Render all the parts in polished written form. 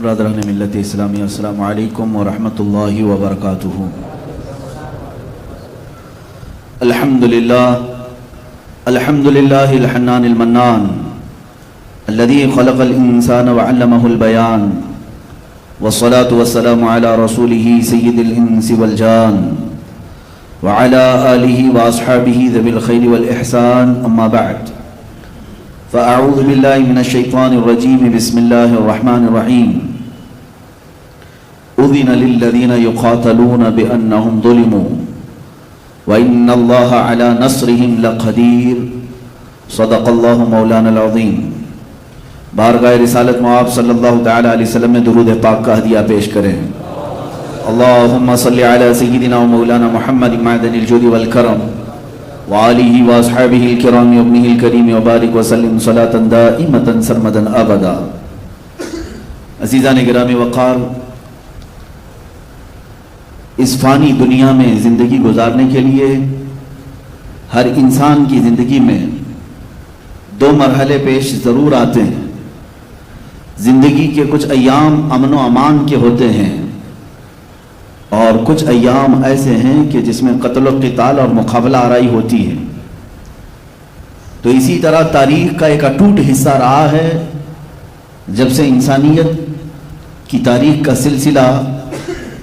برادران ملت اسلامی، السلام علیکم ورحمۃ اللہ وبرکاتہ۔ الحمدللہ الحنان المنان الذي خلق الانسان وعلمه البيان، والصلاة والسلام على رسوله سيد الانس والجان وعلى آله واصحابه ذوي الخير والاحسان، اما بعد فاعوذ باللہ من الشیطان الرجیم، بسم اللہ الرحمن الرحیم۔ اذن للذین یقاتلون بانہم ظلموا وان اللہ علی نصرہم لقدیر، صدق اللہ مولانا العظیم۔ بارگاہ رسالت مآب صلی اللہ تعالی علیہ وسلم میں درود پاک کا ہدیہ پیش کریں۔ اللہم صلی علی سیدنا و مولانا محمد معدن الجود والکرم وآلہ واصحابہ الکرام وابنہ الکریم وبارک وسلم صلاة دائمة سرمدا ابدا۔ عزیزان گرامی وقار، اس فانی دنیا میں زندگی گزارنے کے لیے ہر انسان کی زندگی میں دو مرحلے پیش ضرور آتے ہیں۔ زندگی کے کچھ ایام امن و امان کے ہوتے ہیں اور کچھ ایام ایسے ہیں کہ جس میں قتل و قتال اور مقابلہ آرائی ہوتی ہے۔ تو اسی طرح تاریخ کا ایک اٹوٹ حصہ رہا ہے، جب سے انسانیت کی تاریخ کا سلسلہ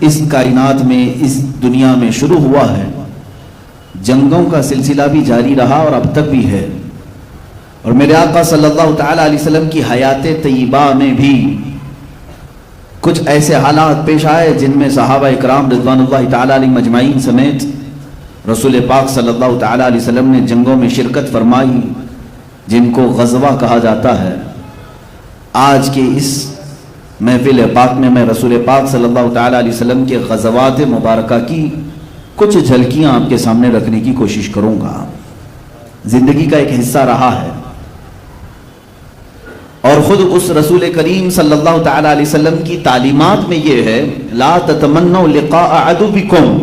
اس کائنات میں، اس دنیا میں شروع ہوا ہے، جنگوں کا سلسلہ بھی جاری رہا اور اب تک بھی ہے۔ اور میرے آقا صلی اللہ تعالی علیہ وسلم کی حیات طیبہ میں بھی کچھ ایسے حالات پیش آئے جن میں صحابہ اکرام رضوان اللہ تعالی علیہ مجمعین سمیت رسول پاک صلی اللہ تعالی علیہ وسلم نے جنگوں میں شرکت فرمائی، جن کو غزوہ کہا جاتا ہے۔ آج کے اس محفل پاک میں رسول پاک صلی اللہ تعالی علیہ وسلم کے غزوات مبارکہ کی کچھ جھلکیاں آپ کے سامنے رکھنے کی کوشش کروں گا۔ زندگی کا ایک حصہ رہا ہے اور خود اس رسول کریم صلی اللہ تعالی علیہ وسلم کی تعلیمات میں یہ ہے، لا تتمنوا لقاء عدوکم،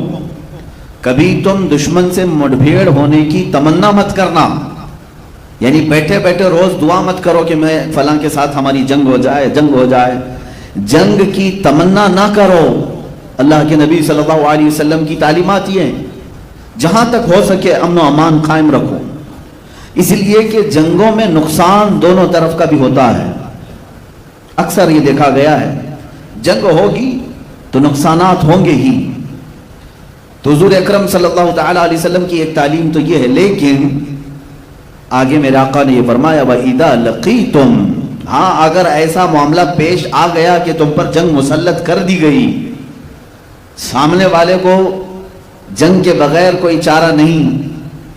کبھی تم دشمن سے مٹبھیڑ ہونے کی تمنا مت کرنا۔ یعنی بیٹھے بیٹھے روز دعا مت کرو کہ میں فلاں کے ساتھ ہماری جنگ ہو جائے، جنگ ہو جائے، جنگ کی تمنا نہ کرو۔ اللہ کے نبی صلی اللہ علیہ وسلم کی تعلیمات یہ ہیں، جہاں تک ہو سکے امن و امان قائم رکھو، اس لیے کہ جنگوں میں نقصان دونوں طرف کا بھی ہوتا ہے۔ اکثر یہ دیکھا گیا ہے جنگ ہوگی تو نقصانات ہوں گے ہی۔ تو حضور اکرم صلی اللہ تعالی علیہ وسلم کی ایک تعلیم تو یہ ہے، لیکن آگے میرے آقا نے یہ فرمایا وَإِذَا لَقِيتُمْ، ہاں اگر ایسا معاملہ پیش آ گیا کہ تم پر جنگ مسلط کر دی گئی، سامنے والے کو جنگ کے بغیر کوئی چارہ نہیں،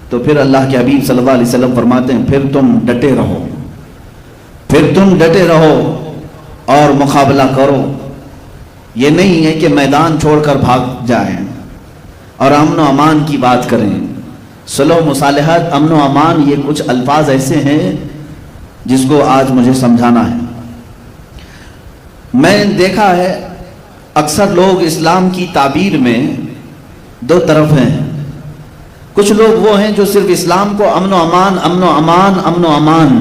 تو پھر اللہ کے حبیب صلی اللہ علیہ وسلم فرماتے ہیں پھر تم ڈٹے رہو، پھر تم ڈٹے رہو اور مقابلہ کرو۔ یہ نہیں ہے کہ میدان چھوڑ کر بھاگ جائیں اور امن و امان کی بات کریں۔ صلح و مصالحت، امن و امان، یہ کچھ الفاظ ایسے ہیں جس کو آج مجھے سمجھانا ہے۔ میں نے دیکھا ہے اکثر لوگ اسلام کی تعبیر میں دو طرف ہیں۔ کچھ لوگ وہ ہیں جو صرف اسلام کو امن و امان، امن و امان، امن و امان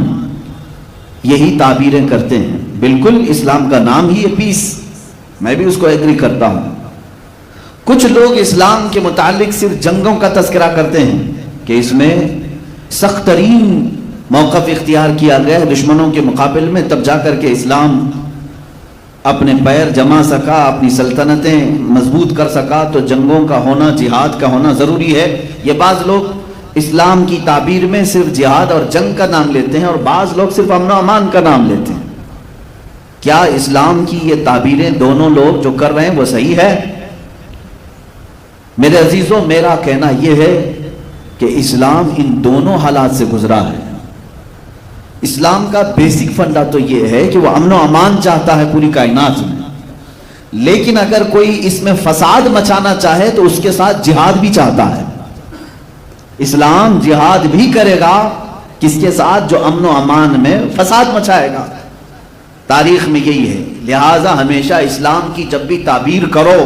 یہی تعبیریں کرتے ہیں۔ بالکل اسلام کا نام ہی ہے پیس، میں بھی اس کو ایگری کرتا ہوں۔ کچھ لوگ اسلام کے متعلق صرف جنگوں کا تذکرہ کرتے ہیں کہ اس میں سخت ترین موقف اختیار کیا گیا ہے دشمنوں کے مقابل میں، تب جا کر کے اسلام اپنے پیر جما سکا، اپنی سلطنتیں مضبوط کر سکا، تو جنگوں کا ہونا، جہاد کا ہونا ضروری ہے۔ یہ بعض لوگ اسلام کی تعبیر میں صرف جہاد اور جنگ کا نام لیتے ہیں اور بعض لوگ صرف امن و امان کا نام لیتے ہیں۔ کیا اسلام کی یہ تعبیریں دونوں لوگ جو کر رہے ہیں وہ صحیح ہے؟ میرے عزیزوں، میرا کہنا یہ ہے کہ اسلام ان دونوں حالات سے گزرا ہے۔ اسلام کا بیسک فنڈا تو یہ ہے کہ وہ امن و امان چاہتا ہے پوری کائنات میں، لیکن اگر کوئی اس میں فساد مچانا چاہے تو اس کے ساتھ جہاد بھی چاہتا ہے۔ اسلام جہاد بھی کرے گا کس کے ساتھ؟ جو امن و امان میں فساد مچائے گا۔ تاریخ میں یہی ہے، لہٰذا ہمیشہ اسلام کی جب بھی تعبیر کرو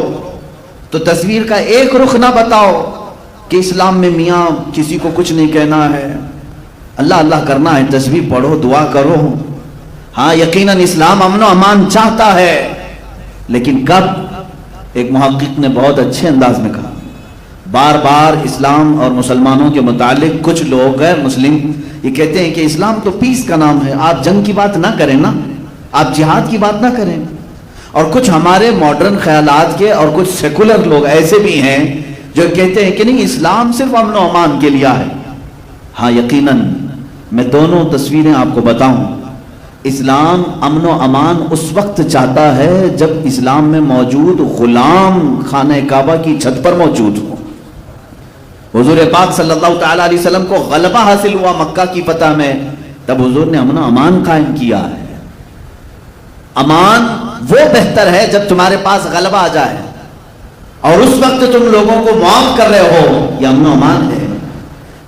تو تصویر کا ایک رخ نہ بتاؤ کہ اسلام میں میاں کسی کو کچھ نہیں کہنا ہے، اللہ اللہ کرنا ہے، تسبیح پڑھو، دعا کرو۔ ہاں یقیناً اسلام امن و امان چاہتا ہے، لیکن کب؟ ایک محقق نے بہت اچھے انداز میں کہا، بار بار اسلام اور مسلمانوں کے متعلق کچھ لوگ غیر مسلم یہ کہتے ہیں کہ اسلام تو پیس کا نام ہے، آپ جنگ کی بات نہ کریں نا، آپ جہاد کی بات نہ کریں. اور کچھ ہمارے ماڈرن خیالات کے اور کچھ سیکولر لوگ ایسے بھی ہیں جو کہتے ہیں کہ نہیں، اسلام صرف امن و امان کے لیے ہے. ہاں یقیناً میں دونوں تصویریں آپ کو بتاؤں. اسلام امن و امان اس وقت چاہتا ہے جب اسلام میں موجود غلام خانہ کعبہ کی چھت پر موجود ہو. حضور پاک صلی اللہ تعالی علیہ وسلم کو غلبہ حاصل ہوا مکہ کی فتح میں، تب حضور نے امن و امان قائم کیا ہے. امان وہ بہتر ہے جب تمہارے پاس غلبہ آ جائے، اور اس وقت تم لوگوں کو معاف کر رہے ہو، یہ امن و امان ہے.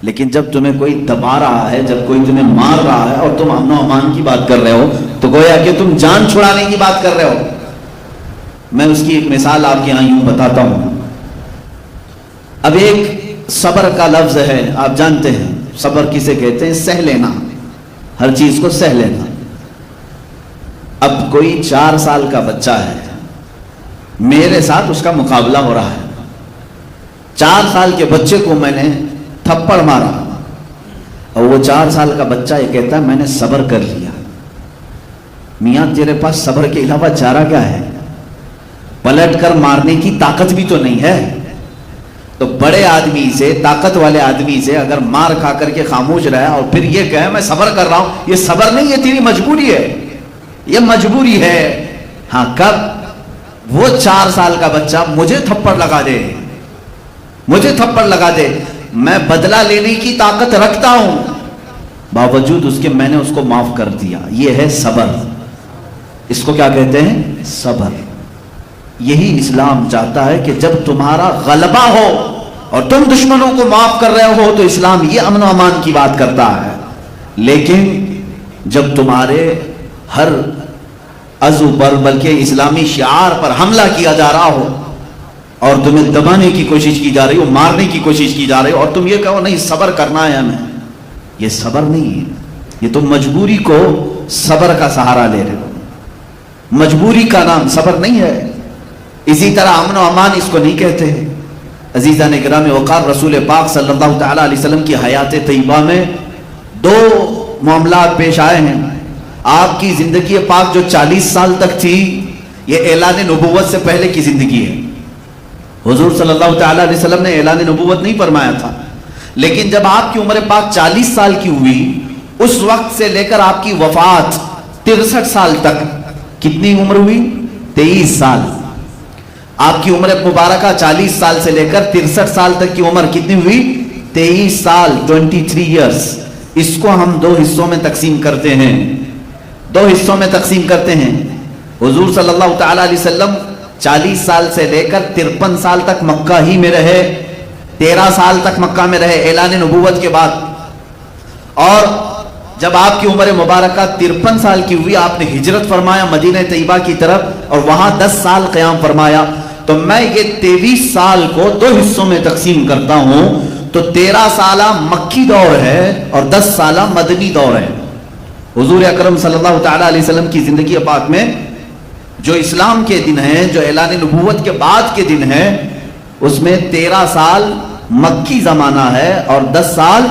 لیکن جب تمہیں کوئی دبا رہا ہے، جب کوئی تمہیں مار رہا ہے اور تم امن و امان کی بات کر رہے ہو، تو گویا کہ تم جان چھڑانے کی بات کر رہے ہو. میں اس کی ایک مثال آپ کے یہاں یوں بتاتا ہوں. اب ایک صبر کا لفظ ہے، آپ جانتے ہیں صبر کسے کہتے ہیں؟ سہ لینا، ہر چیز کو سہ لینا. اب کوئی 4 سال کا بچہ ہے، میرے ساتھ اس کا مقابلہ ہو رہا ہے. 4 سال کے بچے کو میں نے تھپڑ مارا اور وہ 4 سال کا بچہ یہ کہتا ہے میں نے صبر کر لیا. میاں تیرے پاس صبر کے علاوہ چارہ کیا ہے؟ پلٹ کر مارنے کی طاقت بھی تو نہیں ہے. تو بڑے آدمی سے، طاقت والے آدمی سے اگر مار کھا کر کے خاموش رہا اور پھر یہ کہے میں صبر کر رہا ہوں، یہ صبر نہیں، یہ تیری مجبوری ہے، یہ مجبوری ہے. ہاں کب؟ وہ 4 سال کا بچہ مجھے تھپڑ لگا دے، مجھے تھپڑ لگا دے، میں بدلہ لینے کی طاقت رکھتا ہوں، باوجود اس کے میں نے اس کو معاف کر دیا. یہ ہے صبر. اس کو کیا کہتے ہیں؟ صبر. یہی اسلام چاہتا ہے کہ جب تمہارا غلبہ ہو اور تم دشمنوں کو معاف کر رہے ہو تو اسلام یہ امن و امان کی بات کرتا ہے. لیکن جب تمہارے ہر عضو پر، بلکہ اسلامی شعار پر حملہ کیا جا رہا ہو اور تمہیں دبانے کی کوشش کی جا رہی ہو، مارنے کی کوشش کی جا رہی ہو، اور تم یہ کہو نہیں صبر کرنا ہے ہمیں، یہ صبر نہیں ہے. یہ تم مجبوری کو صبر کا سہارا لے رہے ہو. مجبوری کا نام صبر نہیں ہے. اسی طرح امن و امان اس کو نہیں کہتے. عزیزان اکرام وقار، رسول پاک صلی اللہ تعالی علیہ وسلم کی حیات طیبہ میں 2 معاملات پیش آئے ہیں. آپ کی زندگی پاک جو 40 سال تک تھی، یہ اعلان نبوت سے پہلے کی زندگی ہے. حضور صلی اللہ تعالی علیہ وسلم نے اعلان نبوت نہیں فرمایا تھا، لیکن جب آپ کی عمر پاک 40 سال کی ہوئی، اس وقت سے لے کر آپ کی وفات 63 سال تک کتنی عمر ہوئی؟ 23 سال. آپ کی عمر مبارکہ 40 سال سے لے کر 63 سال تک کی عمر کتنی ہوئی؟ 23 سال، 23 ایئرس. اس کو ہم 2 حصوں میں تقسیم کرتے ہیں. 2 حصوں میں تقسیم کرتے ہیں. حضور صلی اللہ تعالی علیہ وسلم 40 سال سے لے کر 53 سال تک مکہ ہی میں رہے، 13 سال تک مکہ میں رہے اعلان نبوت کے بعد. اور جب آپ کی عمر مبارکہ 53 سال کی ہوئی، آپ نے ہجرت فرمایا مدینہ طیبہ کی طرف اور وہاں 10 سال قیام فرمایا. تو میں یہ 23 سال کو 2 حصوں میں تقسیم کرتا ہوں. تو 13 سالہ مکی دور ہے اور 10 سالہ مدنی دور ہے. حضور اکرم صلی اللہ تعالی علیہ وسلم کی زندگی پاک میں جو اسلام کے دن ہیں، جو اعلان نبوت کے بعد کے دن ہیں، اس میں 13 سال مکی زمانہ ہے اور 10 سال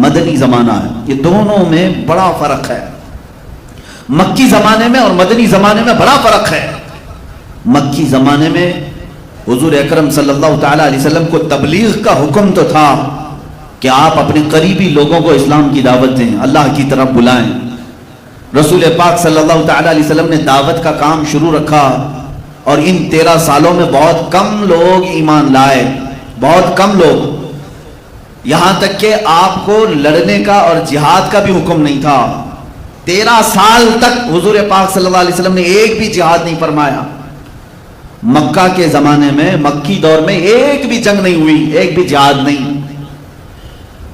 مدنی زمانہ ہے. یہ دونوں میں بڑا فرق ہے. مکی زمانے میں اور مدنی زمانے میں بڑا فرق ہے. مکی زمانے میں حضور اکرم صلی اللہ تعالی علیہ وسلم کو تبلیغ کا حکم تو تھا کہ آپ اپنے قریبی لوگوں کو اسلام کی دعوت دیں، اللہ کی طرف بلائیں. رسول پاک صلی اللہ تعالی علیہ وسلم نے دعوت کا کام شروع رکھا اور ان 13 سالوں میں بہت کم لوگ ایمان لائے، بہت کم لوگ. یہاں تک کہ آپ کو لڑنے کا اور جہاد کا بھی حکم نہیں تھا. 13 سال تک حضور پاک صلی اللہ علیہ وسلم نے ایک بھی جہاد نہیں فرمایا. مکہ کے زمانے میں، مکی دور میں ایک بھی جنگ نہیں ہوئی، ایک بھی جہاد نہیں.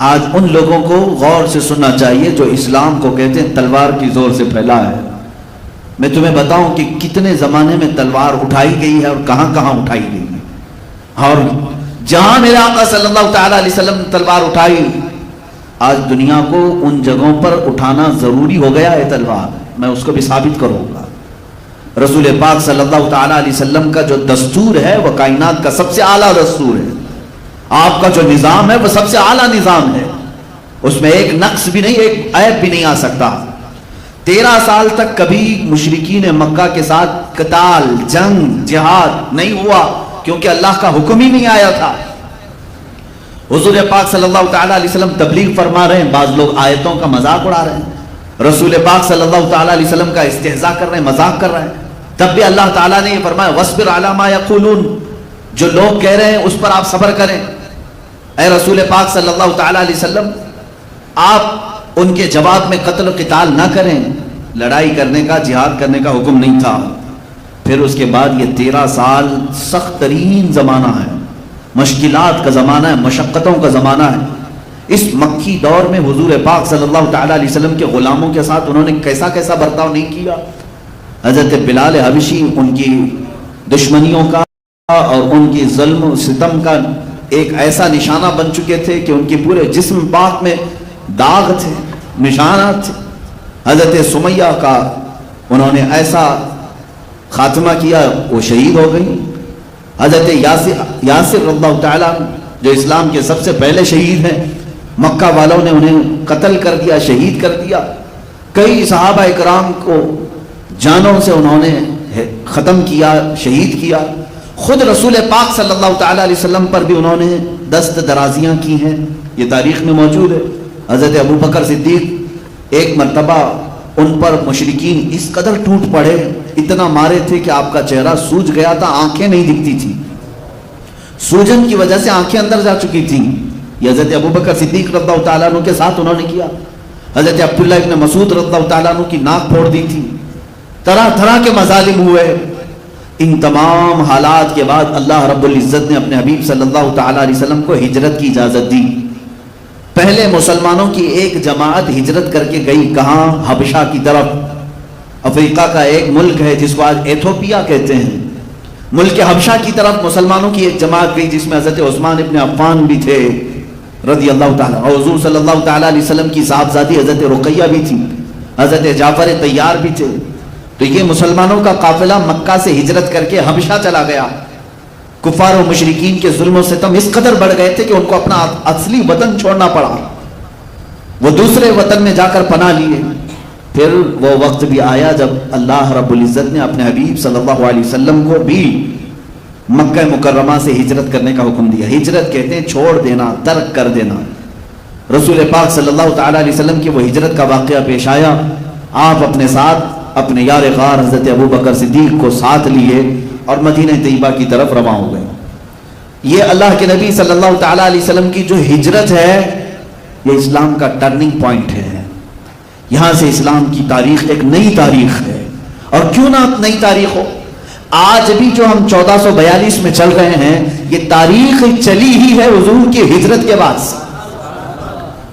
آج ان لوگوں کو غور سے سننا چاہیے جو اسلام کو کہتے ہیں تلوار کی زور سے پھیلا ہے. میں تمہیں بتاؤں کہ کتنے زمانے میں تلوار اٹھائی گئی ہے اور کہاں کہاں اٹھائی گئی ہے. اور جہاں میرے آقا صلی اللہ تعالی علیہ وسلم تلوار اٹھائی، آج دنیا کو ان جگہوں پر اٹھانا ضروری ہو گیا ہے تلوار. میں اس کو بھی ثابت کروں گا. رسول پاک صلی اللہ تعالیٰ علیہ وسلم کا جو دستور ہے وہ کائنات کا سب سے اعلیٰ دستور ہے. آپ کا جو نظام ہے وہ سب سے اعلیٰ نظام ہے, اس میں ایک نقص بھی نہیں, ایک عیب بھی نہیں آ سکتا. 13 سال تک کبھی مشرکین مکہ کے ساتھ قتال, جنگ, جہاد نہیں ہوا, کیونکہ اللہ کا حکم ہی نہیں آیا تھا. حضور پاک صلی اللہ تعالیٰ علیہ وسلم تبلیغ فرما رہے ہیں, بعض لوگ آیتوں کا مذاق اڑا رہے ہیں, رسول پاک صلی اللہ تعالیٰ علیہ وسلم کا استہزاء کر رہے ہیں, مذاق کر رہے ہیں. تب بھی اللہ تعالیٰ نے یہ فرمایا وَاصْبِرْ عَلَىٰ مَا يَقُولُونَ, جو لوگ کہہ رہے ہیں اس پر آپ صبر کریں. اے رسول پاک صلی اللہ تعالیٰ علیہ وسلم, آپ ان کے جواب میں قتل و قتال نہ کریں, لڑائی کرنے کا, جہاد کرنے کا حکم نہیں تھا. پھر اس کے بعد یہ 13 سال سخت ترین زمانہ ہے, مشکلات کا زمانہ ہے, مشقتوں کا زمانہ ہے. اس مکی دور میں حضور پاک صلی اللہ تعالیٰ علیہ وسلم کے غلاموں کے ساتھ انہوں نے کیسا کیسا برتاؤ نہیں کیا. حضرت بلال حبشی ان کی دشمنیوں کا اور ان کی ظلم و ستم کا ایک ایسا نشانہ بن چکے تھے کہ ان کے پورے جسم پاک میں داغ تھے, نشانات تھے. حضرت سمیہ کا انہوں نے ایسا خاتمہ کیا, وہ شہید ہو گئی. حضرت یاسر رضی اللہ تعالیٰ جو اسلام کے سب سے پہلے شہید ہیں, مکہ والوں نے انہیں قتل کر دیا, شہید کر دیا. کئی صحابہ اکرام کو جانوں سے انہوں نے ختم کیا, شہید کیا. خود رسول پاک صلی اللہ تعالیٰ علیہ وسلم پر بھی انہوں نے دست درازیاں کی ہیں, یہ تاریخ میں موجود ہے. حضرت ابوبکر صدیق ایک مرتبہ ان پر مشرکین اس قدر ٹوٹ پڑے, اتنا مارے تھے کہ آپ کا چہرہ سوج گیا تھا, آنکھیں نہیں دکھتی تھی, سوجن کی وجہ سے آنکھیں اندر جا چکی تھیں. یہ حضرت ابوبکر صدیق رضی اللہ تعالیٰ عنہ کے ساتھ انہوں نے کیا. حضرت عبداللہ ابن مسعود رضی اللہ تعالیٰ عنہ کی ناک پھوڑ دی تھی. طرح طرح کے مظالم ہوئے. ان تمام حالات کے بعد اللہ رب العزت نے اپنے حبیب صلی اللہ تعالیٰ علیہ وسلم کو ہجرت کی اجازت دی. پہلے مسلمانوں کی ایک جماعت ہجرت کر کے گئی, کہاں؟ حبشہ کی طرف. افریقہ کا ایک ملک ہے جس کو آج ایتھوپیا کہتے ہیں. ملک حبشہ کی طرف مسلمانوں کی ایک جماعت گئی جس میں حضرت عثمان ابن عفان بھی تھے رضی اللہ تعالیٰ, اور حضور صلی اللہ تعالیٰ علیہ وسلم کی صاحبزادی حضرت رقیہ بھی تھی, حضرت جعفر طیار بھی تھے. تو یہ مسلمانوں کا قافلہ مکہ سے ہجرت کر کے حبشہ چلا گیا. کفار و مشرکین کے ظلم و ستم اس قدر بڑھ گئے تھے کہ ان کو اپنا اصلی وطن چھوڑنا پڑا, وہ دوسرے وطن میں جا کر پناہ لیے. پھر وہ وقت بھی آیا جب اللہ رب العزت نے اپنے حبیب صلی اللہ علیہ وسلم کو بھی مکہ مکرمہ سے ہجرت کرنے کا حکم دیا. ہجرت کہتے ہیں چھوڑ دینا, ترک کر دینا. رسول پاک صلی اللہ تعالیٰ علیہ وسلم کی وہ ہجرت کا واقعہ پیش آیا. آپ اپنے ساتھ اپنے یار غار حضرت ابوبکر صدیق کو ساتھ لیے اور مدینہ طیبہ کی طرف رواں ہو گئے. یہ اللہ کے نبی صلی اللہ تعالیٰ علیہ وسلم کی جو ہجرت ہے یہ اسلام کا ٹرننگ پوائنٹ ہے. یہاں سے اسلام کی تاریخ ایک نئی تاریخ ہے. اور کیوں نہ نئی تاریخ ہو, آج بھی جو ہم 1442 میں چل رہے ہیں یہ تاریخ چلی ہی ہے حضور کی ہجرت کے بعد.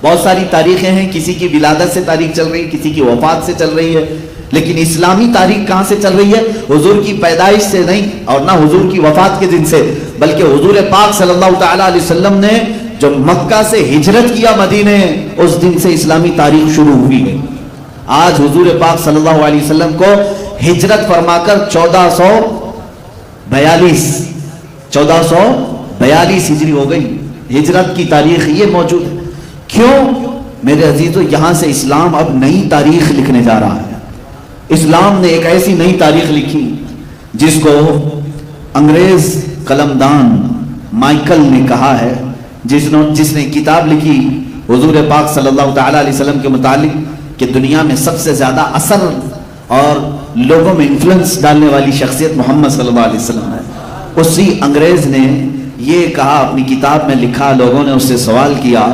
بہت ساری تاریخیں ہیں, کسی کی ولادت سے تاریخ چل رہی ہے, کسی کی وفات سے چل رہی ہے, لیکن اسلامی تاریخ کہاں سے چل رہی ہے؟ حضور کی پیدائش سے نہیں اور نہ حضور کی وفات کے دن سے, بلکہ حضور پاک صلی اللہ تعالیٰ علیہ وسلم نے جو مکہ سے ہجرت کیا مدینے, اس دن سے اسلامی تاریخ شروع ہوئی ہے. آج حضور پاک صلی اللہ علیہ وسلم کو ہجرت فرما کر 1442 ہجری ہو گئی. ہجرت کی تاریخ یہ موجود ہے. کیوں میرے عزیزو؟ یہاں سے اسلام اب نئی تاریخ لکھنے جا رہا ہے. اسلام نے ایک ایسی نئی تاریخ لکھی جس کو انگریز قلمدان مائیکل نے کہا ہے, جس نے کتاب لکھی حضور پاک صلی اللہ تعالیٰ علیہ وسلم کے متعلق کہ دنیا میں سب سے زیادہ اثر اور لوگوں میں انفلوئنس ڈالنے والی شخصیت محمد صلی اللہ علیہ وسلم ہے. اسی انگریز نے یہ کہا, اپنی کتاب میں لکھا, لوگوں نے اس سے سوال کیا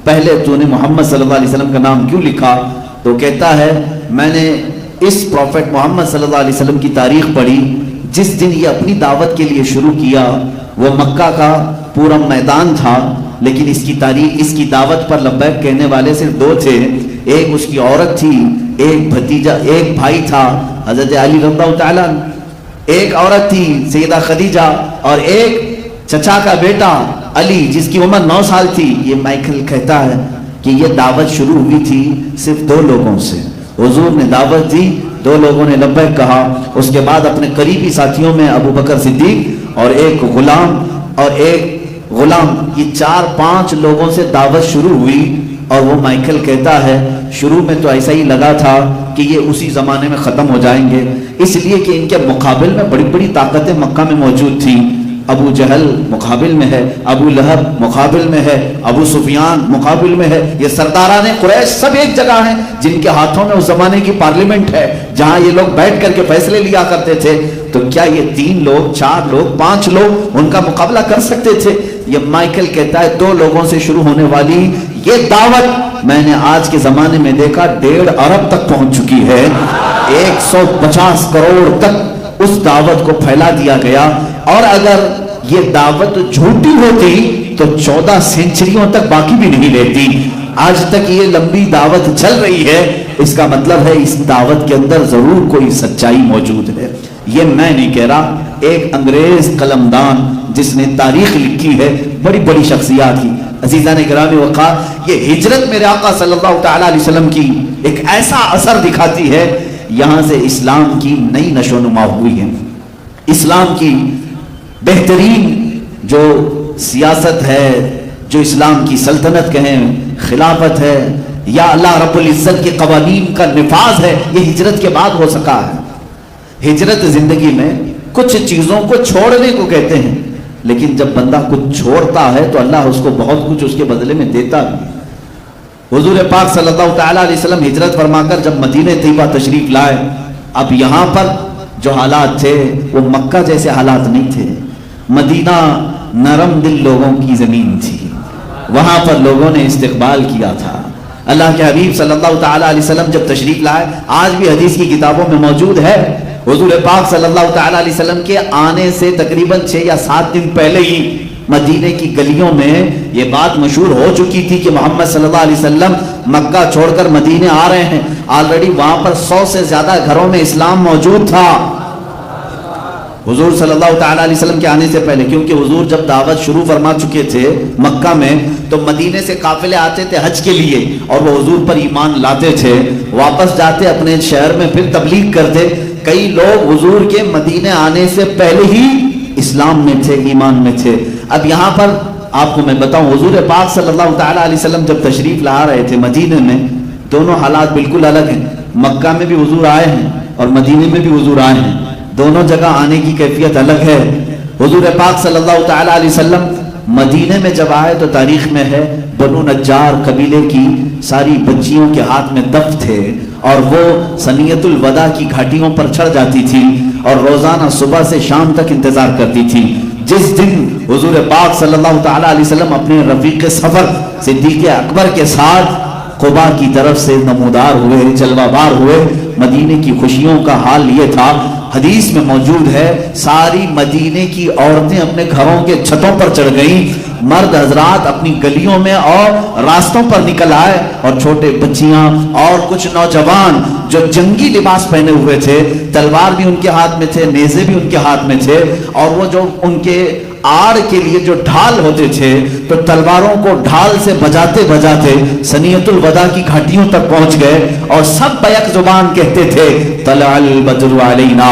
پہلے تو نے محمد صلی اللہ علیہ وسلم کا نام کیوں لکھا؟ تو کہتا ہے میں نے اس پروفٹ محمد صلی اللہ علیہ وسلم کی تاریخ پڑھی, جس دن یہ اپنی دعوت کے لیے شروع کیا وہ مکہ کا پورا میدان تھا, لیکن اس کی تاریخ, اس کی دعوت پر لبیک کہنے والے صرف 2 تھے. ایک اس کی عورت تھی, ایک بھتیجا, ایک بھائی تھا حضرت علی رضی اللہ تعالیٰ, ایک عورت تھی سیدہ خدیجہ, اور ایک چچا کا بیٹا علی جس کی عمر 9 سال تھی. یہ مائیکل کہتا ہے کہ یہ دعوت شروع ہوئی تھی صرف 2 لوگوں سے. حضور نے دعوت دی دو لوگوں نے لبیک کہا. اس کے بعد اپنے قریبی ساتھیوں میں ابو بکر صدیق اور ایک غلام یہ 4-5 لوگوں سے دعوت شروع ہوئی. اور وہ مائیکل کہتا ہے شروع میں تو ایسا ہی لگا تھا کہ یہ اسی زمانے میں ختم ہو جائیں گے، اس لیے کہ ان کے مقابل میں بڑی بڑی طاقتیں مکہ میں موجود تھیں. ابو جہل مقابل میں ہے، ابو لہب مقابل میں ہے، ابو سفیان مقابل میں ہے، یہ سرداران قریش سب ایک جگہ ہیں جن کے ہاتھوں میں اس زمانے کی پارلیمنٹ ہے جہاں یہ لوگ بیٹھ کر کے فیصلے لیا کرتے تھے. تو کیا یہ 3 لوگ 4 لوگ 5 لوگ ان کا مقابلہ کر سکتے تھے؟ یہ مائیکل کہتا ہے 2 لوگوں سے شروع ہونے والی یہ دعوت میں نے آج کے زمانے میں دیکھا 1.5 ارب تک پہنچ چکی ہے. 150 کروڑ تک اس دعوت کو پھیلا دیا گیا. اور اگر یہ دعوت جھوٹی ہوتی تو 14 سینچریوں تک باقی بھی نہیں لیتی. آج تک یہ لمبی دعوت چل رہی ہے، اس کا مطلب ہے اس دعوت کے اندر ضرور کوئی سچائی موجود ہے. یہ میں نہیں کہہ رہا، ایک انگریز قلمدان جس نے تاریخ لکھی ہے، بڑی بڑی شخصیات کی. عزیزان گرامی وقار، یہ ہجرت میرے آقا صلی اللہ تعالی علیہ وسلم کی ایک ایسا اثر دکھاتی ہے. یہاں سے اسلام کی نئی نشو و نما ہوئی ہے. اسلام کی بہترین جو سیاست ہے، جو اسلام کی سلطنت کہیں، خلافت ہے، یا اللہ رب العزت کے قوانین کا نفاذ ہے، یہ ہجرت کے بعد ہو سکا ہے. ہجرت زندگی میں کچھ چیزوں کو چھوڑنے کو کہتے ہیں، لیکن جب بندہ کچھ چھوڑتا ہے تو اللہ اس کو بہت کچھ اس کے بدلے میں دیتا بھی. حضور پاک صلی اللہ تعالی علیہ وسلم ہجرت فرما کر جب مدینہ طیبہ تشریف لائے، اب یہاں پر جو حالات تھے وہ مکہ جیسے حالات نہیں تھے. مدینہ نرم دل لوگوں کی زمین تھی، وہاں پر لوگوں نے استقبال کیا تھا. اللہ کے حبیب صلی اللہ تعالی علیہ وسلم جب تشریف لائے، آج بھی حدیث کی کتابوں میں موجود ہے، حضور پاک صلی اللہ تعالی علیہ وسلم کے آنے سے تقریباً 6 یا 7 دن پہلے ہی مدینے کی گلیوں میں یہ بات مشہور ہو چکی تھی کہ محمد صلی اللہ علیہ وسلم مکہ چھوڑ کر مدینے آ رہے ہیں. آلریڈی وہاں پر 100 سے زیادہ گھروں میں اسلام موجود تھا حضور صلی اللہ تعالی علیہ وسلم کے آنے سے پہلے. کیونکہ حضور جب دعوت شروع فرما چکے تھے مکہ میں، تو مدینے سے قافلے آتے تھے حج کے لیے اور وہ حضور پر ایمان لاتے تھے، واپس جاتے اپنے شہر میں پھر تبلیغ کرتے. کئی لوگ حضور کے مدینے آنے سے پہلے ہی اسلام میں تھے، ایمان میں تھے. اب یہاں پر آپ کو میں بتاؤں، حضور پاک صلی اللہ تعالی علیہ وسلم جب تشریف لا رہے تھے مدینے میں، دونوں حالات بالکل الگ ہیں. مکہ میں بھی حضور آئے ہیں اور مدینے میں بھی حضور آئے ہیں، دونوں جگہ آنے کی کیفیت الگ ہے. حضور پاک صلی اللہ تعالی علیہ وسلم مدینے میں جب آئے تو تاریخ میں ہے بنو نجار قبیلے کی ساری بچیوں کے ہاتھ میں دف تھے اور وہ سنیت الوداع کی گھاٹیوں پر چڑھ جاتی تھی اور روزانہ صبح سے شام تک انتظار کرتی تھی. جس دن حضور پاک صلی اللہ تعالی علیہ وسلم اپنے رفیق سفر صدیق اکبر کے ساتھ قبا کی طرف سے نمودار ہوئے، جلوہ بار ہوئے، مدینے کی خوشیوں کا حال یہ تھا، حدیث میں موجود ہے، ساری مدینے کی عورتیں اپنے گھروں کے چھتوں پر چڑھ گئیں، مرد حضرات اپنی گلیوں میں اور راستوں پر نکل آئے، اور چھوٹے بچیاں اور کچھ نوجوان جو جنگی لباس پہنے ہوئے تھے، تلوار بھی ان کے ہاتھ میں تھے، نیزے بھی ان کے ہاتھ میں تھے، اور وہ جو ان کے آڑ کے لیے جو ڈھال ہوتے تھے تو تلواروں کو ڈھال سے بجاتے بجاتے سنیت الوداع کی گھاٹیوں تک پہنچ گئے اور سب بیک زبان کہتے تھے طلع البدر علینا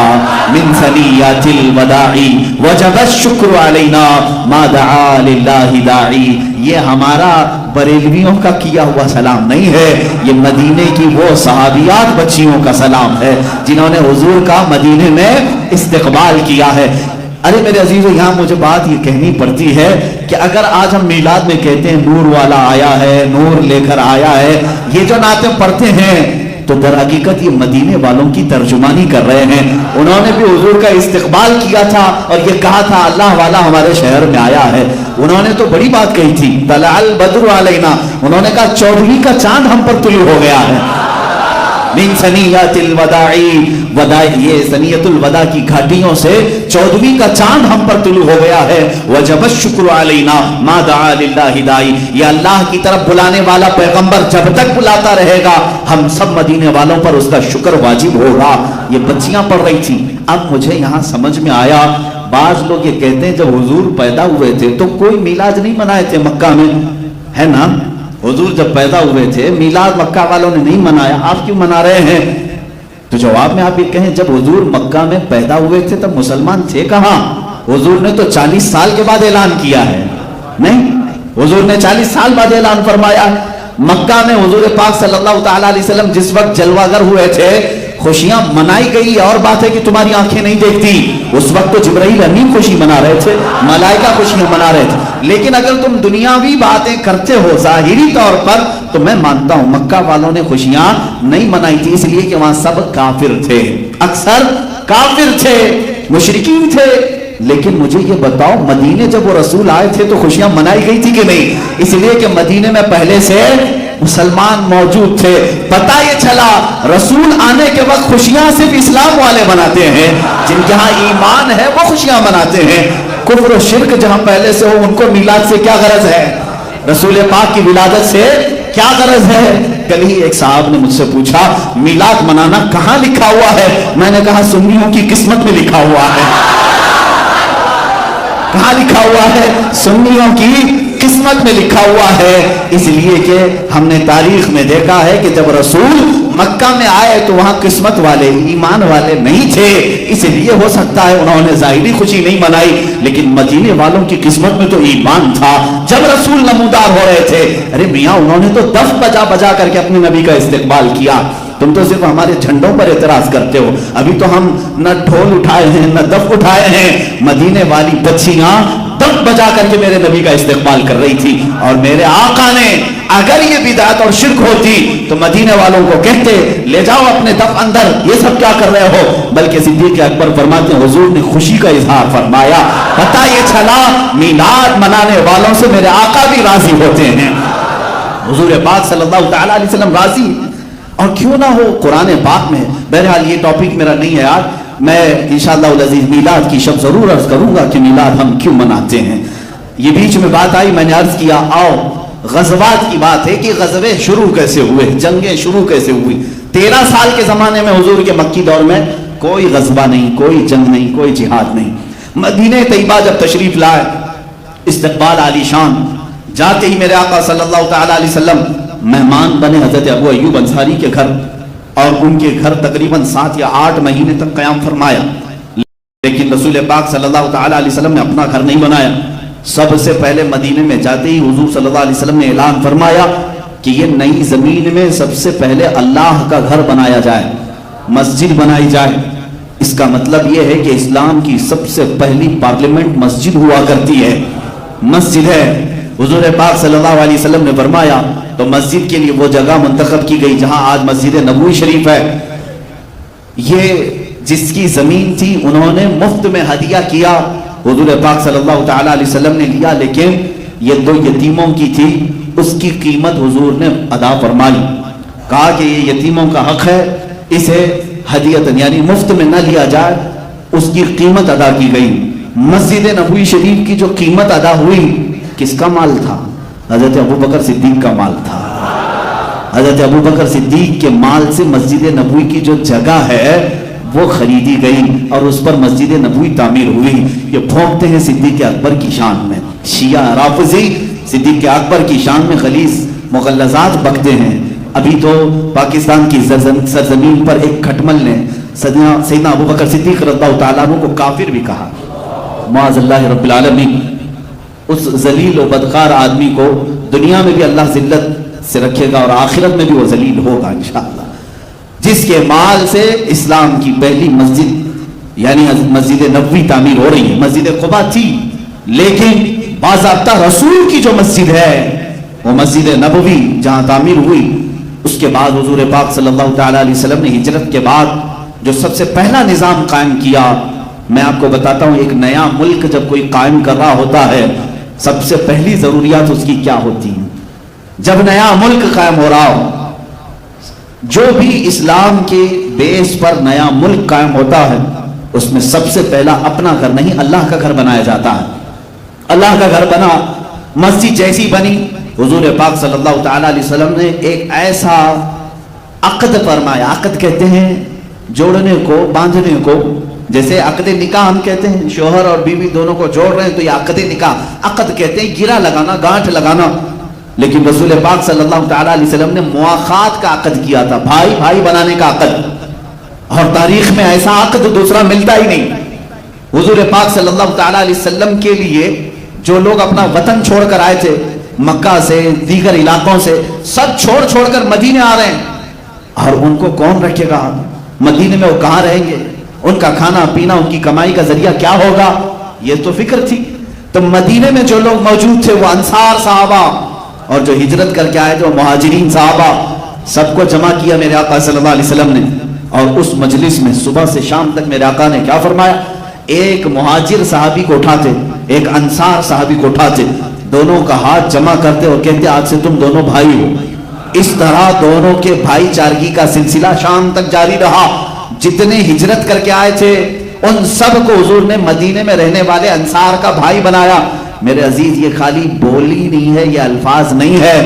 من ثنیات الوداع وجب الشکر علینا ما دعا للہ داعی. یہ ہمارا بریلویوں کا کیا ہوا سلام نہیں ہے، یہ مدینے کی وہ صحابیات بچیوں کا سلام ہے جنہوں نے حضور کا مدینے میں استقبال کیا ہے. ارے میرے عزیزو، یہاں مجھے بات یہ کہنی پڑتی ہے کہ اگر آج ہم میلاد میں کہتے ہیں نور والا آیا ہے، نور لے کر آیا ہے، یہ جو نعتیں پڑھتے ہیں تو در حقیقت یہ مدینے والوں کی ترجمانی کر رہے ہیں. انہوں نے بھی حضور کا استقبال کیا تھا اور یہ کہا تھا اللہ والا ہمارے شہر میں آیا ہے. انہوں نے تو بڑی بات کہی تھی طلع البدر علینا، انہوں نے کہا 14ویں کا چاند ہم پر طلوع ہو گیا ہے. من سنیات الوداع، یہ سنیت الوداع کی گھاٹیوں سے 14ویں کا چاند ہم پر طلوع ہو گیا ہے. وجب الشکر علینا ما دعا للہ داعی، یہ اللہ کی طرف بلانے والا پیغمبر جب تک بلاتا رہے گا ہم سب مدینے والوں پر اس کا شکر واجب ہوگا. یہ بچیاں پڑھ رہی تھیں. اب مجھے یہاں سمجھ میں آیا، بعض لوگ یہ کہتے ہیں جب حضور پیدا ہوئے تھے تو کوئی میلاد نہیں منائے تھے مکہ میں، ہے نا؟ حضور جب پیدا ہوئے تھے میلاد مکہ والوں نے نہیں منایا، آپ کیوں منا رہے ہیں؟ تو جواب میں آپ یہ کہیں جب حضور مکہ میں پیدا ہوئے تھے تب مسلمان تھے کہاں؟ حضور نے تو 40 سال کے بعد اعلان کیا ہے. نہیں، حضور نے 40 سال بعد اعلان فرمایا. مکہ میں حضور پاک صلی اللہ تعالی علیہ وسلم جس وقت جلوہ گر ہوئے تھے خوشیاں منائی گئی. اور بات ہے کہ تمہاری آنکھیں نہیں دیکھتی. اس وقت تو جبرائیل امین خوشی منا رہے تھے، ملائکہ خوشیاں منا رہے تھے. لیکن اگر تم دنیاوی باتیں کرتے ہو ظاہری طور پر تو میں مانتا ہوں مکہ والوں نے خوشیاں نہیں منائی تھی، اس لیے کہ وہاں سب کافر تھے، اکثر کافر تھے، مشرکین تھے. لیکن مجھے یہ بتاؤ مدینے جب وہ رسول آئے تھے تو خوشیاں منائی گئی تھی کہ نہیں؟ اس لیے کہ مدینے میں پہلے سے مسلمان موجود تھے. پتہ یہ چلا رسول آنے کے وقت خوشیاں صرف اسلام والے مناتے ہیں، جن کے ہاں ایمان ہے وہ خوشیاں مناتے ہیں. کفر و شرک جہاں پہلے سے ہو ان کو میلاد سے کیا غرض ہے؟ رسول پاک کی ولادت سے کیا غرض ہے؟ کل ہی ایک صاحب نے مجھ سے پوچھا میلاد منانا کہاں لکھا ہوا ہے؟ میں نے کہا سنیوں کی قسمت میں لکھا ہوا ہے. کہاں لکھا ہوا ہے؟ سنیوں کی قسمت میں لکھا ہوا ہے. اس لیے کہ ہم نے تاریخ میں دیکھا ہے کہ جب رسول مکہ میں آئے تو وہاں قسمت والے ایمان والے نہیں تھے. اس لیے ہو سکتا ہے انہوں نے ظاہری خوشی نہیں منائی، لیکن مدینے والوں کی قسمت میں تو ایمان تھا. جب رسول نمودار ہو رہے تھے ارے میاں انہوں نے تو دف بجا بجا کر کے اپنے نبی کا استقبال کیا. تم تو صرف ہمارے جھنڈوں پر اعتراض کرتے ہو. ابھی تو ہم نہ ڈھول اٹھائے ہیں نہ دف اٹھائے ہیں. مدینے والی بچیاں دف بجا کر کے میرے نبی کا استقبال کر رہی تھی. اور میرے آقا نے اگر یہ بدعت اور شرک ہوتی تو مدینے والوں کو کہتے لے جاؤ اپنے دف اندر، یہ سب کیا کر رہے ہو؟ بلکہ صدیق اکبر فرماتے ہیں حضور نے خوشی کا اظہار فرمایا. پتہ یہ چلا میلاد منانے والوں سے میرے آقا بھی راضی ہوتے ہیں. حضور پاک صلی اللہ تعالی علیہ وسلم راضی اور کیوں نہ ہو قرآن پاک میں. بہرحال یہ ٹاپک میرا نہیں ہے آج. میں انشاءاللہ العزیز میلاد کی شب ضرور عرض کروں گا کہ میلاد ہم کیوں مناتے ہیں. یہ بیچ میں بات آئی میں نے عرض کیا آؤ غزوات کی بات ہے کہ غزوے شروع کیسے ہوئے، جنگیں شروع کیسے ہوئی. 13 سال کے زمانے میں حضور کے مکی دور میں کوئی غزوہ نہیں، کوئی جنگ نہیں، کوئی جہاد نہیں. مدینہ طیبہ جب تشریف لائے استقبال عالی شان. جاتے ہی میرے آقا صلی اللہ تعالی علیہ وسلم مہمان بنے حضرت ابو ایوب انصاری کے گھر، اور ان کے گھر تقریباً 7 یا 8 مہینے تک قیام فرمایا. لیکن رسول پاک صلی اللہ تعالی علیہ وسلم نے اپنا گھر نہیں بنایا. سب سے پہلے مدینے میں جاتے ہی حضور صلی اللہ علیہ وسلم نے اعلان فرمایا کہ یہ نئی زمین میں سب سے پہلے اللہ کا گھر بنایا جائے، مسجد بنائی جائے. اس کا مطلب یہ ہے کہ اسلام کی سب سے پہلی پارلیمنٹ مسجد ہوا کرتی ہے، مسجد ہے. حضور پاک صلی اللہ علیہ وسلم نے فرمایا تو مسجد کے لیے وہ جگہ منتخب کی گئی جہاں آج مسجد نبوی شریف ہے. یہ جس کی زمین تھی انہوں نے مفت میں ہدیہ کیا، حضور پاک صلی اللہ تعالی علیہ وسلم نے لیا. لیکن یہ 2 یتیموں کی تھی، اس کی قیمت حضور نے ادا فرمائی. کہا کہ یہ یتیموں کا حق ہے، اسے ہدیتاً یعنی مفت میں نہ لیا جائے. اس کی قیمت ادا کی گئی. مسجد نبوی شریف کی جو قیمت ادا ہوئی کس کا مال تھا؟ حضرت ابوبکر صدیق کا مال تھا. حضرت ابوبکر صدیق کے مال سے مسجد نبوی کی جو جگہ ہے وہ خریدی گئی اور اس پر مسجد نبوی تعمیر ہوئی. یہ بھونکتے ہیں صدیق اکبر کی شان میں. شیعہ رافضی صدیق اکبر کی شان میں غلیظ مغلظات بکتے ہیں. ابھی تو پاکستان کی سرزمین پر ایک کھٹمل نے سیدنا ابوبکر صدیق رضی اللہ تعالیٰ عنہ کو کافر بھی کہا. معاذ اللہ رب العالمین. اس ذلیل و بدکار آدمی کو دنیا میں بھی اللہ ذلت سے رکھے گا اور آخرت میں بھی وہ ذلیل ہوگا انشاءاللہ. جس کے مال سے اسلام کی پہلی مسجد یعنی مسجد نبوی تعمیر ہو رہی ہے. مسجد قباء تھی لیکن باضابطہ رسول کی جو مسجد ہے وہ مسجد نبوی جہاں تعمیر ہوئی. اس کے بعد حضور پاک صلی اللہ تعالی علیہ وسلم نے ہجرت کے بعد جو سب سے پہلا نظام قائم کیا. میں آپ کو بتاتا ہوں ایک نیا ملک جب کوئی قائم کر رہا ہوتا ہے سب سے پہلی ضروریات اس کی کیا ہوتی ہیں؟ جب نیا ملک قائم ہو رہا ہو، جو بھی اسلام کے بیس پر نیا ملک قائم ہوتا ہے اس میں سب سے پہلا اپنا گھر نہیں اللہ کا گھر بنایا جاتا ہے. اللہ کا گھر بنا، مسجد جیسی بنی. حضور پاک صلی اللہ تعالی علیہ وسلم نے ایک ایسا عقد فرمایا. عقد کہتے ہیں جوڑنے کو، باندھنے کو. جیسے عقد نکاح ہم کہتے ہیں شوہر اور بیوی دونوں کو جوڑ رہے ہیں تو یہ عقد نکاح. عقد کہتے ہیں گرہ لگانا، گانٹھ لگانا. لیکن رسول پاک صلی اللہ تعالی علیہ وسلم نے مواخات کا عقد کیا تھا، بھائی بھائی بنانے کا عقد. اور تاریخ میں ایسا عقد دوسرا ملتا ہی نہیں. حضور پاک صلی اللہ تعالیٰ علیہ وسلم کے لیے جو لوگ اپنا وطن چھوڑ کر آئے تھے، مکہ سے دیگر علاقوں سے، سب چھوڑ کر مدینے آ رہے ہیں، اور ان کو کون رکھے گا مدینے میں؟ وہ کہاں رہیں گے؟ ان کا کھانا پینا، ان کی کمائی کا ذریعہ کیا ہوگا؟ یہ تو فکر تھی. تو مدینے میں جو لوگ موجود تھے وہ انصار صحابہ، اور جو ہجرت کر کے آئے تھے وہ مہاجرین صحابہ، سب کو جمع کیا میرے آقا صلی اللہ علیہ وسلم نے. اور اس مجلس میں صبح سے شام تک میرے آقا نے کیا فرمایا؟ ایک مہاجر صحابی کو اٹھاتے، ایک انصار صحابی کو اٹھاتے، دونوں کا ہاتھ جمع کرتے اور کہتے آج سے تم دونوں بھائی ہو. اس طرح دونوں کے بھائی چارگی کا سلسلہ شام تک جاری رہا. جتنے ہجرت کر کے آئے تھے ان سب کو حضور نے مدینے میں رہنے والے انصار کا بھائی بنایا. میرے عزیز، یہ خالی بولی نہیں ہے، یہ الفاظ نہیں ہے،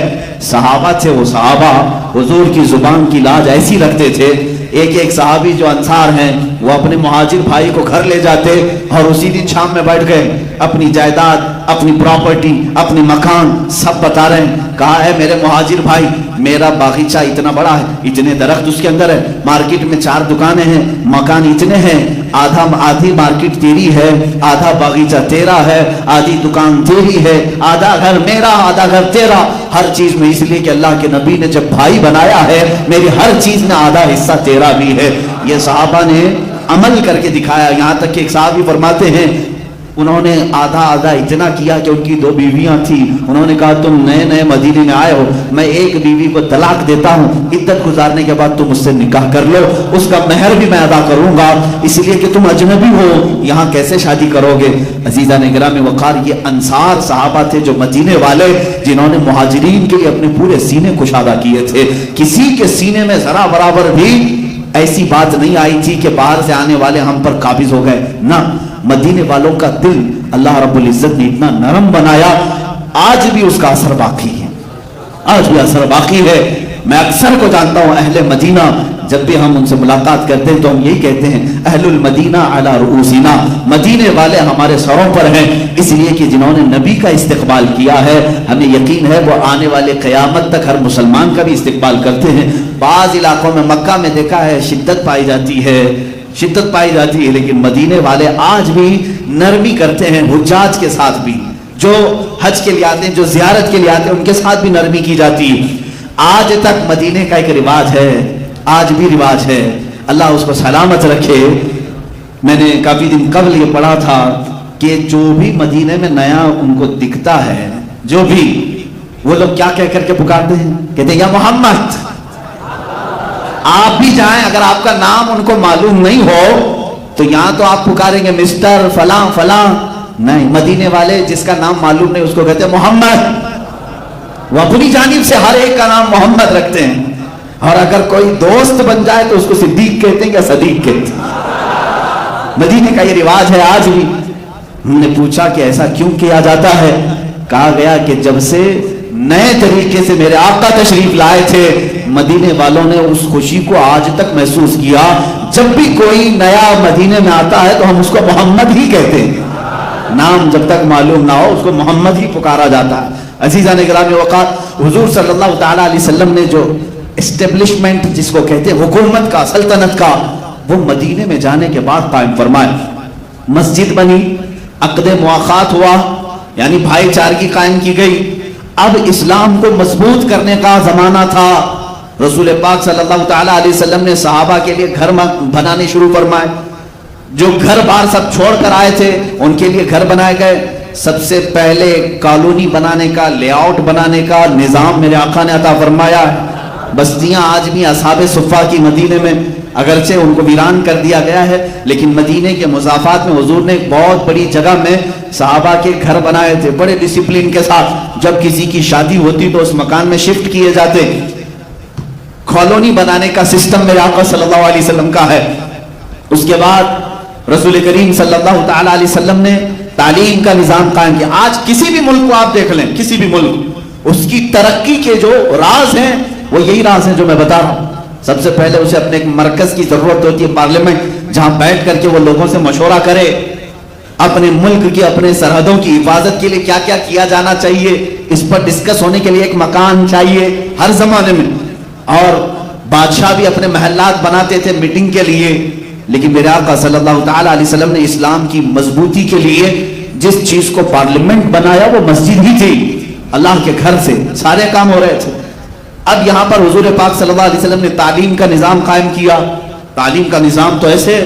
صحابہ تھے. وہ صحابہ حضور کی زبان کی لاج ایسی رکھتے تھے، ایک صحابی جو انصار ہیں وہ اپنے مہاجر بھائی کو گھر لے جاتے اور اسی دن شام میں بیٹھ گئے، اپنی جائیداد، اپنی پراپرٹی، اپنی مکان سب بتا رہے ہیں. کہا ہے میرے مہاجر بھائی، میرا باغیچہ اتنا بڑا ہے، اتنے درخت اس کے اندر ہے، مارکیٹ میں 4 دکانیں ہیں، مکان اتنے ہیں، آدھی مارکیٹ تیری ہے، آدھا باغیچہ تیرا ہے، آدھی دکان تیری ہے، آدھا گھر میرا، آدھا گھر تیرا، ہر چیز میں. اس لیے کہ اللہ کے نبی نے جب بھائی بنایا ہے، میری ہر چیز میں آدھا حصہ تیرا بھی ہے. یہ صحابہ نے عمل کر کے دکھایا. یہاں تک کہ ایک صحابی فرماتے ہیں انہوں نے آدھا اتنا کیا کہ ان کی 2 بیویاں تھیں. انہوں نے کہا تم نئے مدینے میں آئے ہو، میں ایک بیوی کو طلاق دیتا ہوں، عدت گزارنے کے بعد تم اس سے نکاح کر لو، اس کا مہر بھی میں ادا کروں گا، اس لیے کہ تم اجنبی ہو، یہاں کیسے شادی کرو گے. عزیزان گرامی وقار، یہ انصار صحابہ تھے جو مدینے والے، جنہوں نے مہاجرین کے لیے اپنے پورے سینے کشادہ کیے تھے. کسی کے سینے میں ذرا برابر بھی ایسی بات نہیں آئی تھی کہ باہر سے آنے والے ہم پر قابض ہو گئے. نہ، مدینے والوں کا دل اللہ رب العزت نے اتنا نرم بنایا، آج بھی اس کا اثر باقی ہے، آج بھی اثر باقی ہے. میں اکثر کو جانتا ہوں اہل مدینہ، جب بھی ہم ان سے ملاقات کرتے ہیں تو ہم یہی کہتے ہیں اہل المدینہ علی رؤوسنا، مدینے والے ہمارے سروں پر ہیں، اس لیے کہ جنہوں نے نبی کا استقبال کیا ہے ہمیں یقین ہے وہ آنے والے قیامت تک ہر مسلمان کا بھی استقبال کرتے ہیں. بعض علاقوں میں مکہ میں دیکھا ہے شدت پائی جاتی ہے، لیکن مدینے والے آج بھی نرمی کرتے ہیں. حجاج کے ساتھ بھی، جو حج کے لیے آتے ہیں، جو زیارت کے لیے آتے ہیں، ان کے ساتھ بھی نرمی کی جاتی ہے. آج تک مدینے کا ایک رواج ہے، آج بھی رواج ہے، اللہ اس کو سلامت رکھے. میں نے کافی دن قبل یہ پڑھا تھا کہ جو بھی مدینے میں نیا ان کو دکھتا ہے، جو بھی، وہ لوگ کیا کہہ کر کے پکارتے ہیں؟ کہتے ہیں یا محمد. آپ بھی جائیں، اگر آپ کا نام ان کو معلوم نہیں ہو تو یہاں تو آپ پکاریں گے مسٹر فلاں فلاں، نہیں، مدینے والے جس کا نام معلوم نہیں اس کو کہتے ہیں محمد. وہ اپنی جانب سے ہر ایک کا نام محمد رکھتے ہیں، اور اگر کوئی دوست بن جائے تو اس کو صدیق کہتے ہیں یا صدیق کہتے ہیں. مدینے کا یہ رواج ہے آج بھی. ہم نے پوچھا کہ ایسا کیوں کیا جاتا ہے؟ کہا گیا کہ جب سے نئے طریقے سے میرے آقا تشریف لائے تھے، مدینے والوں نے اس خوشی کو آج تک محسوس کیا. جب بھی کوئی نیا مدینے میں آتا ہے تو ہم اس کو محمد ہی کہتے ہیں، نام جب تک معلوم نہ ہو اس کو محمد ہی پکارا جاتا ہے. عزیزان گرامی وقار، حضور صلی اللہ تعالیٰ علیہ وسلم نے جو اسٹیبلشمنٹ جس کو کہتے ہیں حکومت کا، سلطنت کا، وہ مدینے میں جانے کے بعد قائم فرمائے. مسجد بنی، عقد مواخات ہوا، یعنی بھائی چارگی قائم کی گئی. اب اسلام کو مضبوط کرنے کا زمانہ تھا. رسول پاک صلی اللہ تعالیٰ علیہ وسلم نے صحابہ کے لیے گھر بنانے شروع فرمائے. جو گھر بار سب چھوڑ کر آئے تھے ان کے لیے گھر بنائے گئے. سب سے پہلے کالونی بنانے کا، لے آؤٹ بنانے کا نظام میرے آقا نے عطا فرمایا ہے. بستیاں آج بھی اصحاب صفہ کی مدینے میں، اگرچہ ان کو ویران کر دیا گیا ہے، لیکن مدینے کے مضافات میں حضور نے ایک بہت بڑی جگہ میں صحابہ کے گھر بنائے تھے بڑے ڈسپلن کے ساتھ. جب کسی کی شادی ہوتی تو اس مکان میں شفٹ کیے جاتے. کالونی بنانے کا سسٹم میرے آقا صلی اللہ علیہ وسلم کا ہے. اس کے بعد رسول کریم صلی اللہ تعالیٰ علیہ وسلم نے تعلیم کا نظام قائم کیا. آج کسی بھی ملک کو آپ دیکھ لیں، کسی بھی ملک، اس کی ترقی کے جو راز ہیں وہ یہی راز ہیں جو میں بتا رہا ہوں. سب سے پہلے اسے اپنے ایک مرکز کی ضرورت ہوتی ہے، پارلیمنٹ، جہاں بیٹھ کر کے وہ لوگوں سے مشورہ کرے، اپنے ملک کی، اپنے سرحدوں کی حفاظت کے لیے کیا کیا کیا جانا چاہیے، اس پر ڈسکس ہونے کے لیے ایک مکان چاہیے ہر زمانے میں. اور بادشاہ بھی اپنے محلات بناتے تھے میٹنگ کے لیے، لیکن میرے آقا صلی اللہ تعالی علیہ وسلم نے اسلام کی مضبوطی کے لیے جس چیز کو پارلیمنٹ بنایا وہ مسجد ہی تھی. اللہ کے گھر سے سارے کام ہو رہے تھے. اب یہاں پر حضور پاک صلی اللہ علیہ وسلم نے تعلیم کا نظام قائم کیا. تعلیم کا نظام تو ایسے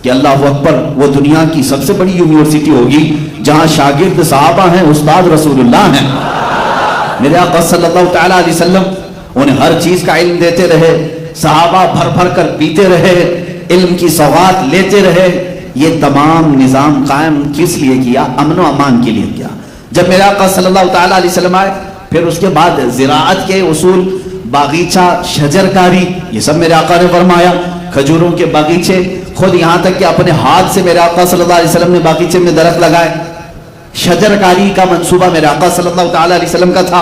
کہ اللہ اکبر، وہ دنیا کی سب سے بڑی یونیورسٹی ہوگی جہاں شاگرد صحابہ ہیں، استاد رسول اللہ ہیں. میرے آقا صلی اللہ تعالی علیہ وسلم انہیں ہر چیز کا علم دیتے رہے، صحابہ بھر بھر کر پیتے رہے، علم کی سوغات لیتے رہے. یہ تمام نظام قائم کس لیے کیا؟ امن و امان کے لیے کیا. جب میرے آقا صلی اللہ تعالی علیہ وسلم آئے، پھر اس کے بعد زراعت کے اصول، باغیچہ، شجرکاری، یہ سب میرے آقا نے فرمایا. کھجوروں کے باغیچے، خود یہاں تک کہ اپنے ہاتھ سے میرے آقا صلی اللہ علیہ وسلم نے باغیچے میں درخت لگائے. شجرکاری کا منصوبہ میرے آقا صلی اللہ تعالی علیہ وسلم کا تھا.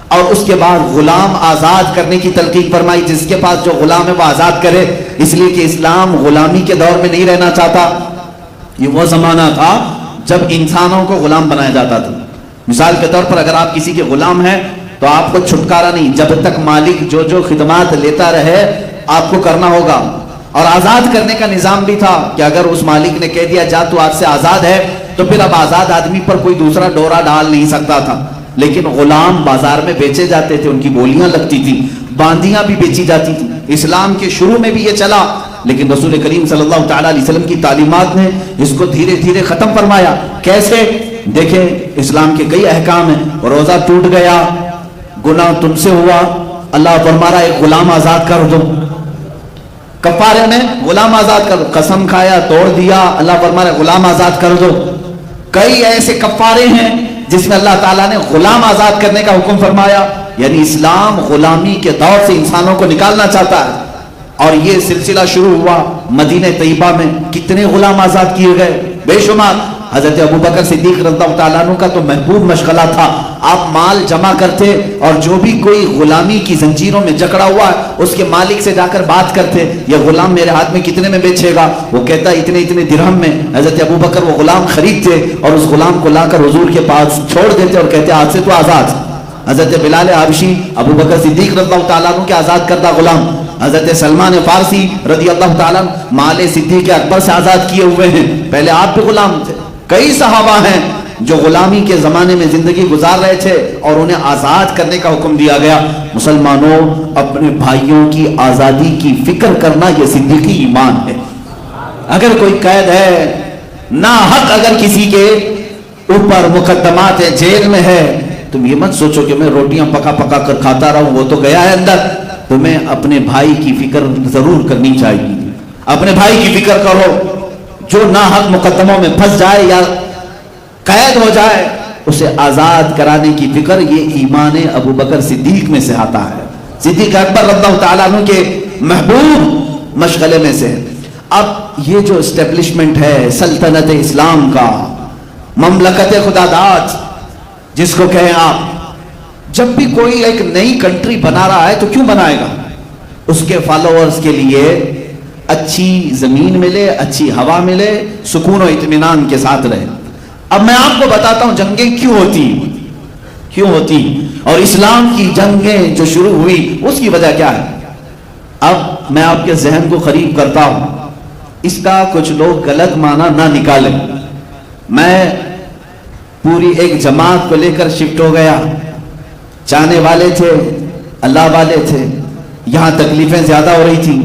اور اس کے بعد غلام آزاد کرنے کی تلقین فرمائی. جس کے پاس جو غلام ہے وہ آزاد کرے، اس لیے کہ اسلام غلامی کے دور میں نہیں رہنا چاہتا. یہ وہ زمانہ تھا جب انسانوں کو غلام بنایا جاتا تھا. مثال کے طور پر اگر آپ کسی کے غلام ہیں تو آپ کو چھٹکارا نہیں، جب تک مالک جو خدمات لیتا رہے آپ کو کرنا ہوگا. اور آزاد کرنے کا نظام بھی تھا کہ اگر اس مالک نے کہہ دیا جا تو آج سے آزاد ہے، تو پھر اب آزاد آدمی پر کوئی دوسرا ڈورا ڈال نہیں سکتا تھا. لیکن غلام بازار میں بیچے جاتے تھے، ان کی بولیاں لگتی تھی، باندیاں بھی بیچی جاتی تھی. اسلام کے شروع میں بھی یہ چلا، لیکن رسول کریم صلی اللہ تعالی علیہ وسلم کی تعلیمات نے اس کو دھیرے دھیرے ختم فرمایا. کیسے؟ دیکھیں اسلام کے کئی احکام ہیں. روزہ ٹوٹ گیا، گناہ تم سے ہوا، اللہ فرما رہا ہے ایک غلام آزاد کر دو. کفارے میں غلام آزاد کر دو. قسم کھایا، توڑ دیا، اللہ فرما رہا ہے غلام آزاد کر دو. کئی ایسے کفارے ہیں جس میں اللہ تعالیٰ نے غلام آزاد کرنے کا حکم فرمایا. یعنی اسلام غلامی کے دور سے انسانوں کو نکالنا چاہتا ہے. اور یہ سلسلہ شروع ہوا مدینہ طیبہ میں. کتنے غلام آزاد کیے گئے؟ بے شمار. حضرت ابوبکر صدیق رضی اللہ تعالیٰ عنہ کا تو محبوب مشغلہ تھا. آپ مال جمع کرتے اور جو بھی کوئی غلامی کی زنجیروں میں جکڑا ہوا ہے اس کے مالک سے جا کر بات کرتے، یہ غلام میرے ہاتھ میں کتنے میں بیچے گا؟ وہ کہتا اتنے اتنے درہم میں. حضرت ابوبکر وہ غلام خریدتے اور اس غلام کو لا کر حضور کے پاس چھوڑ دیتے اور کہتے آج سے تو آزاد. حضرت بلال حبشی ابوبکر صدیق رضی اللہ تعالیٰ عنہ کے آزاد کردہ غلام. حضرت سلمان فارسی رضی اللہ تعالیٰ مال صدیق اکبر سے آزاد کیے ہوئے ہیں. پہلے آپ بھی غلام تھے. کئی صحابہ ہیں جو غلامی کے زمانے میں زندگی گزار رہے تھے اور انہیں آزاد کرنے کا حکم دیا گیا. مسلمانوں، اپنے بھائیوں کی آزادی کی فکر کرنا یہ صدیقی ایمان ہے. اگر کوئی قید ہے، ناحق اگر کسی کے اوپر مقدمات ہے، جیل میں ہے، تم یہ مت سوچو کہ میں روٹیاں پکا پکا کر کھاتا رہوں، وہ تو گیا ہے اندر. تمہیں اپنے بھائی کی فکر ضرور کرنی چاہیے. اپنے بھائی کی فکر کرو. جو ناحق مقدموں میں پھنس جائے یا قید ہو جائے اسے آزاد کرانے کی فکر یہ ایمان ابوبکر صدیق میں سے آتا ہے. صدیق اکبر رضی اللہ تعالیٰ عنہ کے محبوب مشغلے میں سے. اب یہ جو اسٹیبلشمنٹ ہے سلطنت اسلام کا، مملکت خدا داد جس کو کہیں آپ، جب بھی کوئی ایک نئی کنٹری بنا رہا ہے تو کیوں بنائے گا؟ اس کے فالوورز کے لیے اچھی زمین ملے، اچھی ہوا ملے، سکون و اطمینان کے ساتھ رہے. اب میں آپ کو بتاتا ہوں جنگیں کیوں ہوتی اور اسلام کی جنگیں جو شروع ہوئی اس کی وجہ کیا ہے. اب میں آپ کے ذہن کو قریب کرتا ہوں، اس کا کچھ لوگ غلط معنی نہ نکالیں. میں پوری ایک جماعت کو لے کر شفٹ ہو گیا. چاہنے والے تھے، اللہ والے تھے، یہاں تکلیفیں زیادہ ہو رہی تھیں،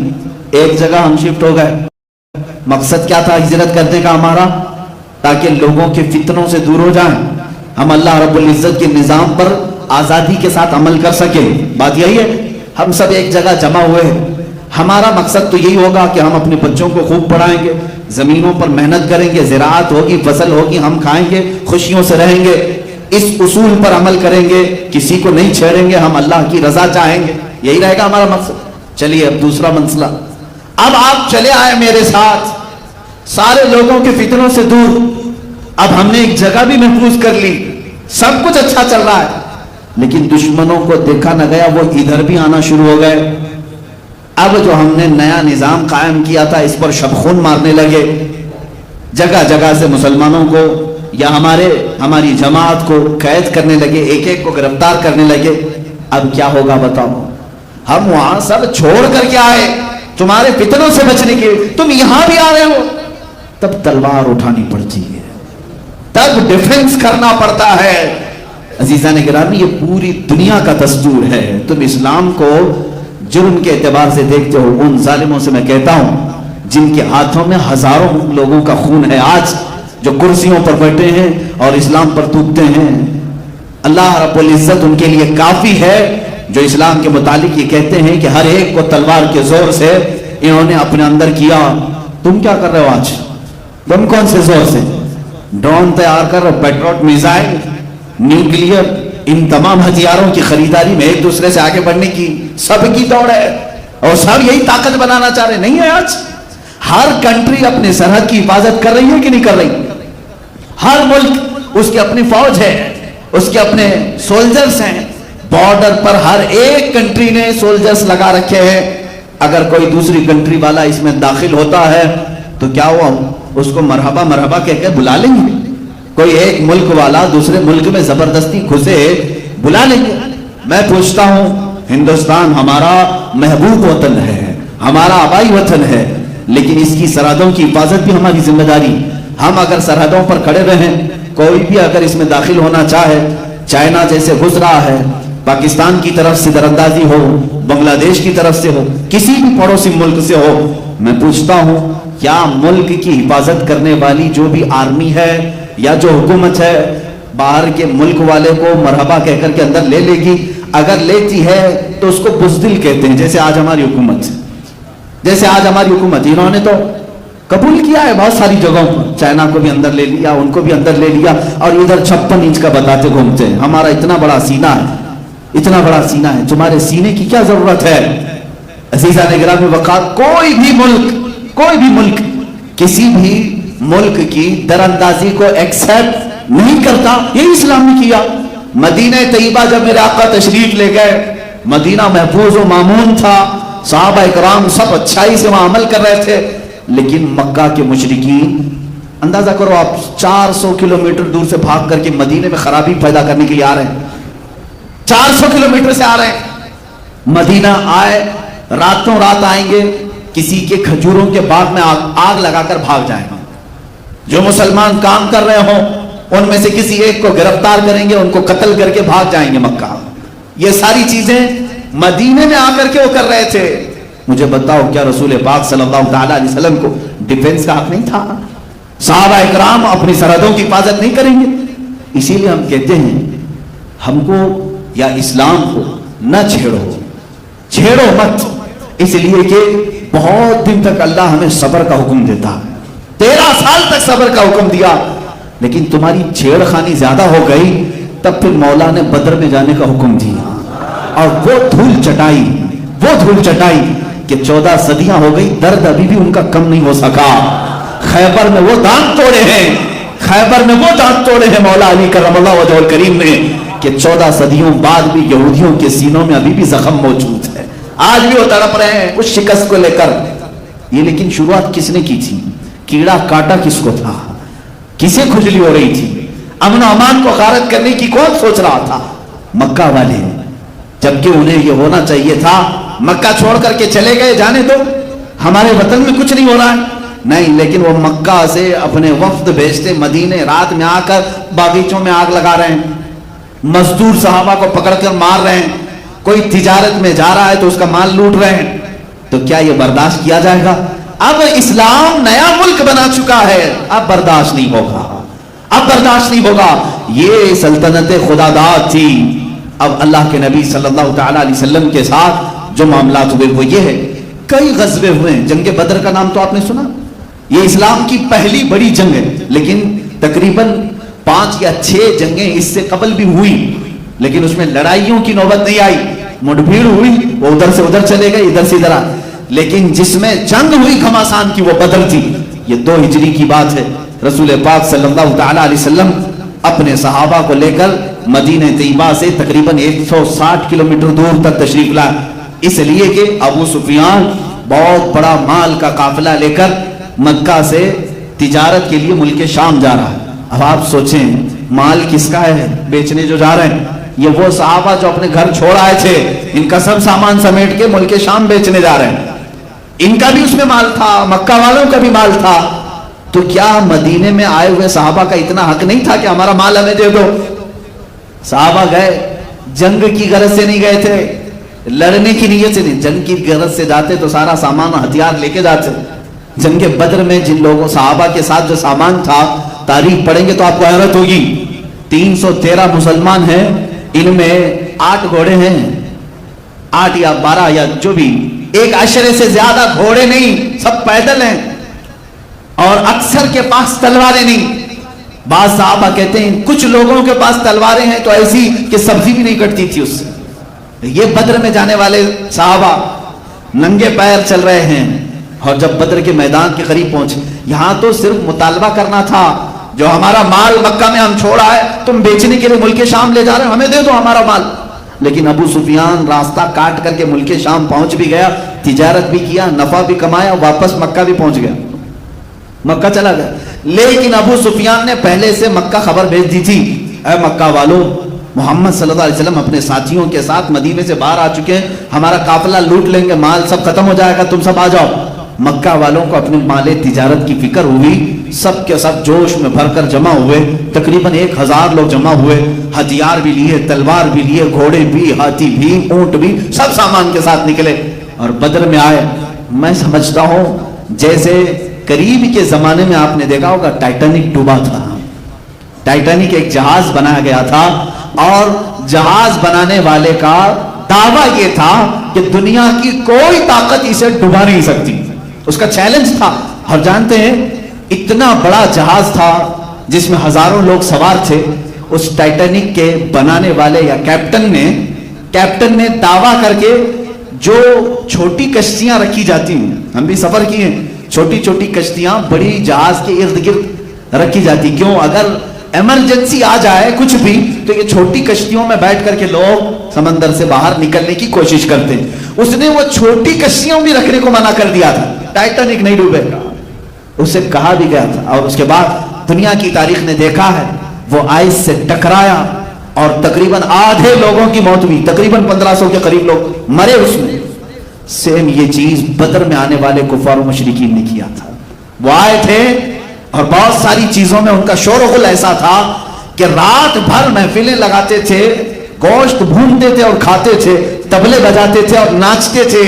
ایک جگہ ہم شفٹ ہو گئے. مقصد کیا تھا ہجرت کرنے کا ہمارا؟ تاکہ لوگوں کے فتنوں سے دور ہو جائیں، ہم اللہ رب العزت کے نظام پر آزادی کے ساتھ عمل کر سکیں. بات یہی ہے. ہم سب ایک جگہ جمع ہوئے ہیں. ہمارا مقصد تو یہی ہوگا کہ ہم اپنے بچوں کو خوب پڑھائیں گے، زمینوں پر محنت کریں گے، زراعت ہوگی، فصل ہوگی، ہم کھائیں گے، خوشیوں سے رہیں گے، اس اصول پر عمل کریں گے، کسی کو نہیں چھیڑیں گے، ہم اللہ کی رضا چاہیں گے. یہی رہے گا ہمارا مقصد. چلیے اب دوسرا مسئلہ. اب آپ چلے آئے میرے ساتھ سارے لوگوں کے فتنوں سے دور. اب ہم نے ایک جگہ بھی محفوظ کر لی، سب کچھ اچھا چل رہا ہے، لیکن دشمنوں کو دیکھا نہ گیا، وہ ادھر بھی آنا شروع ہو گئے. اب جو ہم نے نیا نظام قائم کیا تھا اس پر شبخون مارنے لگے. جگہ جگہ سے مسلمانوں کو یا ہماری جماعت کو قید کرنے لگے، ایک ایک کو گرفتار کرنے لگے. اب کیا ہوگا بتاؤ؟ ہم وہاں سب چھوڑ کر کے آئے تمہارے فتنوں سے بچنے کے، تم یہاں بھی آ رہے ہو، تب تلوار اٹھانی پڑتی ہے، تب ڈیفنس کرنا پڑتا ہے۔ عزیزان گرامی، یہ پوری دنیا کا دستور ہے۔ تم اسلام کو جرم کے اعتبار سے دیکھتے ہو، ان ظالموں سے میں کہتا ہوں جن کے ہاتھوں میں ہزاروں لوگوں کا خون ہے، آج جو کرسیوں پر بیٹھے ہیں اور اسلام پر تھوکتے ہیں، اللہ رب العزت ان کے لیے کافی ہے، جو اسلام کے متعلق یہ کہتے ہیں کہ ہر ایک کو تلوار کے زور سے انہوں نے اپنے اندر کیا۔ تم کیا کر رہے ہو آج؟ تم کون سے زور سے ڈرون تیار کر رہے ہو، پیٹریوٹ میزائل، نیوکلیئر، ان تمام ہتھیاروں کی خریداری میں ایک دوسرے سے آگے بڑھنے کی سب کی دوڑ ہے، اور سب یہی طاقت بنانا چاہ رہے نہیں ہے۔ آج ہر کنٹری اپنے سرحد کی حفاظت کر رہی ہے کہ نہیں کر رہی؟ ہر ملک اس کی اپنی فوج ہے، اس کے اپنے سولجرز ہیں، بارڈر پر ہر ایک کنٹری نے سولجرز لگا رکھے ہیں۔ اگر کوئی دوسری کنٹری والا اس میں داخل ہوتا ہے تو کیا ہوا، اس کو مرحبا مرحبا کہہ کے بلا لیں گے؟ کوئی ایک ملک والا دوسرے ملک میں زبردستی گھسے بلا لیں گے؟ میں پوچھتا ہوں، ہندوستان ہمارا محبوب وطن ہے، ہمارا آبائی وطن ہے، لیکن اس کی سرحدوں کی حفاظت بھی ہماری ذمہ داری۔ ہم اگر سرحدوں پر کھڑے رہیں، کوئی بھی اگر اس میں داخل ہونا چاہے، چائنا جیسے گھس رہا ہے، پاکستان کی طرف سے دراندازی ہو، بنگلہ دیش کی طرف سے ہو، کسی بھی پڑوسی ملک سے ہو، میں پوچھتا ہوں کیا ملک کی حفاظت کرنے والی جو بھی آرمی ہے یا جو حکومت ہے باہر کے ملک والے کو مرحبا کہہ کر کے اندر لے لے گی؟ اگر لیتی ہے تو اس کو بزدل کہتے ہیں، جیسے آج ہماری حکومت انہوں نے تو قبول کیا ہے بہت ساری جگہوں پر، چائنا کو بھی اندر لے لیا، ان کو بھی اندر لے لیا، اور ادھر 56 انچ کا بتاتے گھومتے ہیں ہمارا اتنا بڑا سینہ ہے، اتنا بڑا سینہ ہے۔ تمہارے سینے کی کیا ضرورت ہے؟ عزیزان گرامی وقار، کوئی بھی ملک کسی بھی ملک کی دراندازی کو ایکسپٹ نہیں کرتا۔ یہ اسلام نے کیا۔ مدینہ طیبہ جب میرے آقا تشریف لے گئے، مدینہ محفوظ و مامون تھا، صحابہ اکرام سب اچھائی سے وہاں عمل کر رہے تھے، لیکن مکہ کے مشرکین، اندازہ کرو آپ 400 کلومیٹر دور سے بھاگ کر کے مدینے میں خرابی پیدا کرنے کے لیے آ رہے ہیں، 400 کلومیٹر سے آ رہے ہیں، مدینہ آئے، راتوں رات آئیں گے، کسی کے کھجوروں کے باغ میں آگ لگا کر بھاگ جائیں گے، جو مسلمان کام کر رہے ہوں ان میں سے کسی ایک کو گرفتار کریں گے، ان کو قتل کر کے بھاگ جائیں گے مکہ۔ یہ ساری چیزیں مدینے میں آ کر کے وہ کر رہے تھے۔ مجھے بتاؤ کیا رسول پاک صلی اللہ تعالی علیہ وسلم کو ڈیفنس کا حق نہیں تھا؟ صحابہ اکرام اپنی سرحدوں کی حفاظت نہیں کریں گے؟ اسی لیے ہم کہتے ہیں ہم کو یا اسلام کو نہ چھیڑو مت، اس لیے کہ بہت دن تک اللہ ہمیں صبر کا حکم دیتا ہے، 13 سال تک صبر کا حکم دیا، لیکن تمہاری چھیڑ خانی زیادہ ہو گئی، تب پھر مولا نے بدر میں جانے کا حکم دیا، اور وہ دھول چٹائی کہ 14 صدیاں ہو گئی، درد ابھی بھی ان کا کم نہیں ہو سکا۔ خیبر میں وہ دانت توڑے ہیں مولا علی کرم اللہ وجہہ الکریم نے، کہ 14 صدیوں بعد بھی یہودیوں کے سینوں میں ابھی بھی زخم موجود ہے، آج بھی وہ تڑپ رہے ہیں اس شکست کو لے کر۔ یہ لیکن شروعات کس نے کی تھی؟ کیڑا کاٹا کس کو تھا؟ کسے کھجلی ہو رہی تھی؟ امن و امان کو غارت کرنے کی کون سوچ رہا تھا؟ مکہ والے، جبکہ انہیں یہ ہونا چاہیے تھا مکہ چھوڑ کر کے چلے گئے، جانے دو ہمارے وطن میں کچھ نہیں ہو رہا ہے، نہیں، لیکن وہ مکہ سے اپنے وفد بھیجتے، مدینے رات میں آ کر باغیچوں میں آگ لگا رہے ہیں، مزدور صحابہ کو پکڑ کر مار رہے ہیں، کوئی تجارت میں جا رہا ہے تو اس کا مال لوٹ رہے ہیں، تو کیا یہ برداشت کیا جائے گا؟ اب اسلام نیا ملک بنا چکا ہے، اب برداشت نہیں ہوگا۔ یہ سلطنت خداداد تھی۔ اب اللہ کے نبی صلی اللہ تعالی علیہ وسلم کے ساتھ جو معاملات ہوئے وہ یہ ہے، کئی غزوے ہوئے ہیں، جنگ بدر کا نام تو آپ نے سنا، یہ اسلام کی پہلی بڑی جنگ ہے، لیکن تقریباً 5 یا 6 جنگیں اس سے قبل بھی ہوئی، لیکن اس میں لڑائیوں کی نوبت نہیں آئی، مڈبھیڑ ہوئی، وہ ادھر سے ادھر چلے گئے، ادھر سے ادھر آ، لیکن جس میں جنگ ہوئی گھماسان کی وہ بدر تھی۔ یہ 2 ہجری کی بات ہے، رسول پاک صلی اللہ تعالی علیہ وسلم اپنے صحابہ کو لے کر مدینہ طیبہ سے تقریباً 160 کلومیٹر دور تک تشریف لائے، اس لیے کہ ابو سفیان بہت بڑا مال کا قافلہ لے کر مکہ سے تجارت کے لیے ملک شام جا رہا ہے۔ اب آپ سوچیں مال کس کا ہے بیچنے جو جا رہے ہیں؟ یہ وہ صحابہ جو اپنے گھر چھوڑ آئے تھے، ان کا سب سامان سمیٹ کے ملک شام بیچنے جا رہے ہیں، ان کا بھی اس میں مال تھا، مکہ والوں کا بھی مال تھا، تو کیا مدینے میں آئے ہوئے صحابہ کا اتنا حق نہیں تھا کہ ہمارا مال ہمیں دے دو؟ صحابہ گئے، جنگ کی غرض سے نہیں گئے تھے، لڑنے کی نیت سے نہیں، جنگ کی غرض سے جاتے تو سارا سامان ہتھیار لے کے جاتے۔ جنگ بدر میں جن لوگوں صحابہ کے ساتھ جو سامان تھا، تاریخ پڑھیں گے تو آپ کو حیرت ہوگی، 313 مسلمان ہیں، ان میں 8 گھوڑے ہیں، 8 یا 12 یا جو بھی، 1 عشرے سے زیادہ گھوڑے نہیں، سب پیدل ہیں، اور اکثر کے پاس تلواریں نہیں۔ بعض صحابہ کہتے ہیں کچھ لوگوں کے پاس تلواریں ہیں تو ایسی کہ سبزی بھی نہیں کٹتی تھی اس سے۔ یہ بدر میں جانے والے صحابہ ننگے پیر چل رہے ہیں، اور جب بدر کے میدان کے قریب پہنچے، یہاں تو صرف مطالبہ کرنا تھا، جو ہمارا مال مکہ میں ہم چھوڑا ہے تم بیچنے کے لیے ملک شام لے جا رہے ہو، ہمیں دے دو ہمارا مال۔ لیکن ابو سفیان راستہ کاٹ کر کے ملک شام پہنچ بھی گیا، تجارت بھی کیا، نفع بھی کمایا، واپس مکہ بھی پہنچ گیا، مکہ چلا گیا۔ لیکن ابو سفیان نے پہلے سے مکہ خبر بھیج دی تھی، اے مکہ والوں، محمد صلی اللہ علیہ وسلم اپنے ساتھیوں کے ساتھ مدینے سے باہر آ چکے ہیں، ہمارا قافلہ لوٹ لیں گے، مال سب ختم ہو جائے گا، تم سب آ جاؤ۔ مکہ والوں کو اپنے مال تجارت کی فکر ہوئی، سب کے سب جوش میں بھر کر جمع ہوئے، تقریباً 1000 لوگ جمع ہوئے، ہتھیار بھی لیے، تلوار بھی لیے، گھوڑے بھی، ہاتھی بھی، اونٹ بھی، سب سامان کے ساتھ نکلے اور بدر میں آئے۔ میں سمجھتا ہوں جیسے قریب کے زمانے میں آپ نے دیکھا ہوگا ٹائٹینک ڈوبا تھا، ٹائٹینک ایک جہاز بنایا گیا تھا، اور جہاز بنانے والے کا دعویٰ یہ تھا کہ دنیا کی کوئی طاقت اسے ڈبا نہیں سکتی، اس کا چیلنج تھا۔ اور جانتے ہیں اتنا بڑا جہاز تھا جس میں ہزاروں لوگ سوار تھے، اس ٹائٹینک کے بنانے والے یا کیپٹن نے دعویٰ کر کے جو چھوٹی کشتیاں رکھی جاتی ہیں، ہم بھی سفر کیے ہیں، چھوٹی چھوٹی کشتیاں بڑی جہاز کے ارد گرد رکھی جاتی، کیوں؟ اگر ایمرجنسی آ جائے کچھ بھی تو یہ چھوٹی کشتیوں میں بیٹھ کر کے لوگ سمندر سے باہر نکلنے کی کوشش کرتے ہیں۔ اس نے وہ چھوٹی کشتیوں بھی رکھنے کو منع کر دیا تھا، ٹائٹینک نہیں ڈوبے گا، اسے کہا بھی گیا تھا۔ اور اس کے بعد دنیا کی تاریخ نے دیکھا ہے وہ آئس سے ٹکرایا اور تقریباً آدھے لوگوں کی موت ہوئی، تقریباً 1500 کے قریب لوگ مرے اس میں۔ سیم یہ چیز بدر میں آنے والے کفار و مشرکین نے کیا تھا، وہ آئے تھے اور بہت ساری چیزوں میں ان کا شور و غل ایسا تھا کہ رات بھر محفلیں لگاتے تھے، گوشت بھونتے تھے اور کھاتے تھے، طبلے بجاتے تھے اور ناچتے تھے،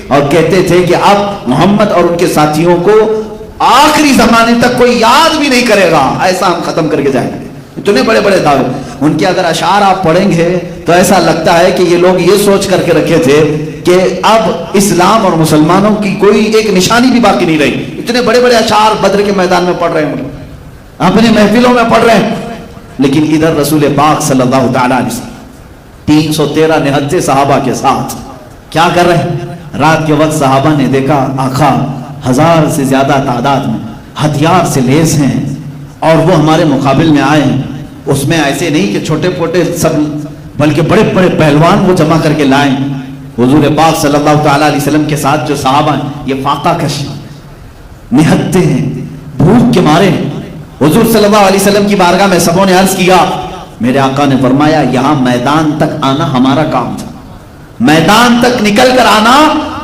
اور کہتے تھے کہ اب محمد اور ان کے ساتھیوں کو آخری زمانے تک کوئی یاد بھی نہیں کرے گا، ایسا ہم ختم کر کے جائیں گے۔ اتنے بڑے بڑے دعوے، ان کے اگر اشعار آپ پڑھیں گے تو ایسا لگتا ہے کہ یہ لوگ یہ سوچ کر کے رکھے تھے کہ اب اسلام اور مسلمانوں کی کوئی ایک نشانی بھی باقی نہیں رہی۔ اتنے بڑے بڑے اشعار بدر کے میدان میں پڑھ رہے ہیں، اپنے محفلوں میں پڑھ رہے ہیں، لیکن ادھر رسول پاک صلی اللہ تعالی علیہ وسلم 313 نہتے صحابہ کے ساتھ کیا کر رہے ہیں؟ رات کے وقت صحابہ نے دیکھا آقا 1000 سے زیادہ تعداد میں ہتھیار سے لیس ہیں اور وہ ہمارے مقابل میں آئے ہیں، اس میں ایسے نہیں کہ چھوٹے پوٹے سب، بلکہ بڑے بڑے پہلوان وہ جمع کر کے لائیں۔ حضور پاک صلی اللہ تعالی علیہ وسلم کے ساتھ جو صحابہ ہیں یہ فاقہ کش نہتے ہیں، بھوک کے مارے ہیں۔ حضور صلی اللہ علیہ وسلم کی بارگاہ میں سبوں نے عرض کیا، میرے آقا نے فرمایا یہاں میدان تک آنا ہمارا کام تھا، میدان تک نکل کر آنا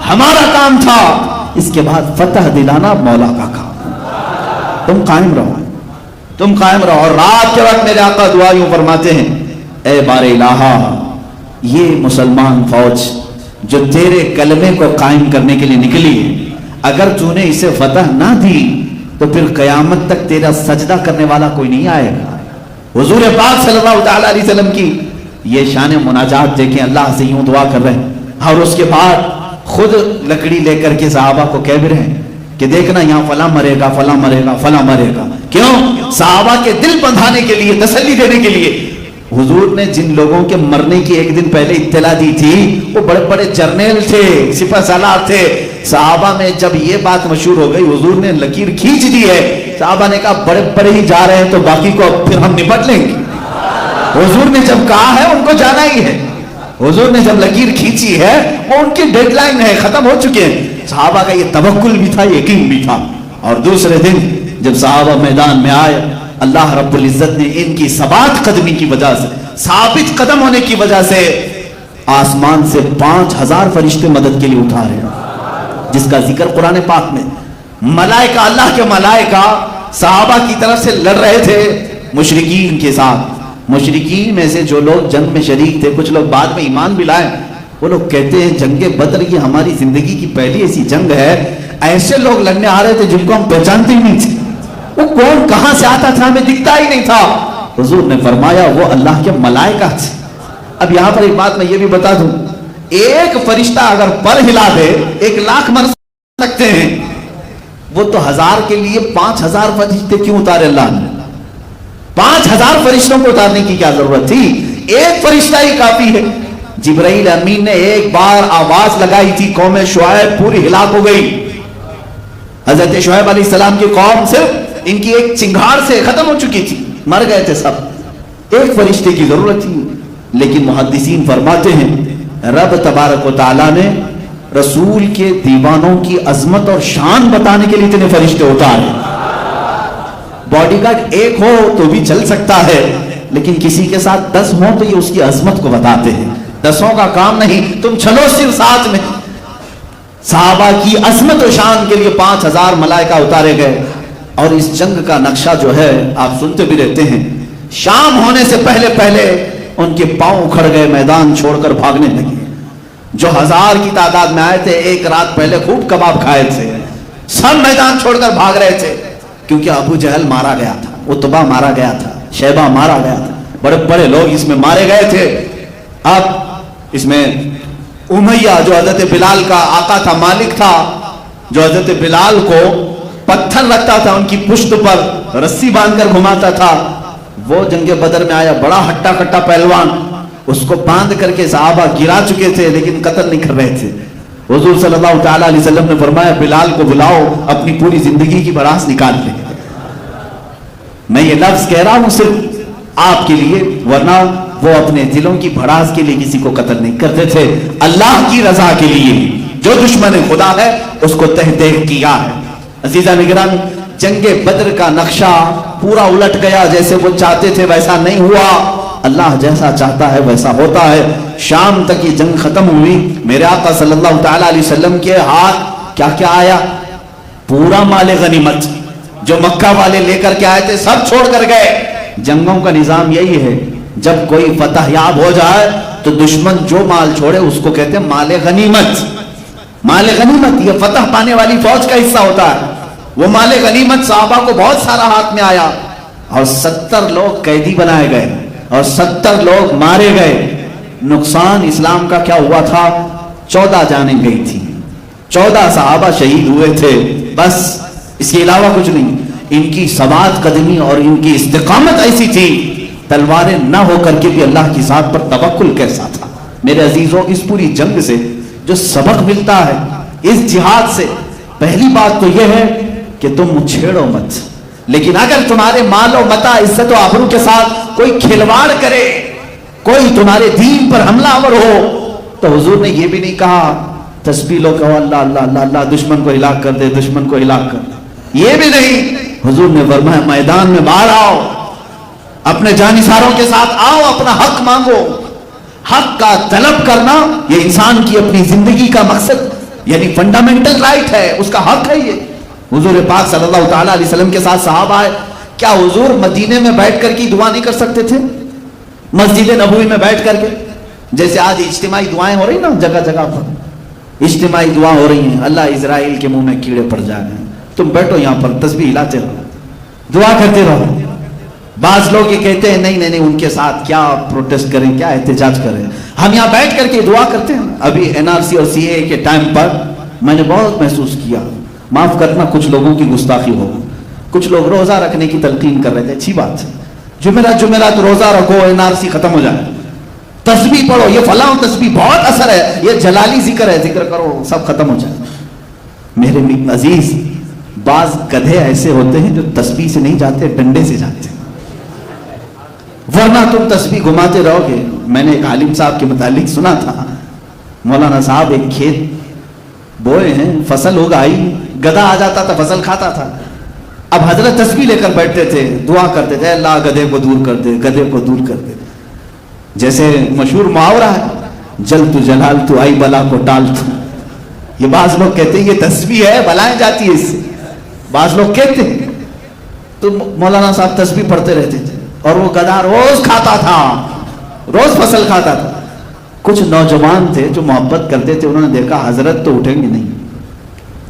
ہمارا کام تھا، اس کے بعد فتح دلانا مولا کا کام، تم قائم رہو، تم قائم رہو۔ اور رات کے وقت میرے آقا دعا یوں فرماتے ہیں، اے بار الہا، یہ مسلمان فوج جو تیرے کلمے کو قائم کرنے کے لیے نکلی ہے، اگر تو نے اسے فتح نہ دی تو پھر قیامت تک تیرا سجدہ کرنے والا کوئی نہیں آئے گا۔ حضور پاک صلی اللہ تعالی علیہ وسلم کی یہ شان مناجات دیکھیں، اللہ سے یوں دعا کر رہے ہیں، اور اس کے بعد خود لکڑی لے کر کے صحابہ کو کہہ بھی رہے ہیں کہ دیکھنا یہاں فلاں مرے گا، فلاں مرے گا، فلاں مرے گا۔ کیوں؟ صحابہ کے دل بندھانے کے لیے، تسلی دینے کے لیے۔ حضور نے جن لوگوں کے مرنے کی ایک دن پہلے اطلاع دی تھی وہ بڑے بڑے جرنیل تھے، سپہ سالار تھے۔ صحابہ میں جب یہ بات مشہور ہو گئی، حضور نے لکیر کھینچ دی ہے، صحابہ نے کہا بڑے بڑے ہی جا رہے ہیں تو باقی کو پھر ہم نپٹ لیں گے۔ حضور نے جب کہا ہے ان کو جانا ہی ہے، حضور نے جب لکیر کھینچی ہے وہ ان کی ڈیڈ لائن ہے، ختم ہو چکے ہیں۔ صحابہ کا یہ توکل بھی تھا، یقین بھی تھا۔ اور دوسرے دن جب صحابہ میدان میں آئے اللہ رب العزت نے ان کی ثبات قدمی کی وجہ سے، ثابت قدم ہونے کی وجہ سے آسمان سے 5000 فرشتے مدد کے لیے اتارے، جس کا ذکر قرآن پاک میں۔ ملائکہ، اللہ کے ملائکہ صحابہ کی طرف سے لڑ رہے تھے مشرکین کے ساتھ۔ مشرکین میں سے جو لوگ جنگ میں شریک تھے، کچھ لوگ بعد میں ایمان بھی لائے، وہ لوگ کہتے ہیں جنگ بدر یہ ہماری زندگی کی پہلی ایسی جنگ ہے، ایسے لوگ لڑنے آ رہے تھے جن کو ہم پہچانتے ہی نہیں تھے، وہ کون کہاں سے آتا تھا ہمیں دکھتا ہی نہیں تھا۔ حضور نے فرمایا وہ اللہ کے ملائکہ تھے۔ اب یہاں پر ایک بات میں یہ بھی بتا دوں، ایک فرشتہ اگر پر ہلا دے 1,00,000 مر سکتے ہیں، وہ تو 1000 کے لیے 5000 فرشتے کیوں اتارے اللہ نے؟ 5000 فرشتوں کو اتارنے کی کیا ضرورت تھی؟ ایک فرشتہ ہی کافی ہے۔ جبرائیل امین نے ایک بار آواز لگائی تھی، قوم شعیب پوری ہلاک ہو گئی۔ حضرت شعیب علیہ السلام کی قوم صرف ان کی ایک چنگھاڑ سے ختم ہو چکی تھی، مر گئے تھے سب، ایک فرشتے کی ضرورت تھی۔ لیکن محدثین فرماتے ہیں رب تبارک و تعالیٰ نے رسول کے دیوانوں کی عظمت اور شان بتانے کے لیے اتنے فرشتے اتارے۔ باڈی گارڈ ایک ہو تو بھی چل سکتا ہے، لیکن کسی کے ساتھ 10 ہوں تو یہ اس کی عظمت کو بتاتے ہیں۔ 10 کا کام نہیں، تم چلو صرف ساتھ میں۔ صحابہ کی عظمت و شان کے لیے 5000 ملائکہ اتارے گئے۔ اور اس جنگ کا نقشہ جو ہے آپ سنتے بھی رہتے ہیں، شام ہونے سے پہلے پہلے ان کے پاؤں اکھڑ گئے، میدان چھوڑ کر بھاگنے لگے۔ جو 1000 کی تعداد میں آئے تھے، ایک رات پہلے خوب کباب کھائے تھے، سب میدان چھوڑ کر بھاگ رہے تھے، کیونکہ ابو جہل مارا گیا تھا، عتبہ مارا گیا تھا، شیبہ مارا گیا تھا، بڑے بڑے لوگ اس میں مارے گئے تھے۔ اب اس میں امیہ جو حضرت بلال کا آقا تھا، مالک تھا، جو حضرت بلال کو پتھر رکھتا تھا ان کی پشت پر، رسی باندھ کر گھماتا تھا، وہ جنگ بدر میں آیا، بڑا ہٹا کٹا پہلوان، اس کو باندھ کر کے صحابہ گرا چکے تھے لیکن قتل نہیں کر رہے تھے۔ حضور صلی اللہ تعالیٰ علیہ وسلم نے فرمایا بلال کو بلاؤ، اپنی پوری زندگی کی بھڑاس نکال لے۔ میں یہ لفظ کہہ رہا ہوں صرف آپ کے لیے، ورنہ وہ اپنے دلوں کی بھڑاس کے لیے کسی کو قتل نہیں کرتے تھے، اللہ کی رضا کے لیے۔ جو دشمن خدا ہے اس کو تہ دیکھ کیا ہے۔ عزیزہ نگران، جنگ بدر کا نقشہ پورا الٹ گیا، جیسے وہ چاہتے تھے ویسا نہیں ہوا، اللہ جیسا چاہتا ہے ویسا ہوتا ہے۔ شام تک یہ جنگ ختم ہوئی، میرے آقا صلی اللہ تعالیٰ علیہ وسلم کے ہاتھ کیا کیا آیا؟ پورا مال غنیمت جو مکہ والے لے کر کے آئے تھے سب چھوڑ کر گئے۔ جنگوں کا نظام یہی ہے، جب کوئی فتح یاب ہو جائے تو دشمن جو مال چھوڑے اس کو کہتے ہیں مال غنیمت۔ مال غنیمت یہ فتح پانے والی فوج کا حصہ ہوتا ہے۔ وہ مال غنیمت صحابہ کو بہت سارا ہاتھ میں آیا، اور 70 لوگ قیدی بنائے گئے اور 70 لوگ مارے گئے۔ نقصان اسلام کا کیا ہوا تھا؟ 14 جانیں گئی تھی، 14 صحابہ شہید ہوئے تھے، بس اس کے علاوہ کچھ نہیں۔ ان کی ثبات قدمی اور ان کی استقامت ایسی تھی، تلواریں نہ ہو کر کے بھی اللہ کی ذات پر توکل کیسا تھا۔ میرے عزیزوں، اس پوری جنگ سے جو سبق ملتا ہے، اس جہاد سے، پہلی بات تو یہ ہے کہ تم چھیڑو مت، لیکن اگر تمہارے مال و متاع، عزت و آبرو کے ساتھ کوئی کھلواڑ کرے، کوئی تمہارے دین پر حملہ آور ہو، تو حضور نے یہ بھی نہیں کہا تسبیح لو کہو اللہ اللہ اللہ اللہ، دشمن کو ہلاک کر دے، دشمن کو ہلاک کر دے، یہ بھی نہیں۔ حضور نے فرمایا میدان میں باہر آؤ، اپنے جانثاروں کے ساتھ آؤ، اپنا حق مانگو۔ حق کا طلب کرنا یہ انسان کی اپنی زندگی کا مقصد، یعنی فنڈامنٹل رائٹ ہے، اس کا حق ہے یہ۔ حضور پاک صلی اللہ تعالیٰ علیہ وسلم کے ساتھ صحابہ آئے، کیا حضور مدینے میں بیٹھ کر کی دعا نہیں کر سکتے تھے؟ مسجد نبوی میں بیٹھ کر کے، جیسے آج اجتماعی دعائیں ہو رہی نا، جگہ جگہ پر اجتماعی دعا ہو رہی ہیں، اللہ اسرائیل کے منہ میں کیڑے پڑ جائیں، تم بیٹھو یہاں پر تسبیح ہلاتے رہو، دعا کرتے رہو۔ بعض لوگ یہ کہتے ہیں نہیں نہیں نہیں، ان کے ساتھ کیا پروٹیسٹ کریں، کیا احتجاج کریں، ہم یہاں بیٹھ کر کے دعا کرتے ہیں۔ ابھی NRC اور CAA کے ٹائم پر میں نے بہت محسوس کیا، معاف کرنا کچھ لوگوں کی گستاخی ہو، کچھ لوگ روزہ رکھنے کی تلقین کر رہے تھے، اچھی بات ہے، جمعرات روزہ رکھو، NRC ختم ہو جائے، تسبیح پڑھو، یہ فلاں تسبیح بہت اثر ہے، یہ جلالی ذکر ہے، ذکر کرو، سب ختم ہو جائے۔ میرے عزیز، بعض گدھے ایسے ہوتے ہیں جو تسبیح سے نہیں جاتے، ڈنڈے سے جاتے ہیں، ورنہ تم تسبیح گھماتے رہو گے۔ میں نے ایک عالم صاحب کے متعلق سنا تھا، مولانا صاحب ایک کھیت بوئے ہیں، فصل اگائی، گدھا آ جاتا تھا، فصل کھاتا تھا، اب حضرت تسبیح لے کر بیٹھتے تھے, دعا کرتے تھے, اللہ گدھے کو دور کر دے, گدھے کو دور کر دے. جیسے مشہور محاورہ ہے, جل تو جلال تو آئی بلا کو ٹال تو. یہ بعض لوگ کہتے ہیں یہ تسبیح ہے, بلائیں جاتی ہے اس سے, بعض لوگ کہتے ہیں. تو مولانا صاحب تسبیح پڑھتے رہتے تھے اور وہ گدھا روز کھاتا تھا, روز فصل کھاتا تھا. کچھ نوجوان تھے جو محبت کرتے تھے, انہوں نے دیکھا حضرت تو اٹھیں گے نہیں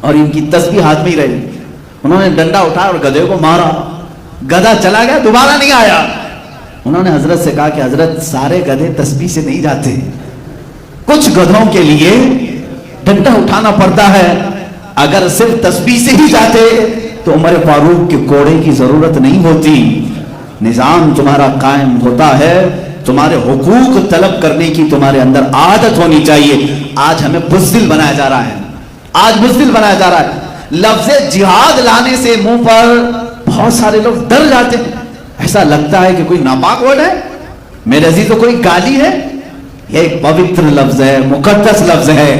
اور ان کی تسبیح ہاتھ میں ہی رہی. انہوں نے ڈنڈا اٹھایا اور گدھے کو مارا, گدھا چلا گیا, دوبارہ نہیں آیا. انہوں نے حضرت سے کہا کہ حضرت سارے گدھے تسبیح سے نہیں جاتے, کچھ گدھوں کے لیے ڈنڈا اٹھانا پڑتا ہے. اگر صرف تسبیح سے ہی جاتے تو عمر فاروق کے کوڑے کی ضرورت نہیں ہوتی. نظام تمہارا قائم ہوتا ہے, تمہارے حقوق طلب کرنے کی تمہارے اندر عادت ہونی چاہیے. آج ہمیں بزدل بنایا جا رہا ہے, آج بزدل بنایا جا رہا ہے. لفظ جہاد لانے سے منہ پر بہت سارے لوگ ڈر جاتے ہیں, ایسا لگتا ہے کہ کوئی ناپاک ورڈ ہے. میرے عزیزوں, کوئی گالی ہے؟ یہ ایک پوتر لفظ ہے, مقدس لفظ ہے,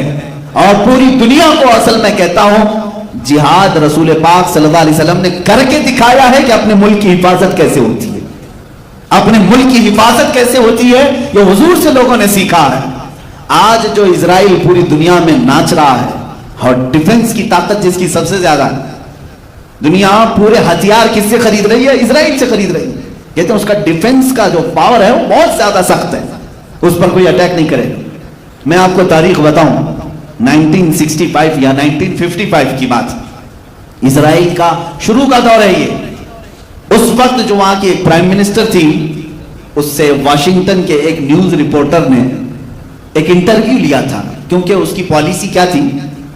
اور پوری دنیا کو اصل میں کہتا ہوں جہاد رسول پاک صلی اللہ علیہ وسلم نے کر کے دکھایا ہے کہ اپنے ملک کی حفاظت کیسے ہوتی ہے, اپنے ملک کی حفاظت کیسے ہوتی ہے. یہ حضور سے لوگوں نے سیکھا ہے. آج جو اسرائیل پوری دنیا میں ناچ رہا ہے اور ڈیفنس کی طاقت جس کی سب سے زیادہ ہے, دنیا پورے ہتھیار کس سے خرید رہی ہے؟ اسرائیل سے خرید رہی ہے. کہتے ہیں اس کا ڈیفنس کا جو پاور ہے وہ بہت زیادہ سخت ہے, اس پر کوئی اٹیک نہیں کرے. میں آپ کو تاریخ بتاؤں, 1965 یا 1955 کی بات, اسرائیل کا شروع کا دور ہے یہ. اس وقت جو وہاں کی ایک پرائم منسٹر تھی, اس سے واشنگٹن کے ایک نیوز رپورٹر نے ایک انٹرویو لیا تھا, کیونکہ اس کی پالیسی کیا تھی,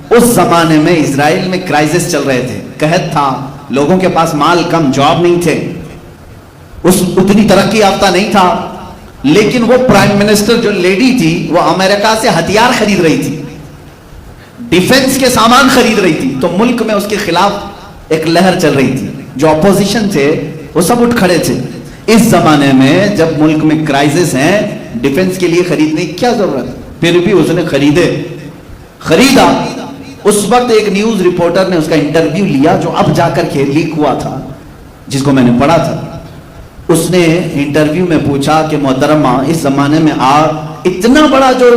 اس زمانے میں اسرائیل میں کرائسس چل رہے تھے, قحط تھا, لوگوں کے پاس مال کم, جاب نہیں تھے, اتنی ترقی یافتہ نہیں تھا. لیکن وہ پرائم منسٹر جو لیڈی تھی وہ امریکہ سے ہتھیار خرید رہی تھی, ڈیفنس کے سامان خرید رہی تھی. تو ملک میں اس کے خلاف ایک لہر چل رہی تھی, جو اپوزیشن تھے وہ سب اٹھ کھڑے تھے. اس زمانے میں جب ملک میں کرائسس ہیں, ڈیفنس کے لیے خریدنے کی کیا ضرورت, پھر بھی اس نے خریدا. اس وقت ایک نیوز رپورٹر نے اس کا انٹرویو لیا, جو اب جا کر کے لیک ہوا تھا, جس کو میں نے پڑھا تھا. اس نے انٹرویو میں پوچھا کہ محترمہ, اس زمانے میں آپ اتنا بڑا جو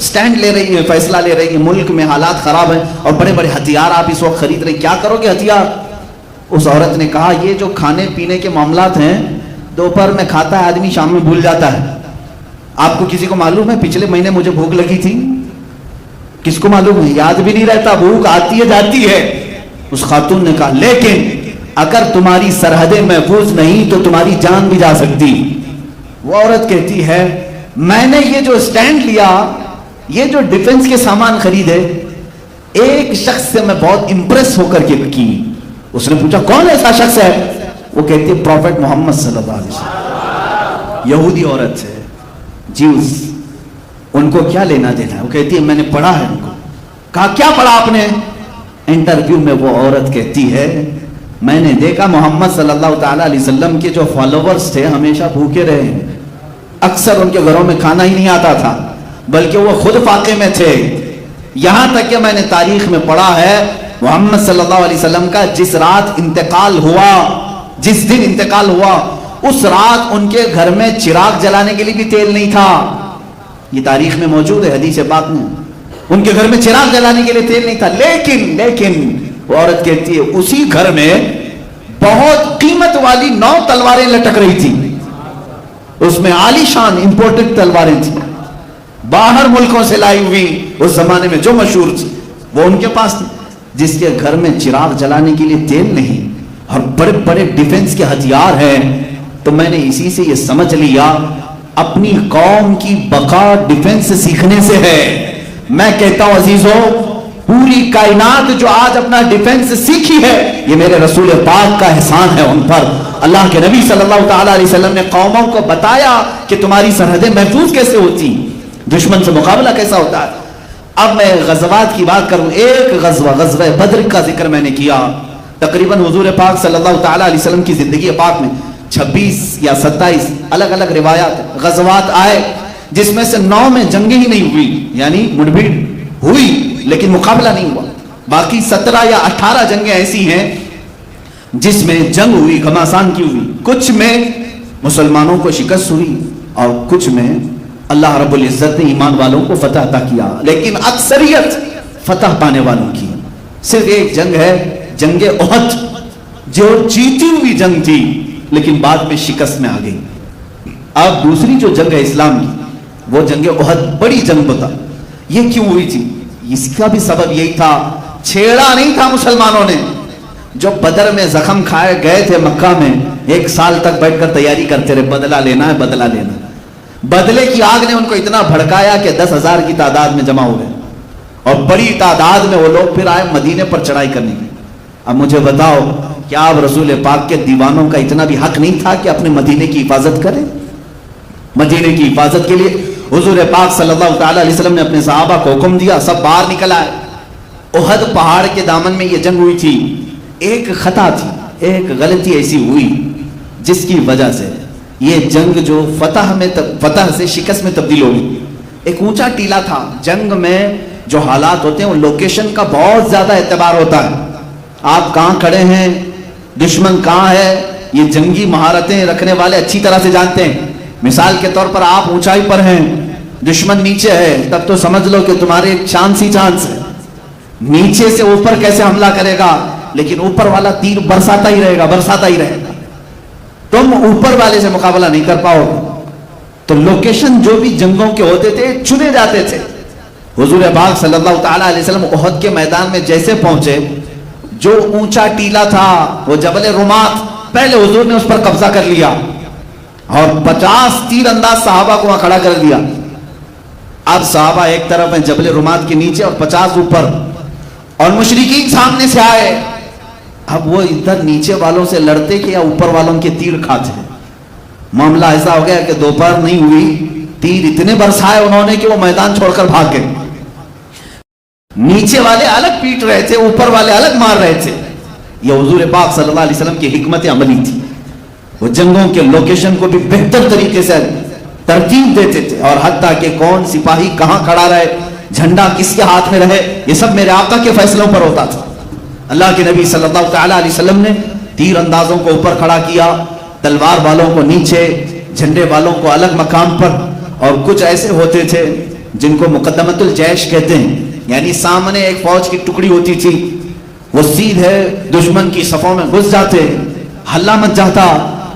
سٹینڈ لے رہی ہے, فیصلہ لے رہی ہے, ملک میں حالات خراب ہیں اور بڑے بڑے ہتھیار آپ اس وقت خرید رہے ہیں, کیا کرو گے ہتھیار؟ اس عورت نے کہا یہ جو کھانے پینے کے معاملات ہیں, دوپہر میں کھاتا ہے آدمی, شام میں بھول جاتا ہے. آپ کو کسی کو معلوم ہے پچھلے مہینے مجھے بھوک لگی تھی؟ کس کو معلوم ہے؟ یاد بھی نہیں رہتا, بھوک آتی ہے جاتی ہے. اس خاتون نے کہا لیکن اگر تمہاری سرحدیں محفوظ نہیں تو تمہاری جان بھی جا سکتی. وہ عورت کہتی ہے میں نے یہ جو سٹینڈ لیا, یہ جو ڈیفنس کے سامان خریدے, ایک شخص سے میں بہت امپریس ہو کر کے کی. اس نے پوچھا کون ایسا شخص ہے؟ وہ کہتی ہے پروفیٹ محمد صلی اللہ علیہ وسلم. یہودی عورت ہے, جیوز, ان کو کیا لینا دینا ہے؟ وہ کہتی ہے میں نے پڑھا ہے ان کو. کہا کیا پڑھا آپ نے؟ انٹرویو میں وہ عورت کہتی ہے میں نے دیکھا محمد صلی اللہ تعالیٰ علیہ وسلم کے جو فالوورز تھے ہمیشہ بھوکے رہے ہیں, اکثر ان کے گھروں میں کھانا ہی نہیں آتا تھا, بلکہ وہ خود فاقے میں تھے. یہاں تک کہ میں نے تاریخ میں پڑھا ہے محمد صلی اللہ علیہ وسلم کا جس رات انتقال ہوا, جس دن انتقال ہوا, اس رات ان کے گھر میں چراغ جلانے کے لیے بھی تیل نہیں تھا. یہ تاریخ میں موجود ہے, حدیث پاک میں, ان کے گھر میں چراغ جلانے کے لیے تیل نہیں تھا. لیکن وہ عورت کہتی ہے اسی گھر میں بہت قیمت والی 9 تلواریں لٹک رہی تھی, اس میں عالی شان امپورٹڈ تلواریں تھیں, باہر ملکوں سے لائی ہوئی, اس زمانے میں جو مشہور تھی وہ ان کے پاس تھی. جس کے گھر میں چراغ جلانے کے لیے تیل نہیں اور بڑے بڑے ڈیفنس کے ہتھیار ہیں, تو میں نے اسی سے یہ سمجھ لیا اپنی قوم کی بقا ڈیفنس سیکھنے سے ہے. میں کہتا ہوں عزیزوں, پوری کائنات جو آج اپنا ڈیفنس سیکھی ہے یہ میرے رسول پاک کا احسان ہے ان پر. اللہ کے نبی صلی اللہ تعالیٰ علیہ وسلم نے قوموں کو بتایا کہ تمہاری سرحدیں محفوظ کیسے ہوتی, دشمن سے مقابلہ کیسا ہوتا ہے. اب میں غزوات کی بات کروں. ایک غزوہ بدر کا ذکر میں نے کیا. تقریباً حضور پاک صلی اللہ تعالیٰ علیہ وسلم کی زندگی پاک میں 26 یا 27 الگ الگ روایات غزوات آئے, جس میں سے 9 میں جنگیں ہی نہیں ہوئی, یعنی مڑبھیڑ ہوئی لیکن مقابلہ نہیں ہوا. باقی 17 یا 18 جنگیں ایسی ہیں جس میں جنگ ہوئی گھماسان کی ہوئی، کچھ میں مسلمانوں کو شکست ہوئی اور کچھ میں اللہ رب العزت نے ایمان والوں کو فتح عطا کیا، لیکن اکثریت فتح پانے والوں کی۔ صرف ایک جنگ ہے، جنگ احد، جو جیتی ہوئی جنگ تھی لیکن بعد میں شکست میں آ گئی۔ اب دوسری جو جنگ ہے اسلام کی، وہ جنگ احد، بڑی جنگ بتا۔ یہ کیوں ہوئی تھی؟ اس کا بھی سبب یہی تھا، چھیڑا نہیں تھا مسلمانوں نے، جو بدر میں زخم کھائے گئے تھے مکہ میں، ایک سال تک بیٹھ کر تیاری کرتے رہے، بدلہ لینا ہے بدلہ لینا ہے۔ بدلے کی آگ نے ان کو اتنا بھڑکایا کہ 10,000 کی تعداد میں جمع ہو گئے، اور بڑی تعداد میں وہ لوگ پھر آئے مدینے پر چڑھائی کرنے کی۔ اب مجھے بتاؤ، کیا اب رسول پاک کے دیوانوں کا اتنا بھی حق نہیں تھا کہ اپنے مدینے کی حفاظت کریں؟ مدینے کی حفاظت کے لیے حضور پاک صلی اللہ تعالی علیہ وسلم نے اپنے صحابہ کو حکم دیا، سب باہر نکل آئے۔ احد پہاڑ کے دامن میں یہ جنگ ہوئی تھی، ایک خطا تھی، ایک غلطی ایسی ہوئی جس کی وجہ سے یہ جنگ جو فتح سے شکست میں تبدیل ہو گئی۔ ایک اونچا ٹیلا تھا، جنگ میں جو حالات ہوتے ہیں وہ لوکیشن کا بہت زیادہ اعتبار ہوتا ہے۔ آپ کہاں کھڑے ہیں، دشمن کہاں ہے، یہ جنگی مہارتیں رکھنے والے اچھی طرح سے جانتے ہیں۔ مثال کے طور پر آپ اونچائی پر ہیں، دشمن نیچے ہے، تب تو سمجھ لو کہ تمہارے ایک چانس ہی چانس ہے، نیچے سے اوپر کیسے حملہ کرے گا، لیکن اوپر والا تیر برساتا ہی رہے گا، برساتا ہی رہے گا، تم اوپر والے سے مقابلہ نہیں کر پاؤ گے۔ تو لوکیشن جو بھی جنگوں کے ہوتے تھے چنے جاتے تھے۔ حضور پاک صلی اللہ تعالی علیہ وسلم احد کے میدان میں جیسے پہنچے، جو اونچا ٹیلا تھا وہ جبل رمات، پہلے حضور نے اس پر قبضہ کر لیا اور 50 تیر انداز صحابہ کو وہاں کھڑا کر دیا۔ اب صحابہ ایک طرف ہیں جبل رمات کے نیچے اور 50 اوپر، اور مشرکین سامنے سے آئے۔ اب وہ ادھر نیچے والوں سے لڑتے کہ یا اوپر والوں کے تیر کھاتے۔ معاملہ ایسا ہو گیا کہ دوپہر نہیں ہوئی، تیر اتنے برسائے انہوں نے کہ وہ میدان چھوڑ کر بھاگ گئے۔ نیچے والے الگ پیٹ رہے تھے، اوپر والے الگ مار رہے تھے۔ یہ حضور پاک صلی اللہ علیہ وسلم کی حکمت عملی تھی۔ وہ جنگوں کے لوکیشن کو بھی بہتر طریقے سے ترتیب دیتے تھے، اور حتیٰ کہ کون سپاہی کہاں کھڑا رہے، جھنڈا کس کے ہاتھ میں رہے، یہ سب میرے آقا کے فیصلوں پر ہوتا تھا۔ اللہ کے نبی صلی اللہ تعالی علیہ وسلم نے تیر اندازوں کو اوپر کھڑا کیا، تلوار والوں کو نیچے، جھنڈے والوں کو الگ مقام پر، اور کچھ ایسے ہوتے تھے جن کو مقدمت الجیش کہتے ہیں، یعنی سامنے ایک فوج کی ٹکڑی ہوتی تھی، وہ سیدھے دشمن کی صفوں میں گھس جاتے، حلہ مچ جاتا،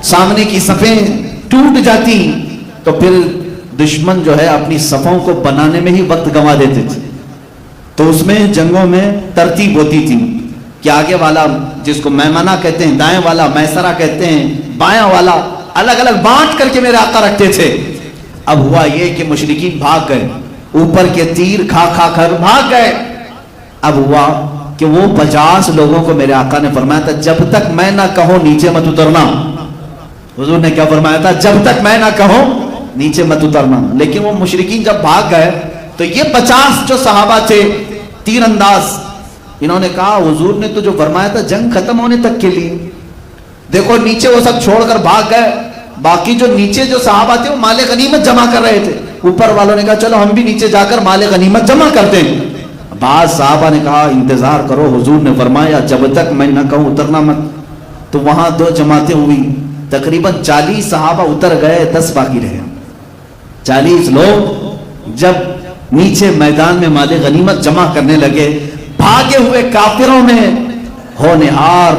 سامنے کی صفیں ٹوٹ جاتی، تو پھر دشمن جو ہے اپنی صفوں کو بنانے میں ہی وقت گنوا دیتے تھے۔ تو اس میں جنگوں میں ترتیب ہوتی تھی کہ آگے والا جس کو میمنہ کہتے ہیں، دائیں والا میسرہ کہتے ہیں، بائیں والا، الگ الگ بانٹ کر کے میرے آقا رکھتے تھے۔ اب ہوا یہ کہ مشرکین بھاگ گئے، اوپر کے تیر کھا کھا کر بھاگ گئے۔ اب ہوا کہ وہ 50 لوگوں کو میرے آقا نے فرمایا تھا جب تک میں نہ کہوں نیچے مت اترنا۔ حضور نے کیا فرمایا تھا؟ جب تک میں نہ کہوں نیچے مت اترنا۔ لیکن وہ مشرکین جب بھاگ گئے تو یہ 50 جو صحابہ تھے تیر انداز، انہوں نے کہا حضور نے تو جو فرمایا تھا جنگ ختم ہونے تک کے لیے، دیکھو نیچے وہ سب چھوڑ کر بھاگ گئے، باقی جو نیچے جو صحابہ تھے وہ مال غنیمت جمع کر رہے تھے۔ اوپر والوں نے کہا چلو ہم بھی نیچے جا کر مال غنیمت جمع کرتے ہیں۔ بعض صحابہ نے کہا انتظار کرو، حضور نے فرمایا جب تک میں نہ کہوں اترنا مت۔ تو وہاں 2 جماعتیں ہوئی، تقریباً 40 صحابہ اتر گئے، 10 باقی رہے۔ 40 لوگ جب نیچے میدان میں مال غنیمت جمع کرنے لگے، بھاگے ہوئے کافروں میں ہونہار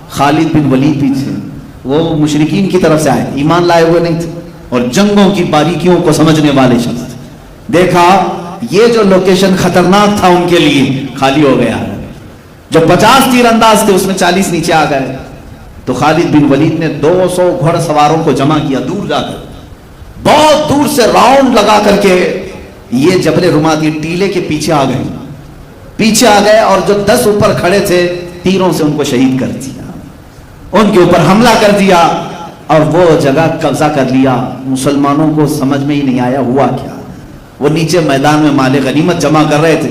خالد بن ولید بھی تھے۔ وہ مشرکین کی طرف سے آئے، ایمان لائے ہوئے نہیں تھے اور جنگوں کی باریکیوں کو سمجھنے والے شخص تھے۔ دیکھا یہ جو لوکیشن خطرناک تھا ان کے لیے خالی ہو گیا، جو 50 تیر انداز تھے اس میں 40 نیچے آ گئے۔ تو خالد بن ولید نے 200 گھڑ سواروں کو جمع کیا، دور جا کر بہت دور سے راؤنڈ لگا کر کے یہ جبل رمات یہ ٹیلے کے پیچھے آ گئے، اور جو 10 اوپر کھڑے تھے تیروں سے ان کو شہید کر دیا، ان کے اوپر حملہ کر دیا اور وہ جگہ قبضہ کر لیا۔ مسلمانوں کو سمجھ میں ہی نہیں آیا ہوا کیا۔ وہ نیچے میدان میں مال غنیمت جمع کر رہے تھے،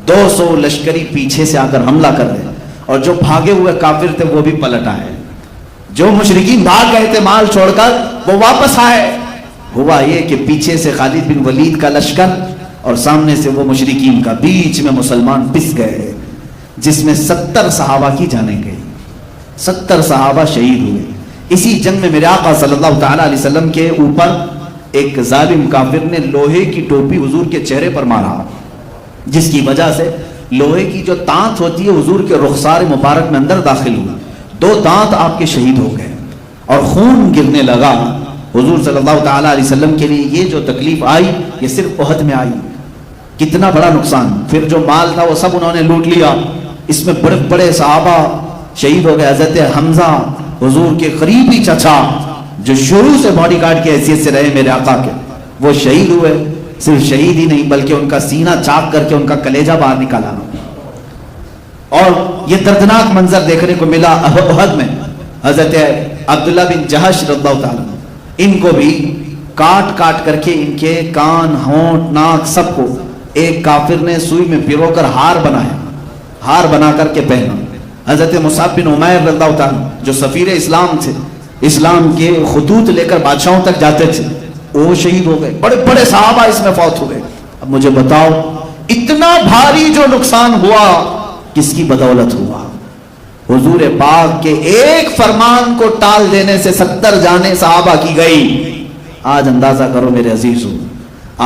200 لشکری پیچھے سے آ کر حملہ کر رہے، اور جو بھاگے ہوئے کافر تھے وہ بھی پلٹ آئے، جو مشرکین بھاگ گئے تھے مال چھوڑ کر وہ واپس آئے۔ ہوا یہ کہ پیچھے سے خالد بن ولید کا لشکر اور سامنے سے وہ مشرکین کا، بیچ میں مسلمان پس گئے، جس میں 70 صحابہ کی جانیں گئی۔ 70 صحابہ شہید ہوئے. اسی جنگ میں میرے آقا صلی اللہ تعالیٰ علیہ وسلم کے اوپر ایک ظالم کافر نے لوہے کی ٹوپی حضور کے چہرے پر مارا، جس کی وجہ سے لوہے کی جو تانت ہوتی ہے حضور کے رخسار مبارک میں اندر داخل ہوئی. 2 دانت آپ کے شہید ہو گئے اور خون گرنے لگا. حضور صلی اللہ تعالیٰ علیہ وسلم کے لیے یہ جو تکلیف آئی یہ صرف احد میں آئی. کتنا بڑا نقصان. پھر جو مال تھا وہ سب انہوں نے لوٹ لیا. اس میں بڑے بڑے صحابہ شہید ہو گئے. حضرت حمزہ حضور کے قریبی چچا جو شروع سے باڈی گارڈ کی حیثیت سے رہے میرے آقا کے، وہ شہید ہوئے. صرف شہید ہی نہیں بلکہ ان کا سینہ چاک کر کے ان کا کلیجہ باہر نکالا. اور یہ دردناک منظر دیکھنے کو ملا احد میں. حضرت عبداللہ بن جہش رضی اللہ تعالیٰ ان کو بھی کاٹ کاٹ کر کے ان کے کان، ہونٹ، ناک سب کو ایک کافر نے سوئی میں پیرو کر ہار بنایا، ہار بنا کر کے پہنا. حضرت مصعب بن عمیر رضی اللہ تعالیٰ جو سفیر اسلام تھے، اسلام کے خطوط لے کر بادشاہوں تک جاتے تھے، وہ شہید ہو گئے. بڑے بڑے صحابہ اس میں فوت ہوئے. اب مجھے بتاؤ اتنا بھاری جو نقصان ہوا کس کی بدولت ہوا؟ حضور پاک کے ایک فرمان کو ٹال دینے سے 70 جانیں صحابہ کی گئی. آج اندازہ کرو میرے عزیزو،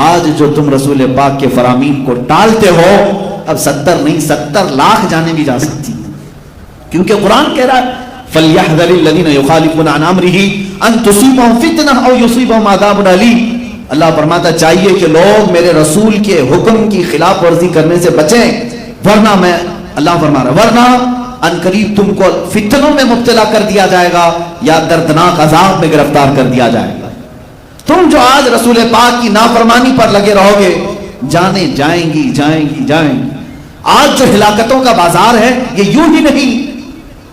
آج جو تم رسول پاک کے فرامین کو ٹالتے ہو، اب 70 نہیں 70 لاکھ جانیں بھی جا سکتی ہیں. کیونکہ قرآن کہہ رہا ہے فَلْيَحْذَرِ الَّذِينَ يُخَالِفُونَ عَنْ أَمْرِهِ أَن تُصِيبَهُمْ فِتْنَةٌ أَوْ يُصِيبَهُمْ عَذَابٌ أَلِيمٌ. اللہ فرماتا چاہیے کہ لوگ میرے رسول کے حکم کی خلاف ورزی کرنے سے بچیں، ورنہ میں اللہ فرما رہا ورنہ ان قریب تم کو فتنوں میں مبتلا کر دیا جائے گا یا دردناک عذاب میں گرفتار کر دیا جائے گا. تم جو آج رسول پاک کی نافرمانی پر لگے رہو گے، جانیں جائیں گی جائیں گی جائیں گی. آج جو ہلاکتوں کا بازار ہے یہ یوں ہی نہیں.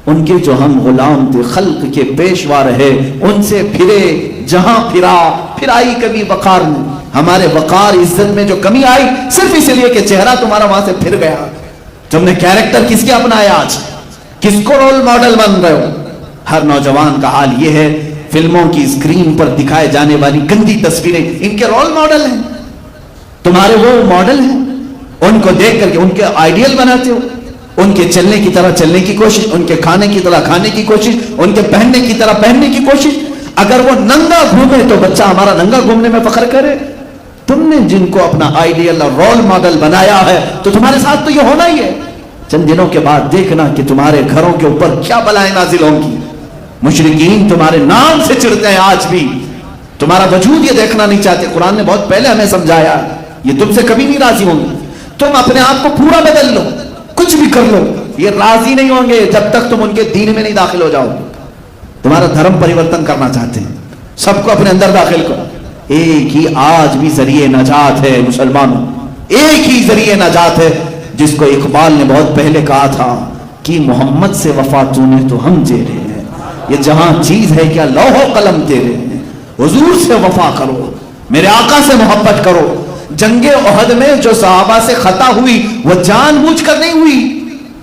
ان کے جو ہم غلام تھے، خلق کے پیشوا رہے، ان سے پھرے، جہاں پھرائی کبھی وقار میں. ہمارے وقار عزت میں جو کمی آئی صرف اس لیے کہ چہرہ تمہارا وہاں سے پھر گیا. تم نے کیریکٹر کس کے اپنایا؟ آج کس کو رول ماڈل بن رہے ہو؟ ہر نوجوان کا حال یہ ہے، فلموں کی اسکرین پر دکھائے جانے والی گندی تصویریں ان کے رول ماڈل ہیں. تمہارے وہ ماڈل ہیں، ان کو دیکھ کر کے ان کے آئیڈیل بناتے ہو. ان کے چلنے کی طرح چلنے کی کوشش، ان کے کھانے کی طرح کھانے کی کوشش، ان کے پہننے کی طرح پہننے کی کوشش. اگر وہ ننگا گھومے تو بچہ ہمارا ننگا گھومنے میں فخر کرے. تم نے جن کو اپنا آئیڈیل اور رول ماڈل بنایا ہے تو تمہارے ساتھ تو یہ ہونا ہی ہے. چند دنوں کے بعد دیکھنا کہ تمہارے گھروں کے اوپر کیا بلائیں نازل ہوں گی. مشرکین تمہارے نام سے چڑھتے ہیں، آج بھی تمہارا وجود یہ دیکھنا نہیں چاہتے. قرآن نے بہت پہلے ہمیں سمجھایا یہ تم سے کبھی نہیں راضی ہوں گے. تم اپنے آپ کو پورا بدل لو، کچھ بھی کر لو، یہ راضی نہیں ہوں گے جب تک تم ان کے دین میں نہیں داخل ہو جاؤ. تمہارا دھرم پریورتن کرنا چاہتے ہیں، سب کو اپنے اندر داخل کرو. ایک ہی آج بھی ذریعہ نجات ہے مسلمانوں، ایک ہی ذریعہ نجات ہے جس کو اقبال نے بہت پہلے کہا تھا کہ محمد سے وفا تو نے تو ہم تیرے ہیں. یہ جہاں چیز ہے کیا لوح و قلم تیرے ہیں. حضور سے وفا کرو، میرے آقا سے محبت کرو. جنگ احد میں جو صحابہ سے خطا ہوئی وہ جان بوجھ کر نہیں ہوئی،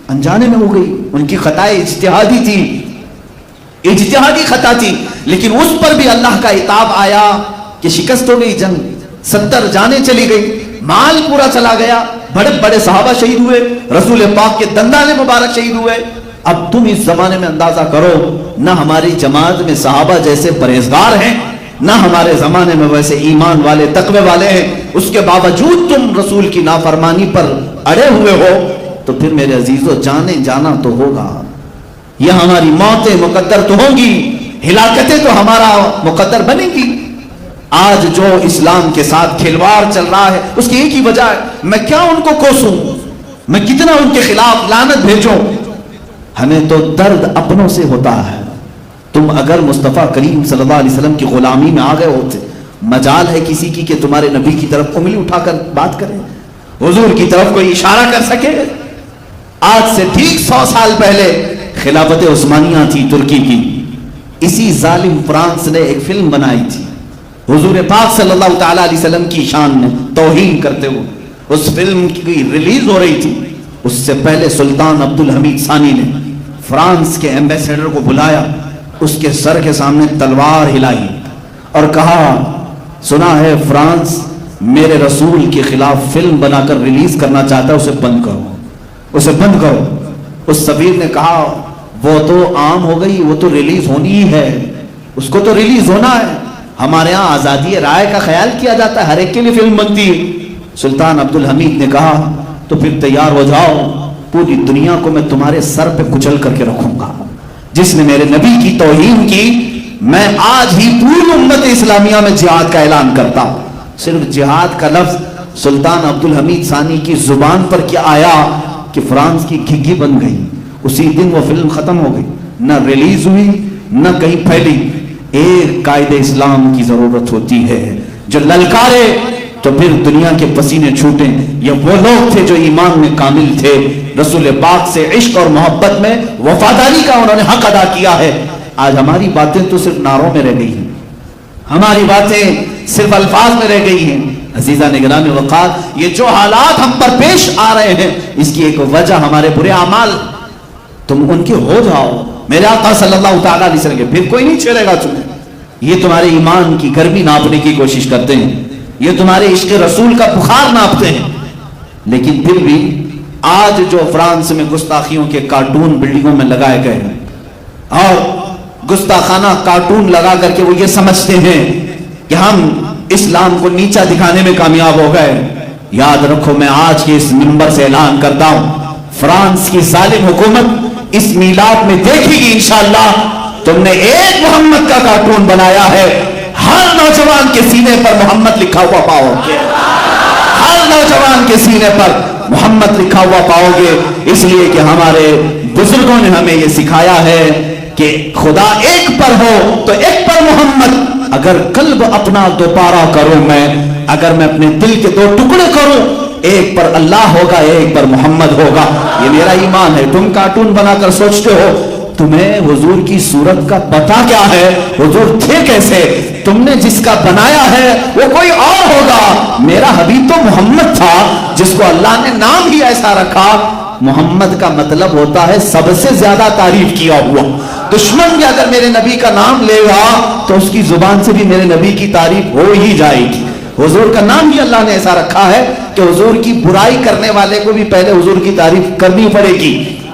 انجانے میں ہو گئی. ان کی خطائیں اجتہادی تھی، اجتہادی خطا تھی، لیکن اس پر بھی اللہ کا عتاب آیا کہ شکست ہو گئی. جنگ 70 جانیں چلی گئی، مال پورا چلا گیا، بڑے بڑے صحابہ شہید ہوئے، رسول پاک کے دندان مبارک شہید ہوئے. اب تم اس زمانے میں اندازہ کرو، نہ ہماری جماعت میں صحابہ جیسے پرہیزگار ہیں، نہ ہمارے زمانے میں ویسے ایمان والے تقوی والے ہیں. اس کے باوجود تم رسول کی نافرمانی پر اڑے ہوئے ہو، تو پھر میرے عزیزو جانے جانا تو ہوگا. یہ ہماری موتیں مقدر تو ہوں گی، ہلاکتیں تو ہمارا مقدر بنے گی. آج جو اسلام کے ساتھ کھلواڑ چل رہا ہے اس کی ایک ہی وجہ ہے، میں کیا ان کو کوسوں، میں کتنا ان کے خلاف لعنت بھیجوں. ہمیں تو درد اپنوں سے ہوتا ہے. تم اگر مصطفیٰ کریم صلی اللہ علیہ وسلم کی غلامی میں آ گئے ہوتے، مجال ہے کسی کی کہ تمہارے نبی کی طرف انگلی اٹھا کر بات کرے، حضور کی طرف کوئی اشارہ کر سکے؟ آج سے ٹھیک 100 سال پہلے خلافت عثمانیہ تھی ترکی کی. اسی ظالم فرانس نے ایک فلم بنائی تھی حضور پاک صلی اللہ تعالیٰ علیہ وسلم کی شان میں توہین کرتے ہوئے. اس فلم کی ریلیز ہو رہی تھی، اس سے پہلے سلطان عبد الحمید ثانی نے فرانس کے ایمبیسیڈر کو بلایا، اس کے سر کے سامنے تلوار ہلائی اور کہا سنا ہے فرانس میرے رسول کے خلاف فلم بنا کر ریلیز کرنا چاہتا ہے، اسے بند کرو، اسے بند کرو. اس سفیر نے کہا وہ تو عام ہو گئی, وہ تو ریلیز ہونی ہی ہے, اس کو تو ریلیز ہونا ہے. ہمارے ہاں آزادی رائے کا خیال کیا جاتا ہے, ہر ایک کے لیے فلم بنتی ہے. سلطان عبد الحمید نے کہا تو پھر تیار ہو جاؤ, پوری دنیا کو میں تمہارے سر پہ کچل کر کے رکھوں گا. جس نے میرے نبی کی توہین کی, میں آج ہی پوری امت اسلامیہ میں جہاد کا اعلان کرتا ہوں. صرف جہاد کا لفظ سلطان عبد الحمید ثانی کی زبان پر کیا آیا کہ فرانس کی گھگی بن گئی. اسی دن وہ فلم ختم ہو گئی, نہ ریلیز ہوئی نہ کہیں پھیلی. ایک قائد اسلام کی ضرورت ہوتی ہے جو للکارے تو پھر دنیا کے پسینے چھوٹیں. یہ وہ لوگ تھے جو ایمان میں کامل تھے, رسول پاک سے عشق اور محبت میں وفاداری کا انہوں نے حق ادا کیا ہے. آج ہماری باتیں تو صرف نعروں میں رہ گئی ہیں, ہماری باتیں صرف الفاظ میں رہ گئی ہیں. عزیزہ نگران وقار, یہ جو حالات ہم پر پیش آ رہے ہیں اس کی ایک وجہ ہمارے برے اعمال. تم ان کے ہو جاؤ, میرے آقا صلی اللہ تعالیٰ علیہ وسلم کے, پھر کوئی نہیں چھیڑے گا تمہیں. یہ تمہارے ایمان کی گرمی ناپنے کی کوشش کرتے ہیں, یہ تمہارے عشق رسول کا بخار ناپتے ہیں. لیکن پھر بھی آج جو فرانس میں گستاخیوں کے کارٹون بلڈنگوں میں لگائے گئے ہیں اور گستاخانہ کارٹون لگا کر کے وہ یہ سمجھتے ہیں کہ ہم اسلام کو نیچا دکھانے میں کامیاب ہو گئے, یاد رکھو میں آج کے اس منبر سے اعلان کرتا ہوں, فرانس کی ظالم حکومت اس میلاد میں دیکھے گی انشاءاللہ. تم نے ایک محمد کا کارٹون بنایا ہے, ہر نوجوان کے سینے پر محمد لکھا ہوا پاؤ گے, ہر نوجوان کے سینے پر محمد لکھا ہوا پاؤ گے. اس لیے کہ ہمارے بزرگوں نے ہمیں یہ سکھایا ہے کہ خدا ایک پر ہو تو ایک پر محمد. اگر قلب اپنا دوپارہ کروں میں, اگر میں اپنے دل کے دو ٹکڑے کروں, ایک پر اللہ ہوگا ایک پر محمد ہوگا. یہ میرا ایمان ہے. تم کارٹون بنا کر سوچتے ہو تمہیں حضور کی صورت کا پتہ کیا ہے, حضور تھے کیسے, تم نے جس کا بنایا ہے وہ کوئی اور ہوگا. میرا حبیب تو محمد تھا جس کو اللہ نے نام ہی ایسا رکھا. محمد کا مطلب ہوتا ہے سب سے زیادہ تعریف کیا ہوا. دشمن بھی اگر میرے نبی کا نام لے گا تو اس کی زبان سے بھی میرے نبی کی تعریف ہو ہی جائے گی. حضور کا نام ہی اللہ نے ایسا رکھا ہے کہ حضور کی برائی کرنے والے کو بھی پہلے حضور کی تعریف کرنی پڑے گی.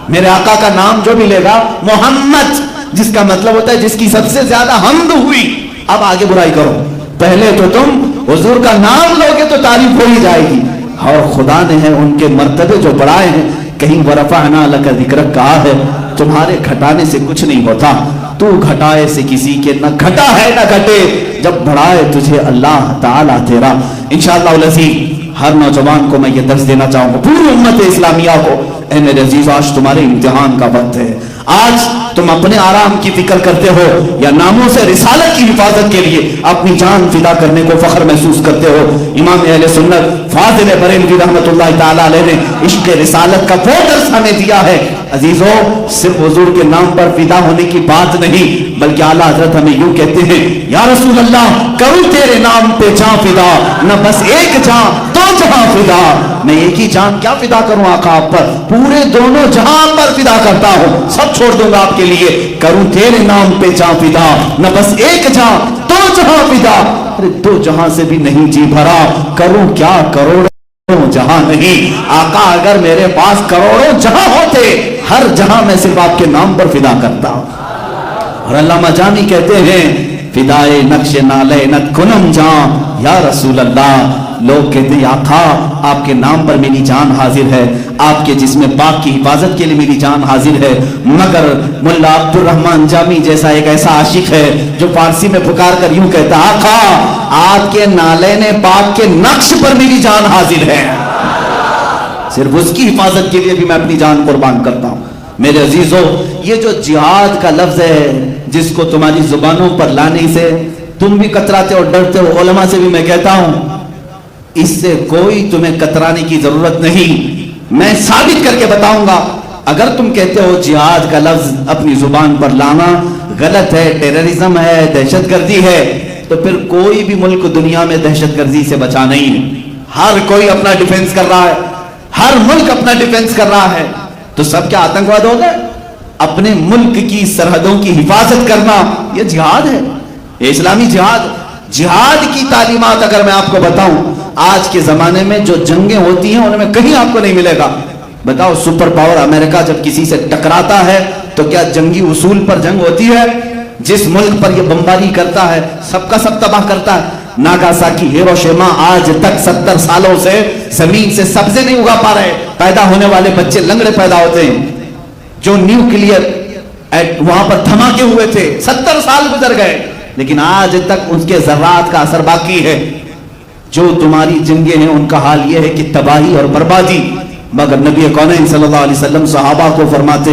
میرے آقا کا نام جو بھی لے گا محمد, جس کا مطلب ہوتا ہے جس کی سب سے زیادہ حمد ہوئی. اب آگے برائی کرو, پہلے تو تم حضور کا نام لوگے تو تعریف ہو ہی جائے گی. اور خدا نے ہے ان کے مرتبے جو بڑھائے ہیں, کہیں ورفعنا لک ذکرک کہا ہے, تمہارے گھٹانے سے کچھ نہیں ہوتا. تو گھٹائے سے کسی کے نہ گھٹا ہے نہ گھٹے, جب بڑھائے تجھے اللہ تعالیٰ تیرا. انشاءاللہ العزیز ہر نوجوان کو میں یہ درس دینا چاہوں گا, پوری امت اسلامیہ کو, اے میرے عزیز آج تمہارے امتحان کا وقت ہے. آج تم اپنے آرام کی فکر کرتے ہو یا ناموں سے رسالت کی حفاظت کے لیے اپنی جان فدا کرنے کو فخر محسوس کرتے ہو. امام اہل سنت فاضل بریلوی رحمۃ اللہ تعالیٰ علیہ نے عشق رسالت کا وہ درس ہمیں دیا ہے. عزیزو, صرف حضور کے نام پر فدا ہونے کی بات نہیں, بلکہ اعلیٰ حضرت ہمیں یوں کہتے ہیں, یا رسول اللہ کروں تیرے نام پہ جان فدا, نہ بس ایک جان دو جہاں فدا. میں ایک ہی جان کیا فدا کروں آقا آپ پر, پورے دونوں جہاں پر فدا کرتا ہوں, سب چھوڑ دوں گا آپ کے لیے. کروں تیرے نام پہ جان فدا, نہ بس ایک جان دو جہاں فدا. ارے دو جہاں سے بھی نہیں جی بھرا, کروں کیا کروڑوں جہاں نہیں. آقا اگر میرے پاس کروڑوں جہاں ہوتے, ہر جہاں میں صرف آپ کے نام پر فدا کرتا ہوں. اور علامہ جامی کہتے ہیں, فدائے نقش نالے نت کنم جان یا رسول اللہ. لوگ کہتے ہیں آقا آپ کے نام پر میری جان حاضر ہے, آپ کے جسم پاک کی حفاظت کے لیے میری جان حاضر ہے. مگر ملا عبد الرحمن جامی جیسا ایک ایسا عاشق ہے جو فارسی میں پکار کر یوں کہتا, آقا آپ کے نالین پاک کے نقش پر میری جان حاضر ہے, صرف اس کی حفاظت کے لیے بھی میں اپنی جان قربان کرتا ہوں. میرے عزیزو, یہ جو جہاد کا لفظ ہے جس کو تمہاری زبانوں پر لانے سے تم بھی کتراتے اور ڈرتے ہو, علماء سے بھی میں کہتا ہوں اس سے کوئی تمہیں کترانے کی ضرورت نہیں. میں ثابت کر کے بتاؤں گا. اگر تم کہتے ہو جہاد کا لفظ اپنی زبان پر لانا غلط ہے, ٹیررزم ہے, دہشت گردی ہے, تو پھر کوئی بھی ملک دنیا میں دہشت گردی سے بچا نہیں ہے. ہر کوئی اپنا ڈیفنس کر رہا ہے, ہر ملک اپنا ڈیفنس کر رہا ہے. تو سب کیا آتنکواد ہو گئے؟ اپنے ملک کی سرحدوں کی حفاظت کرنا یہ جہاد ہے, یہ اسلامی جہاد. جہاد کی تعلیمات اگر میں آپ کو بتاؤں, آج کے زمانے میں جو جنگیں ہوتی ہیں ان میں کہیں آپ کو نہیں ملے گا. بتاؤ سپر پاور امریکہ جب کسی سے ٹکراتا ہے تو کیا جنگی اصول پر جنگ ہوتی ہے؟ جس ملک پر یہ بمباری کرتا ہے سب کا سب تباہ کرتا ہے. ناگاساکی ہیروشیما آج تک 70 سالوں سے زمین سے سبزے نہیں اگا پا رہے. پیدا ہونے والے بچے لنگڑے پیدا ہوتے ہیں. جو نیوکلیئر وہاں پر دھماکے ہوئے تھے 70 سال گزر گئے لیکن آج تک ان کے ذرات کا اثر باقی ہے. جو تمہاری جنگیں ہیں ان کا حال یہ ہے کہ تباہی اور بربادی. مگر نبی کونین صلی اللہ علیہ وسلم صحابہ کو فرماتے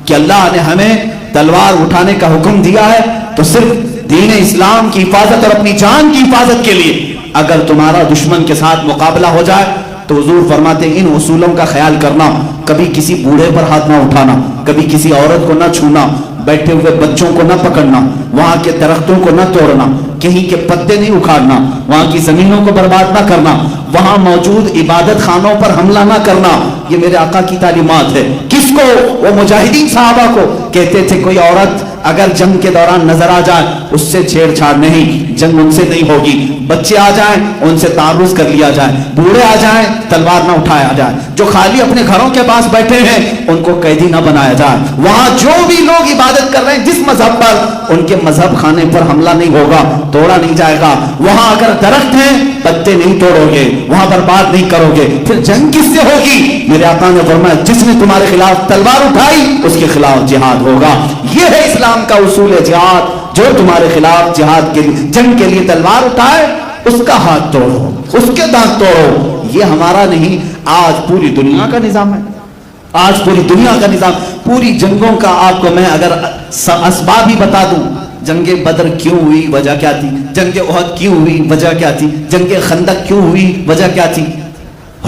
کہ اللہ نے ہمیں تلوار اٹھانے کا حکم دیا ہے تو صرف دین اسلام کی حفاظت اور اپنی جان کی حفاظت کے لیے. اگر تمہارا دشمن کے ساتھ مقابلہ ہو جائے تو حضور فرماتے ہیں ان اصولوں کا خیال کرنا. کبھی کسی بوڑھے پر ہاتھ نہ اٹھانا, کبھی کسی عورت کو نہ چھونا, بیٹھے ہوئے بچوں کو نہ پکڑنا, وہاں کے درختوں کو نہ توڑنا, کہیں کے پتے نہیں اکھاڑنا, وہاں کی زمینوں کو برباد نہ کرنا, وہاں موجود عبادت خانوں پر حملہ نہ کرنا. یہ میرے آقا کی تعلیمات ہے. کس کو؟ وہ مجاہدین صحابہ کو. کہتے تھے کوئی عورت اگر جنگ کے دوران نظر آ جائے اس سے چھیڑ چھاڑ نہیں, جنگ ان سے نہیں ہوگی. بچے آ جائیں ان سے تعرض کر لیا جائے, بوڑھے آ جائیں تلوار نہ اٹھایا جائے, جو خالی اپنے گھروں کے پاس بیٹھے ہیں ان کو قیدی نہ بنایا جائے. وہاں جو بھی لوگ عبادت کر رہے ہیں جس مذہب پر, ان کے مذہب خانے پر حملہ نہیں ہوگا, توڑا نہیں جائے گا. وہاں اگر درخت ہیں پتے نہیں توڑو گے, وہاں برباد نہیں کرو گے. پھر جنگ کس سے ہوگی؟ میرے آقا نے فرمایا جس نے تمہارے خلاف تلوار اٹھائی اس کے خلاف جہاد ہوگا. یہ ہے اسلام کا اصول ہے جہاد. جو تمہارے خلاف جہاد کے لیے جنگ کے لیے تلوار اٹھائے اس کا ہاتھ توڑو, اس کے دانت توڑو. یہ ہمارا نہیں, آج پوری دنیا کا نظام ہے. آج پوری دنیا کا نظام, پوری جنگوں کا آپ کو میں اگر اسباب ہی بتا دوں, جنگ بدر کیوں ہوئی وجہ کیا تھی, جنگ احد کیوں ہوئی وجہ کیا تھی, جنگ خندق کیوں ہوئی وجہ کیا تھی,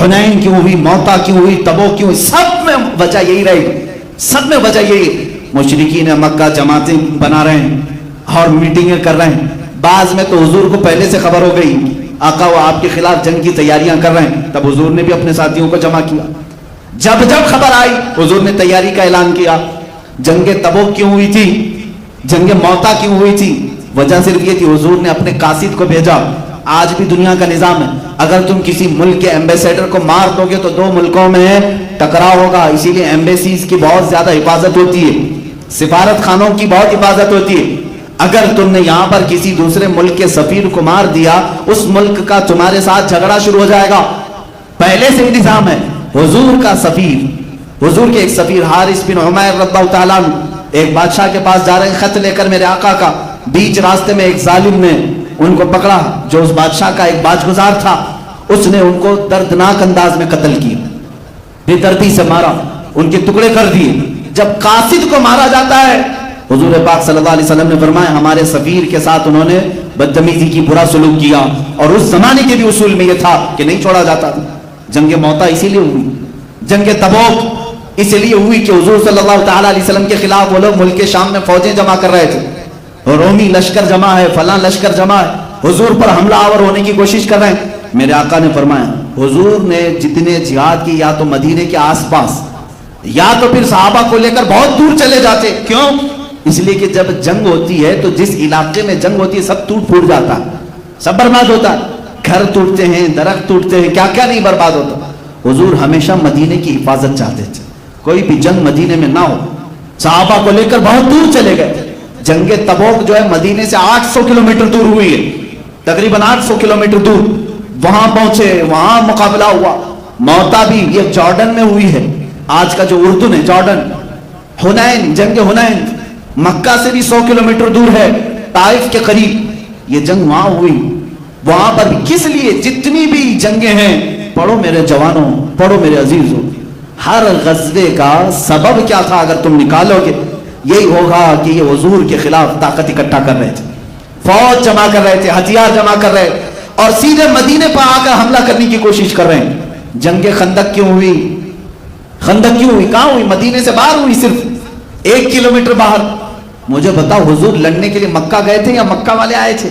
حنین کیوں ہوئی, موتا کیوں ہوئی, تبوک کیوں ہوئی, سب میں وجہ یہی رہی. سب میں وجہ یہی, مشرکین مکہ جماعتیں بنا رہے ہیں اور میٹنگیں کر رہے ہیں. بعض میں تو حضور کو پہلے سے خبر ہو گئی آقا وہ آپ کے خلاف جنگ کی تیاریاں کر رہے ہیں, تب حضور نے بھی اپنے ساتھیوں کو جمع کیا. جب جب خبر آئی حضور نے تیاری کا اعلان کیا. جنگ تبوک کیوں ہوئی تھی, جنگ موتا کیوں ہوئی تھی, وجہ صرف یہ تھی حضور نے اپنے قاصد کو بھیجا. آج بھی دنیا کا نظام ہے, اگر تم کسی ملک کے ایمبیسیڈر کو مار دو گے تو 2 ملکوں میں ٹکراؤ ہوگا. اسی لیے ایمبیسیز کی بہت زیادہ حفاظت ہوتی ہے, سفارت خانوں کی بہت حفاظت ہوتی ہے. اگر تم نے یہاں پر کسی دوسرے ملک کے سفیر کو مار دیا, اس ملک کا تمہارے ساتھ جھگڑا شروع ہو جائے گا. پہلے سے ہی نظام ہے. حضور کا سفیر, حضور کے ایک سفیر حارث بن عمیر رضی اللہ تعالیٰ عنہ ایک بادشاہ کے پاس جا رہے ہیں خط لے کر میرے آقا کا. بیچ راستے میں ایک ظالم نے ان کو پکڑا جو اس بادشاہ کا ایک باج گزار تھا. اس نے ان کو دردناک انداز میں قتل کیا, بے دردی سے مارا, ان کے ٹکڑے کر دیے. جب قاصد کو مارا جاتا ہے حضور پاک صلی اللہ علیہ وسلم نے فرمایا ہمارے سفیر کے ساتھ انہوں نے بدتمیزی کی, برا سلوک کیا. اور اس زمانے کے بھی اصول میں یہ تھا کہ نہیں چھوڑا جاتا تھا. جنگ موتا اسی لیے ہوئی, جنگ تبوک اس لیے ہوئی کہ حضور صلی اللہ تعالیٰ علیہ وسلم کے خلاف وہ لوگ ملک شام میں فوجیں جمع کر رہے تھے. رومی لشکر جمع ہے, فلاں لشکر جمع ہے, حضور پر حملہ آور ہونے کی کوشش کر رہے ہیں. میرے آقا نے فرمایا حضور نے جتنے جہاد کی یا تو مدینے کے آس پاس یا تو پھر صحابہ کو لے کر بہت دور چلے جاتے. کیوں؟ اس لیے کہ جب جنگ ہوتی ہے تو جس علاقے میں جنگ ہوتی ہے سب ٹوٹ پھوٹ جاتا ہے, سب برباد ہوتا ہے. گھر ٹوٹتے ہیں, درخت ٹوٹتے ہیں, کیا کیا نہیں برباد ہوتا. حضور ہمیشہ مدینے کی حفاظت چاہتے تھے, کوئی بھی جنگ مدینے میں نہ ہو. صحابہ کو لے کر بہت دور چلے گئے. جنگ تبوک جو ہے مدینے سے 800 کلومیٹر دور ہوئی ہے, تقریباً 800 کلومیٹر دور. وہاں پہنچے, وہاں مقابلہ ہوا. موتا بھی یہ جارڈن میں ہوئی ہے, آج کا جو اردن ہے جارڈن. حنین, جنگ حنین مکہ سے بھی 100 کلومیٹر دور ہے, طائف کے قریب. یہ جنگ وہاں ہوئی. وہاں پر کس لیے جتنی بھی جنگیں ہیں, پڑھو میرے جوانوں, پڑھو میرے عزیزوں, ہر غزوے کا سبب کیا تھا اگر تم نکالو گے یہی ہوگا کہ یہ حضور کے خلاف طاقت اکٹھا کر رہے تھے, فوج جمع کر رہے تھے, ہتھیار جمع کر رہے تھے اور سیدھے مدینے پر آ کر حملہ کرنے کی کوشش کر رہے ہیں. جنگ خندق کیوں ہوئی, خندق کیوں ہوئی, کہاں ہوئی؟ مدینے سے باہر ہوئی, صرف 1 کلومیٹر باہر. مجھے بتاؤ حضور لڑنے کے لیے مکہ گئے تھے یا مکہ والے آئے تھے؟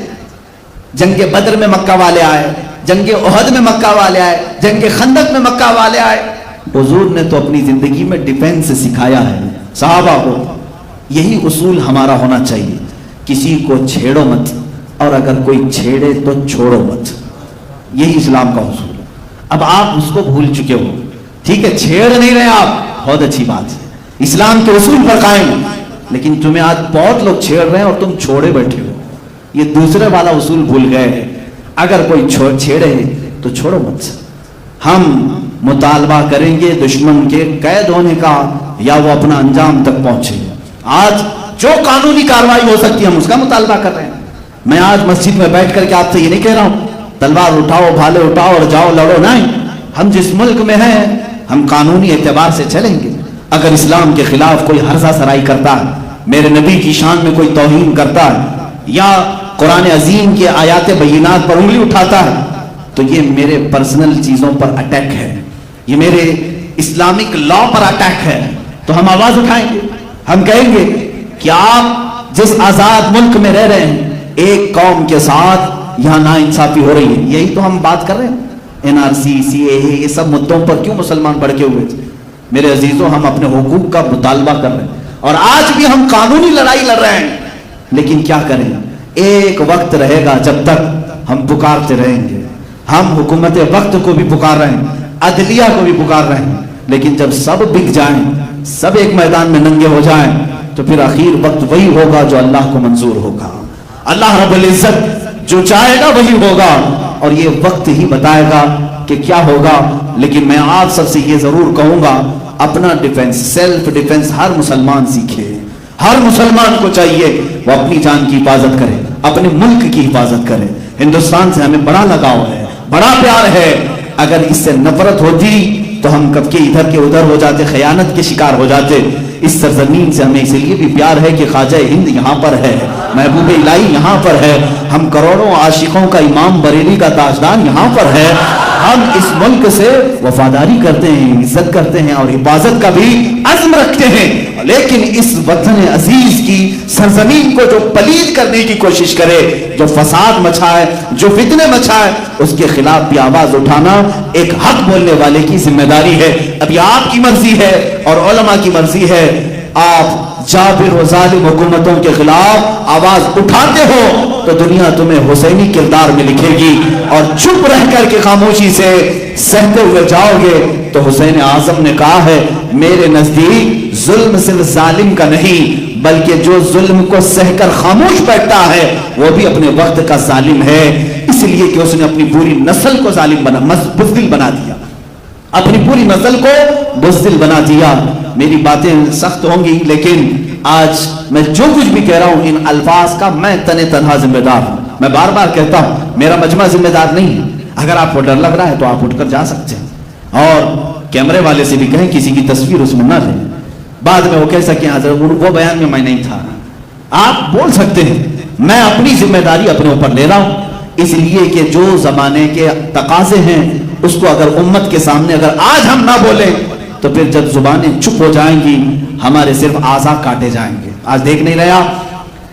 جنگ بدر میں مکہ والے آئے, جنگ احد میں مکہ والے آئے, جنگ خندق میں مکہ والے آئے. حضور نے تو اپنی زندگی میں ڈیفینس سکھایا ہے صحابہ کو. یہی اصول ہمارا ہونا چاہیے, کسی کو چھیڑو مت اور اگر کوئی چھیڑے تو چھوڑو مت. یہی اسلام کا اصول ہے. اب آپ اس کو بھول چکے ہو, ٹھیک ہے چھیڑ نہیں رہے آپ, بہت اچھی بات ہے, اسلام کے اصول پر قائم, لیکن تمہیں آج بہت لوگ چھیڑ رہے ہیں اور تم چھوڑے بیٹھے ہو. یہ دوسرے والا اصول بھول گئے ہیں. اگر کوئی چھیڑے تو چھوڑو مت. ہم مطالبہ کریں گے دشمن کے قید ہونے کا یا وہ اپنا انجام تک پہنچے. آج جو قانونی کارروائی ہو سکتی ہے ہم اس کا مطالبہ کر رہے ہیں. میں آج مسجد میں بیٹھ کر کے آپ سے یہ نہیں کہہ رہا ہوں تلوار اٹھاؤ بھالے اٹھاؤ اور جاؤ لڑو, نہیں. ہم جس ملک میں ہیں ہم قانونی اعتبار سے چلیں گے. اگر اسلام کے خلاف کوئی ہرزہ سرائی کرتا ہے, میرے نبی کی شان میں کوئی توہین کرتا ہے, یا قرآن عظیم کے آیات بینات پر انگلی اٹھاتا ہے, تو یہ میرے پرسنل چیزوں پر اٹیک ہے, یہ میرے اسلامک لا پر اٹیک ہے. تو ہم آواز اٹھائیں گے, ہم کہیں گے کہ آپ جس آزاد ملک میں رہ رہے ہیں ایک قوم کے ساتھ یہاں ناانصافی ہو رہی ہے. یہی تو ہم بات کر رہے ہیں. NRC, CAA, یہ سب مدوں پر کیوں مسلمان بڑھے ہوئے تھے؟ میرے عزیزوں ہم اپنے حقوق کا مطالبہ کر رہے ہیں اور آج بھی ہم قانونی لڑائی لڑ رہے ہیں. لیکن کیا کریں, ایک وقت رہے گا جب تک ہم پکارتے رہیں گے. ہم حکومت وقت کو بھی پکار رہے ہیں, عدلیہ کو بھی پکار رہے ہیں, لیکن جب سب بک جائیں, سب ایک میدان میں ننگے ہو جائیں, تو پھر آخر وقت وہی ہوگا جو اللہ کو منظور ہوگا. اللہ رب العزت جو چاہے گا وہی ہوگا, اور یہ وقت ہی بتائے گا کہ کیا ہوگا. لیکن میں آپ سب سے یہ ضرور کہوں گا, اپنا ڈیفنس, سیلف ڈیفنس ہر مسلمان سیکھے. ہر مسلمان کو چاہیے وہ اپنی جان کی حفاظت کرے, اپنے ملک کی حفاظت کرے. ہندوستان سے ہمیں بڑا لگاؤ ہے, بڑا پیار ہے. اگر اس سے نفرت ہوتی تو ہم کب کے ادھر کے ادھر ہو جاتے, خیانت کے شکار ہو جاتے. اس سرزمین سے ہمیں اس لیے بھی پیار ہے کہ خواجہ ہند یہاں پر ہے, محبوب الہی یہاں پر ہے, ہم کروڑوں عاشقوں کا امام بریلی کا تاجدار یہاں پر ہے. ہم اس ملک سے وفاداری کرتے ہیں, عزت کرتے ہیں اور حفاظت کا بھی عزم رکھتے ہیں. لیکن اس وطن عزیز کی سرزمین کو جو پلید کرنے کی کوشش کرے, جو فساد مچائے, جو فتنے مچائے, اس کے خلاف بھی آواز اٹھانا ایک حق بولنے والے کی ذمہ داری ہے. ابھی آپ کی مرضی ہے اور علماء کی مرضی ہے, آپ جابر و ظالم حکومتوں کے خلاف آواز اٹھاتے ہو تو دنیا تمہیں حسینی کردار میں لکھے گی, اور چپ رہ کر کے خاموشی سے سہتے ہوئے جاؤ گے تو حسین اعظم نے کہا ہے میرے نزدیک ظلم صرف ظالم کا نہیں بلکہ جو ظلم کو سہ کر خاموش بیٹھتا ہے وہ بھی اپنے وقت کا ظالم ہے, اس لیے کہ اس نے اپنی پوری نسل کو ظالم بزدل بنا دیا, اپنی پوری نسل کو بزدل بنا دیا. میری باتیں سخت ہوں گی لیکن آج میں جو کچھ بھی کہہ رہا ہوں ان الفاظ کا میں تنہا ذمہ دار ہوں. میں بار بار کہتا ہوں میرا مجمع ذمہ دار نہیں ہے. اگر آپ کو ڈر لگ رہا ہے تو آپ اٹھ کر جا سکتے ہیں اور کیمرے والے سے بھی کہیں کسی کی تصویر اس میں نہ لیں, بعد میں وہ کہہ سکیں حضرت وہ بیان میں نہیں تھا. آپ بول سکتے ہیں, میں اپنی ذمہ داری اپنے اوپر لے رہا ہوں, اس لیے کہ جو زمانے کے تقاضے ہیں اس کو اگر امت کے سامنے اگر آج ہم نہ بولیں تو پھر جب زبانیں چپ ہو جائیں گی ہمارے صرف اعضاء کاٹے جائیں گے. آج دیکھ نہیں رہا,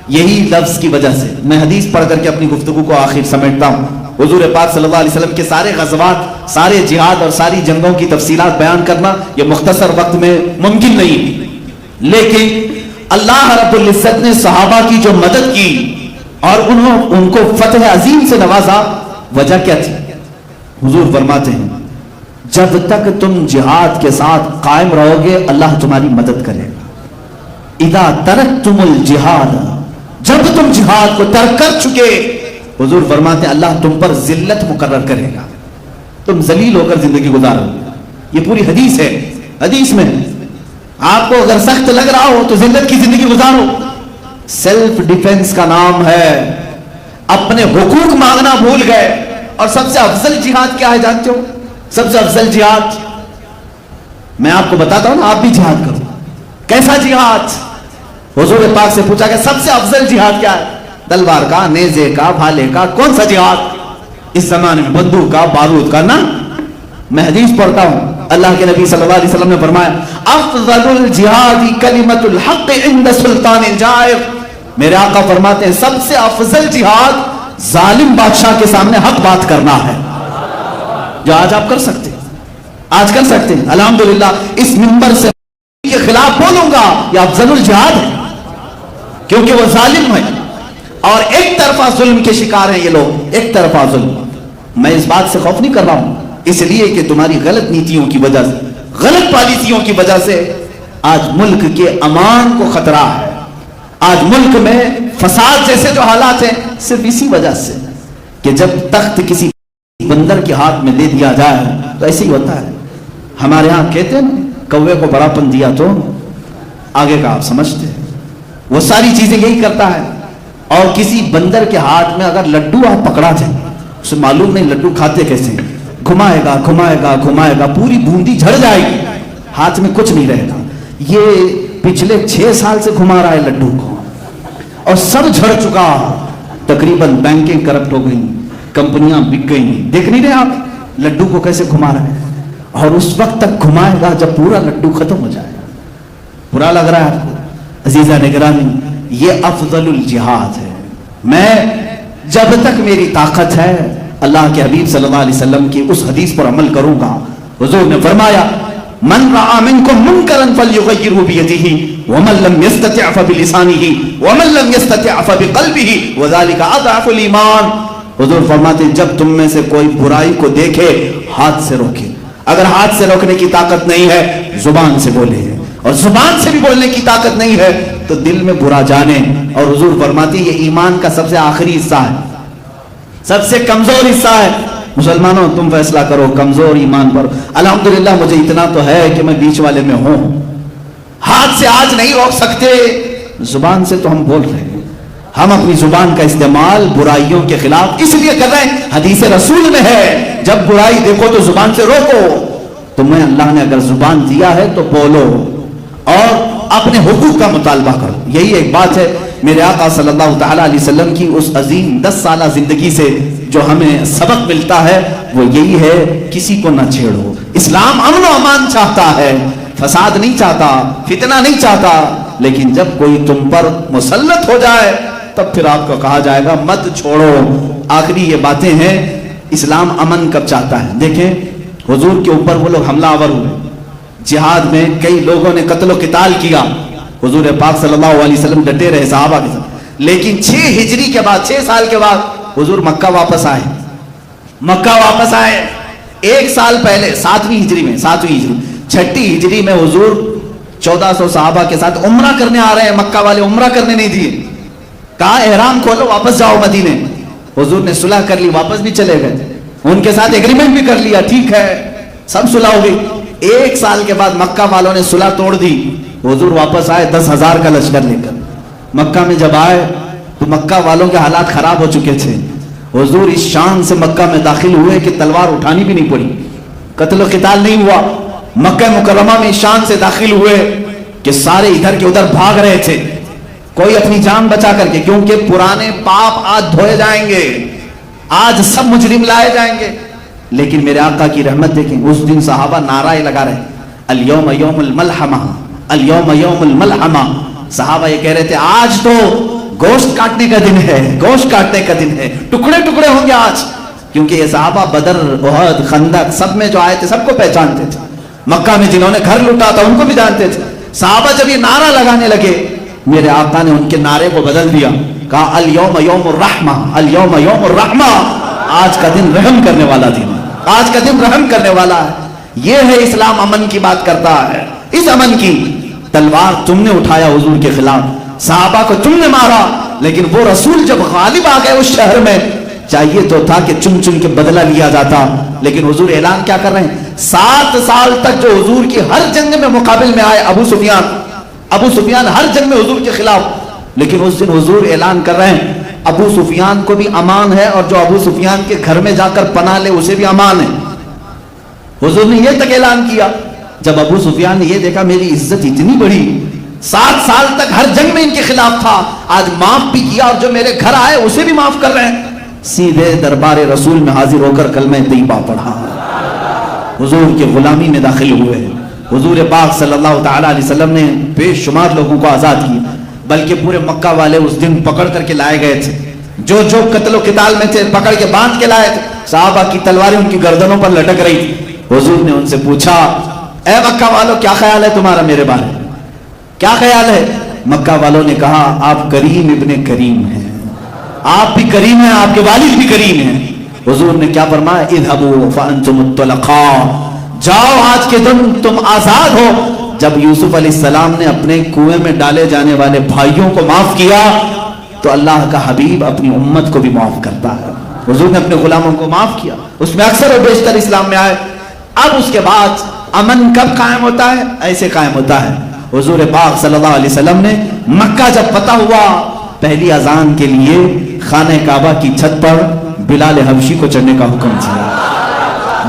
یہی لفظ کی وجہ سے میں حدیث پڑھ کر کے اپنی گفتگو کو آخر سمیٹتا ہوں. حضور پاک صلی اللہ علیہ وسلم کے سارے غزوات, سارے جہاد اور ساری جنگوں کی تفصیلات بیان کرنا یہ مختصر وقت میں ممکن نہیں, لیکن اللہ رب العزت نے صحابہ کی جو مدد کی اور ان کو فتح عظیم سے نوازا, وجہ کیا تھی؟ حضور فرماتے ہیں جب تک تم جہاد کے ساتھ قائم رہو گے اللہ تمہاری مدد کرے گا. اذا ترکتم الجہاد, جب تم جہاد کو ترک کر چکے, حضور فرماتے ہیں اللہ تم پر ذلت مقرر کرے گا, تم ذلیل ہو کر زندگی گزارو. یہ پوری حدیث ہے, حدیث میں آپ کو اگر سخت لگ رہا ہو تو ذلت کی زندگی گزارو. سیلف ڈیفنس کا نام ہے, اپنے حقوق مانگنا بھول گئے. اور سب سے افضل جہاد کیا ہے جانتے ہو؟ سب سے افضل جہاد میں آپ کو بتاتا ہوں نا, آپ بھی جہاد کرو. کیسا جہاد؟ حضور پاک سے پوچھا کہ سب سے افضل جہاد کیا ہے؟ تلوار کا, نیزے کا, بھالے کا, کون سا جہاد اس زمانے میں؟ بندوق کا, بارود کا نا. میں حدیث پڑھتا ہوں, اللہ کے نبی صلی اللہ علیہ وسلم نے فرمایا افضل الجہاد کلمۃ الحق عند سلطان الجائر. میرے آقا فرماتے ہیں سب سے افضل جہاد ظالم بادشاہ کے سامنے حق بات کرنا ہے, جو آج آپ کر سکتے ہیں, آج کر سکتے ہیں. الحمدللہ اس منبر سے کے خلاف بولوں گا, یہ افضل الجہاد ہے کیونکہ وہ ظالم ہے اور ایک طرفہ ظلم کے شکار ہیں یہ لوگ, ایک طرفہ ظلم. میں اس بات سے خوف نہیں کر رہا ہوں, اس لیے کہ تمہاری غلط نیتیوں کی وجہ سے غلط پالیسیوں کی وجہ سے آج ملک کے امان کو خطرہ ہے. آج ملک میں فساد جیسے جو حالات ہیں صرف اسی وجہ سے کہ جب تخت کسی بندر کے ہاتھ میں دے دیا جائے تو ایسے ہی ہوتا ہے. ہمارے ہاں کہتے ہیں کوے کو بڑا پن دیا تو آگے کا آپ سمجھتے ہیں. وہ ساری چیزیں یہی کرتا ہے. اور کسی بندر کے ہاتھ میں اگر لڈو آپ پکڑا جائے, اسے معلوم نہیں لڈو کھاتے کیسے, گھمائے گا گھمائے گا گھمائے گا, پوری بوندی جھڑ جائے گی, ہاتھ میں کچھ نہیں رہے گا. یہ پچھلے 6 سال سے گھما رہا ہے لڈو کو اور سب جھڑ چکا. تقریباً بینکیں کرپٹ ہو گئی, کمپنیاں بک گئی. دیکھ نہیں رہے آپ لڈو کو کیسے گھما رہے ہیں. اور اس وقت تک گھمائے گا جب پورا لڈو ختم ہو جائے گا. برا لگ رہا ہے آپ کو عزیزہ نگرانی؟ یہ افضل الجہاد ہے. میں جب تک میری طاقت ہے اللہ کے حبیب صلی اللہ علیہ وسلم کی اس حدیث پر عمل کروں گا. حضور نے فرمایا من رأى منكم منكرا فليغيره بيده ومن لم يستطع فبلسانه ومن لم يستطع فبقلبه وذلك اضعف الايمان. حضور فرماتے جب تم میں سے کوئی برائی کو دیکھے ہاتھ سے روکے. اگر ہاتھ سے روکنے کی طاقت نہیں ہے زبان سے بولے, اور زبان سے بھی بولنے کی طاقت نہیں ہے تو دل میں برا جانے. اور حضور فرماتے یہ ایمان کا سب سے آخری حصہ ہے, سب سے کمزور حصہ ہے. مسلمانوں تم فیصلہ کرو کمزور ایمان پر. الحمدللہ مجھے اتنا تو ہے کہ میں بیچ والے میں ہوں. ہاتھ سے آج نہیں روک سکتے, زبان سے تو ہم بول رہے ہیں. ہم اپنی زبان کا استعمال برائیوں کے خلاف اس لیے کر رہے ہیں, حدیث رسول میں ہے جب برائی دیکھو تو زبان سے روکو. تمہیں اللہ نے اگر زبان دیا ہے تو بولو اور اپنے حقوق کا مطالبہ کرو. یہی ایک بات ہے میرے آقا صلی اللہ تعالی علیہ وسلم کی اس عظیم 10 سالہ زندگی سے جو ہمیں سبق ملتا ہے وہ یہی ہے, کسی کو نہ چھیڑو. اسلام امن و امان چاہتا ہے, فساد نہیں چاہتا, فتنہ نہیں چاہتا. لیکن جب کوئی تم پر مسلط ہو جائے تب پھر آپ کو کہا جائے گا مت چھوڑو. آخری یہ باتیں ہیں. اسلام امن کب چاہتا ہے؟ دیکھیں حضور کے اوپر وہ لوگ حملہ آور ہوئے, جہاد میں کئی لوگوں نے قتل و قتال کیا. حضور پاک صلی اللہ علیہ وسلم ڈٹے رہے صحابہ کے ساتھ. لیکن 6 ہجری کے بعد 6 سال کے بعد حضور مکہ واپس آئے. مکہ واپس آئے 1 سال پہلے 7ویں ہجری میں, 6ٹی ہجری میں حضور 1400 صحابہ کے ساتھ عمرہ کرنے آ رہے ہیں. مکہ والے عمرہ کرنے نہیں دیے, کہا احرام کھولو واپس جاؤ مدینے. حضور نے صلح کر لی, واپس بھی چلے گئے. ان کے ساتھ ایگریمنٹ بھی کر لیا, ٹھیک ہے سب صلح ہو گئی. 1 سال کے بعد مکہ والوں نے صلح توڑ دی. حضور واپس آئے 10,000 کا لشکر لے کر. مکہ میں جب آئے تو مکہ والوں کے حالات خراب ہو چکے تھے. حضور اس شان سے مکہ میں داخل ہوئے کہ تلوار اٹھانی بھی نہیں پڑی, قتل و قتال نہیں ہوا. مکہ مکرمہ میں اس شان سے داخل ہوئے کہ سارے ادھر کے ادھر بھاگ رہے تھے, کوئی اپنی جان بچا کر کے, کیونکہ پرانے پاپ آج دھوئے جائیں گے, آج سب مجرم لائے جائیں گے. لیکن میرے آقا کی رحمت دیکھیں, اس دن صحابہ نعرہ لگا رہے الیوم یوم الملحمہ, الیوم یوم الملحمہ. صحابہ یہ کہہ رہے تھے آج تو گوشت کاٹنے کا دن ہے, گوشت کاٹنے کا دن ہے, ٹکڑے ٹکڑے ہوں گے آج. کیونکہ یہ صحابہ بدر, احد, خندق سب میں جو آئے تھے سب کو پہچانتے تھے. مکہ میں جنہوں نے گھر لوٹا تھا ان کو بھی جانتے تھے. صحابہ جب یہ نعرہ لگانے لگے میرے آقا نے ان کے نعرے کو بدل دیا, کہا الیوم یوم الرحمہ, الیوم یوم الرحمہ. آج کا دن رحم کرنے والا دن, آج کا دن رحم کرنے والا ہے. یہ ہے اسلام امن کی بات کرتا ہے. اس امن کی تلوار تم نے اٹھایا حضور کے خلاف, صحابہ کو تم نے مارا, لیکن وہ رسول جب غالب آ گئے اس شہر میں چاہیے تو تھا کہ چن چن کے بدلہ لیا جاتا. لیکن حضور اعلان کیا کر رہے ہیں, 7 سال تک جو حضور کی ہر جنگ میں مقابل میں آئے ابو سفیان ہر جنگ میں حضور کے خلاف, لیکن اس دن حضور اعلان کر رہے ہیں ابو سفیان کو بھی امان ہے اور جو ابو سفیان کے گھر میں جا کر پناہ لے اسے بھی امان ہے. حضور نے یہ تک اعلان کیا. جب ابو سفیان نے یہ دیکھا میری عزت اتنی بڑی, 7 سال تک ہر جنگ میں ان کے خلاف تھا, آج معاف بھی کیا اور جو میرے گھر آئے اسے بھی معاف کر رہے ہیں. سیدھے دربار رسول میں حاضر ہو کر کلمہ طیبہ پڑھا, حضور کی غلامی میں داخل ہوئے. حضور پاک صلی اللہ تعالی علیہ وسلم نے بے شمار لوگوں کو آزاد کیا, بلکہ پورے مکہ والے اس دن پکڑ کر کے لائے گئے تھے. جو جو قتل و قتال میں تھے پکڑ کے باندھ کے لائے تھے. صحابہ کی تلواریں ان کی گردنوں پر لٹک رہی تھی. حضور نے ان سے پوچھا اے مکہ والوں کیا خیال ہے تمہارا میرے بارے میں, کیا خیال ہے؟ مکہ والوں نے کہا آپ کریم ابن کریم ہیں, آپ بھی کریم ہیں, آپ کے والد بھی کریم ہیں. حضور نے کیا فرمایا, اذهبوا فانتم الطلقاء, جاؤ آج کے دن تم آزاد ہو. جب یوسف علیہ السلام نے اپنے کنویں میں ڈالے جانے والے بھائیوں کو معاف کیا تو اللہ کا حبیب اپنی امت کو بھی معاف کرتا ہے. حضور نے اپنے غلاموں کو معاف کیا, اس میں اکثر و بیشتر اسلام میں آئے. اب اس کے بعد امن کب قائم ہوتا ہے؟ ایسے قائم ہوتا ہے, حضور پاک صلی اللہ علیہ وسلم نے مکہ جب فتح ہوا, پہلی اذان کے لیے خانہ کعبہ کی چھت پر بلال حبشی کو چڑھنے کا حکم دیا.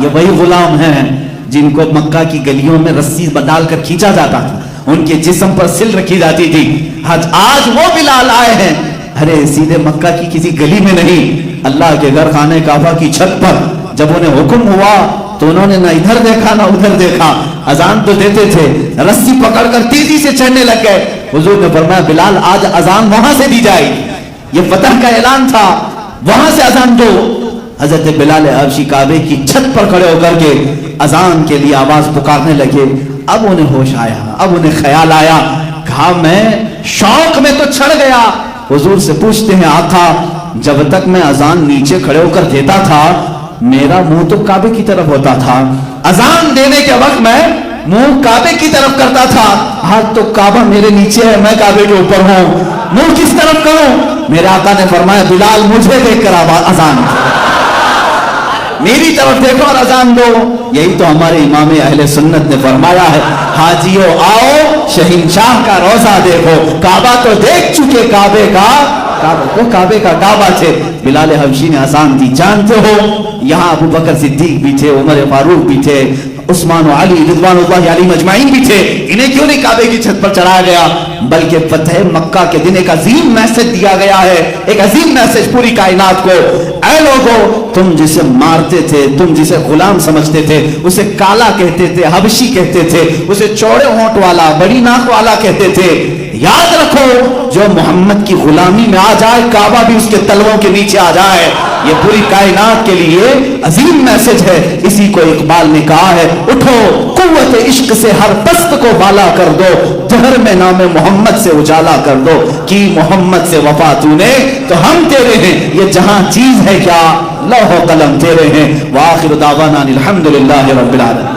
یہ وہی غلام ہیں جن کو مکہ کی گلیوں میں رسی ڈال کر کھینچا جاتا تھا, ان کے جسم پر سل رکھی جاتی تھی. آج وہ بلال آئے ہیں, ارے سیدھے مکہ کی کسی گلی میں نہیں, اللہ کے گھر خانہ کعبہ کی چھت پر. جب انہیں حکم ہوا تو انہوں نے نہ ادھر دیکھا نہ ادھر دیکھا, اذان تو دیتے تھے, رسی پکڑ کر تیزی سے چڑھنے لگ گئے. حضور نے فرمایا بلال آج اذان وہاں سے دی جائے گی, یہ فتح کا اعلان تھا, وہاں سے اذان دو. حضرت بلال حبشی کعبے کی چھت پر کھڑے ہو کر کے اذان کے لیے آواز پکارنے لگے. اب انہیں ہوش آیا, اب انہیں خیال آیا, کہا میں شوق میں تو چھڑ گیا. حضور سے پوچھتے ہیں آقا جب تک میں اذان نیچے کھڑے ہو کر دیتا تھا میرا منہ تو کعبے کی طرف ہوتا تھا, اذان دینے کے وقت میں منہ کعبے کی طرف کرتا تھا, آج تو کعبہ میرے نیچے ہے, میں کعبے کے اوپر ہوں, منہ کس طرف کروں؟ میرے آقا نے فرمایا بلال مجھے دیکھ کر اذان میری طرف دیکھو اور اذان دو. یہی تو ہمارے امام اہل سنت نے فرمایا ہے, حاجیو آؤ شہنشاہ کا روزہ دیکھو, کعبہ تو دیکھ چکے, کعبے کا کعبہ تھے. بلال حبشی نے اذان دی. جانتے ہو یہاں ابو بکر صدیق بھی تھے, عمر فاروق بھی تھے, عثمان و علی رضوان اللہ علیہ مجمعین بھی تھے. انہیں کیوں نہیں کعبے کی چھت پر چڑھایا گیا؟ بلکہ فتح مکہ کے دن ایک عظیم میسج دیا گیا ہے, ایک عظیم میسج پوری کائنات کو. اے لوگو, تم جسے مارتے تھے, تم جسے غلام سمجھتے تھے, اسے کالا کہتے تھے, حبشی کہتے تھے, اسے چوڑے ہونٹ والا, بڑی ناک والا کہتے تھے, یاد رکھو جو محمد کی غلامی میں آ جائے کعبہ بھی اس کے تلووں کے نیچے آ جائے. یہ پوری کائنات کے لیے عظیم میسج ہے. اسی کو اقبال نے کہا ہے, اٹھو قوت عشق سے ہر پست کو بالا کر دو, دہر میں نام محمد سے اجالا کر دو, کی محمد سے وفا تو نے تو ہم تیرے ہیں, یہ جہاں چیز ہے کیا لوح و قلم تیرے ہیں. وآخر دعوانا الحمدللہ رب العالمین.